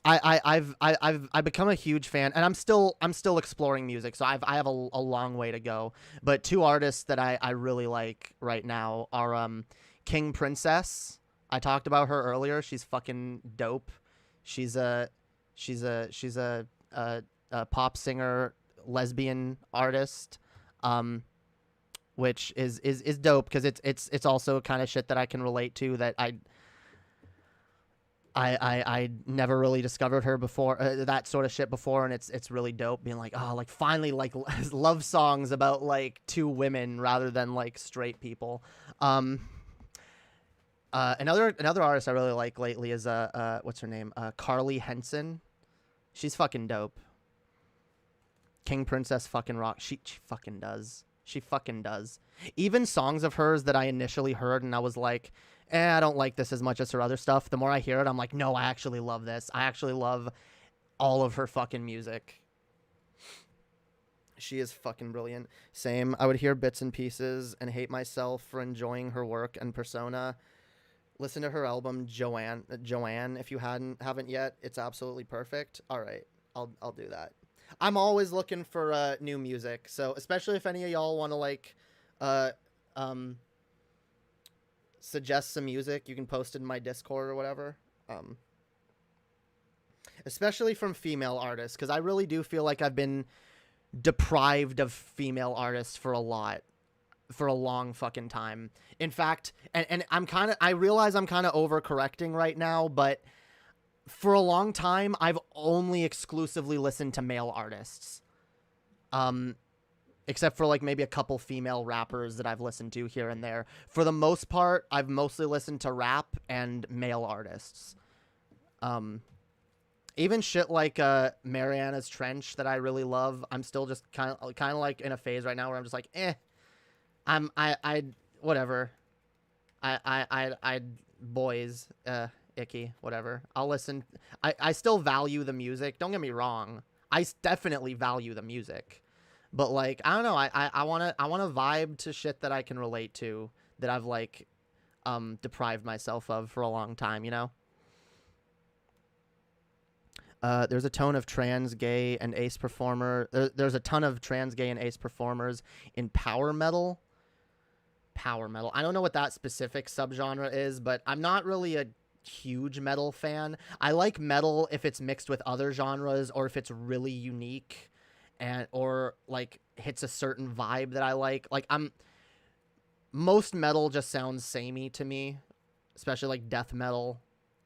I've become a huge fan, and I'm still exploring music, so I have a long way to go. But 2 artists that I really like right now are King Princess. I talked about her earlier. She's fucking dope. She's a pop singer, lesbian artist, which is dope because it's also kind of shit that I can relate to, that I never really discovered her before, that sort of shit before, and it's really dope being like, oh, like, finally, like, love songs about, like, 2 women rather than, like, straight people. Another artist I really like lately is what's her name? Carly Henson. She's fucking dope. King Princess fucking rock. She fucking does. She fucking does. Even songs of hers that I initially heard and I was like, I don't like this as much as her other stuff. The more I hear it, I'm like, no, I actually love this. I actually love all of her fucking music. She is fucking brilliant. Same. I would hear bits and pieces and hate myself for enjoying her work and persona. Listen to her album Joanne if you haven't yet. It's absolutely perfect. All right, I'll do that. I'm always looking for new music, so especially if any of y'all want to, like, suggest some music, you can post it in my Discord or whatever. Especially from female artists, because I really do feel like I've been deprived of female artists for a long fucking time. In fact, and I realize I'm kind of overcorrecting right now, but for a long time, I've only exclusively listened to male artists. Except for, like, maybe a couple female rappers that I've listened to here and there. For the most part, I've mostly listened to rap and male artists. Even shit like Mariana's Trench that I really love, I'm still just kind of like in a phase right now where I'm just like, whatever. Boys, icky, whatever. I'll listen. I still value the music. Don't get me wrong. I definitely value the music. But, like, I don't know. I want to vibe to shit that I can relate to, that I've, like, deprived myself of for a long time, you know? There's a ton of trans, gay, and ace performer. There's a ton of trans, gay, and ace performers in power metal. Power metal. I don't know what that specific subgenre is, but I'm not really a huge metal fan. I like metal if it's mixed with other genres or if it's really unique and or, like, hits a certain vibe that I like. Like, most metal just sounds samey to me, especially, like, death metal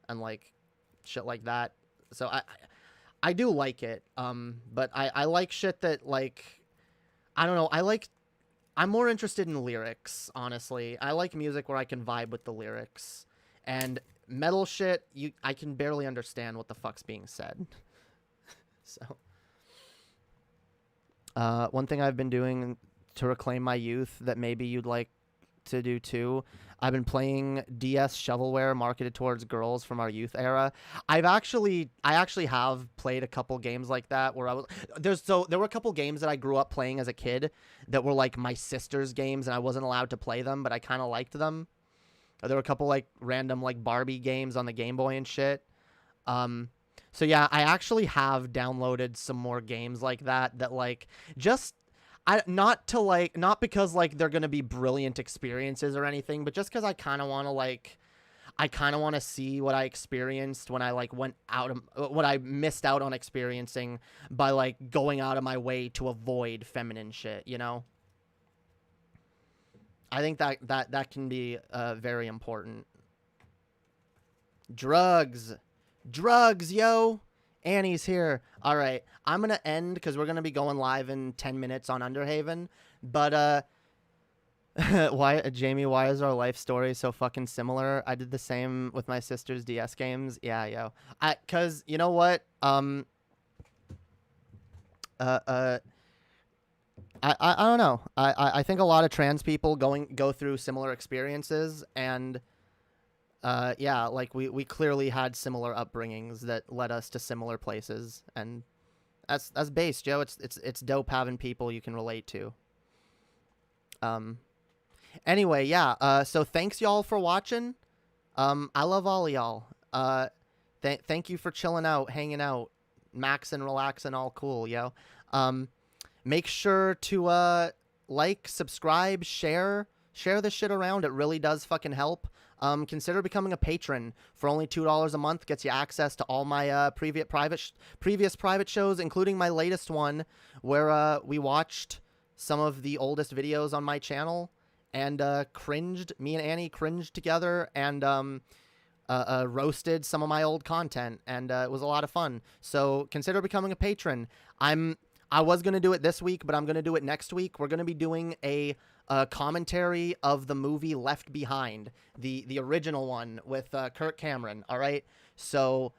and, like, shit like that. So I do like it, but I like shit that, like, I don't know, I'm more interested in lyrics, honestly. I like music where I can vibe with the lyrics, and metal shit, I can barely understand what the fuck's being said. So, one thing I've been doing to reclaim my youth that maybe you'd like to do too, I've been playing DS shovelware marketed towards girls from our youth era. I actually have played a couple games like that where there were a couple games that I grew up playing as a kid that were, like, my sister's games and I wasn't allowed to play them, but I kind of liked them. There were a couple like random like Barbie games on the Game Boy and shit. So yeah, I actually have downloaded some more games like that like just not because like they're gonna be brilliant experiences or anything, but just because I kind of want to see what I experienced when I like what I missed out on experiencing by like going out of my way to avoid feminine shit, you know? I think that can be very important. Drugs, yo. Annie's here. All right, I'm gonna end because we're gonna be going live in 10 minutes on Underhaven. But Jamie? Why is our life story so fucking similar? I did the same with my sister's DS games. Yeah, yo. Cause you know what? I don't know. I think a lot of trans people go through similar experiences, and yeah, like we clearly had similar upbringings that led us to similar places, and that's base, Joe. It's dope having people you can relate to. Anyway, yeah. So thanks y'all for watching. I love all of y'all. Thank you for chilling out, hanging out, maxing, relaxing, all cool, yo. Make sure to like, subscribe, share this shit around. It really does fucking help. Consider becoming a patron. For only $2 a month gets you access to all my previous private shows, including my latest one where we watched some of the oldest videos on my channel and cringed. Me and Annie cringed together and roasted some of my old content, and it was a lot of fun. So consider becoming a patron. I was going to do it this week, but I'm going to do it next week. We're going to be doing a commentary of the movie Left Behind, the original one with Kirk Cameron, all right? So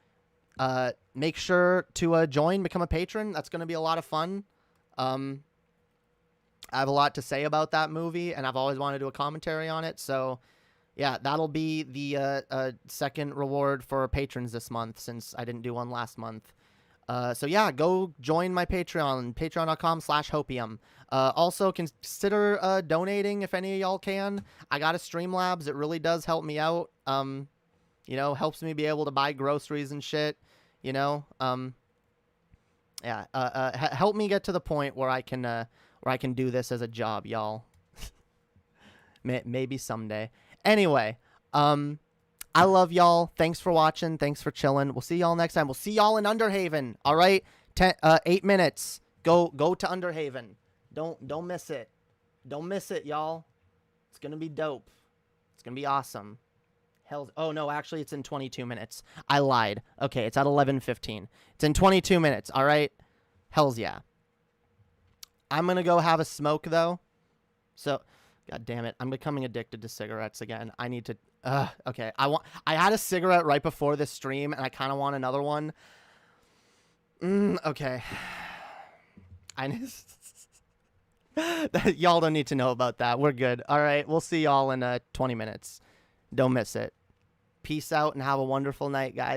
make sure to join, become a patron. That's going to be a lot of fun. I have a lot to say about that movie, and I've always wanted to do a commentary on it. So, yeah, that'll be the second reward for patrons this month, since I didn't do one last month. So yeah, go join my Patreon, patreon.com/Hopium. Also consider donating if any of y'all can. I got a Streamlabs. It really does help me out. You know, helps me be able to buy groceries and shit, you know. Yeah, help me get to the point where I can do this as a job, y'all. Maybe someday. Anyway, I love y'all. Thanks for watching. Thanks for chilling. We'll see y'all next time. We'll see y'all in Underhaven. All right? 8 minutes. Go to Underhaven. Don't miss it. Don't miss it, y'all. It's going to be dope. It's going to be awesome. Oh, no, actually, it's in 22 minutes. I lied. Okay, it's at 11:15. It's in 22 minutes, all right? Hells yeah. I'm going to go have a smoke, though. So, God damn it. I'm becoming addicted to cigarettes again. I need to... okay. I had a cigarette right before this stream, and I kind of want another one. Okay. Y'all don't need to know about that. We're good. All right. We'll see y'all in 20 minutes. Don't miss it. Peace out and have a wonderful night, guys.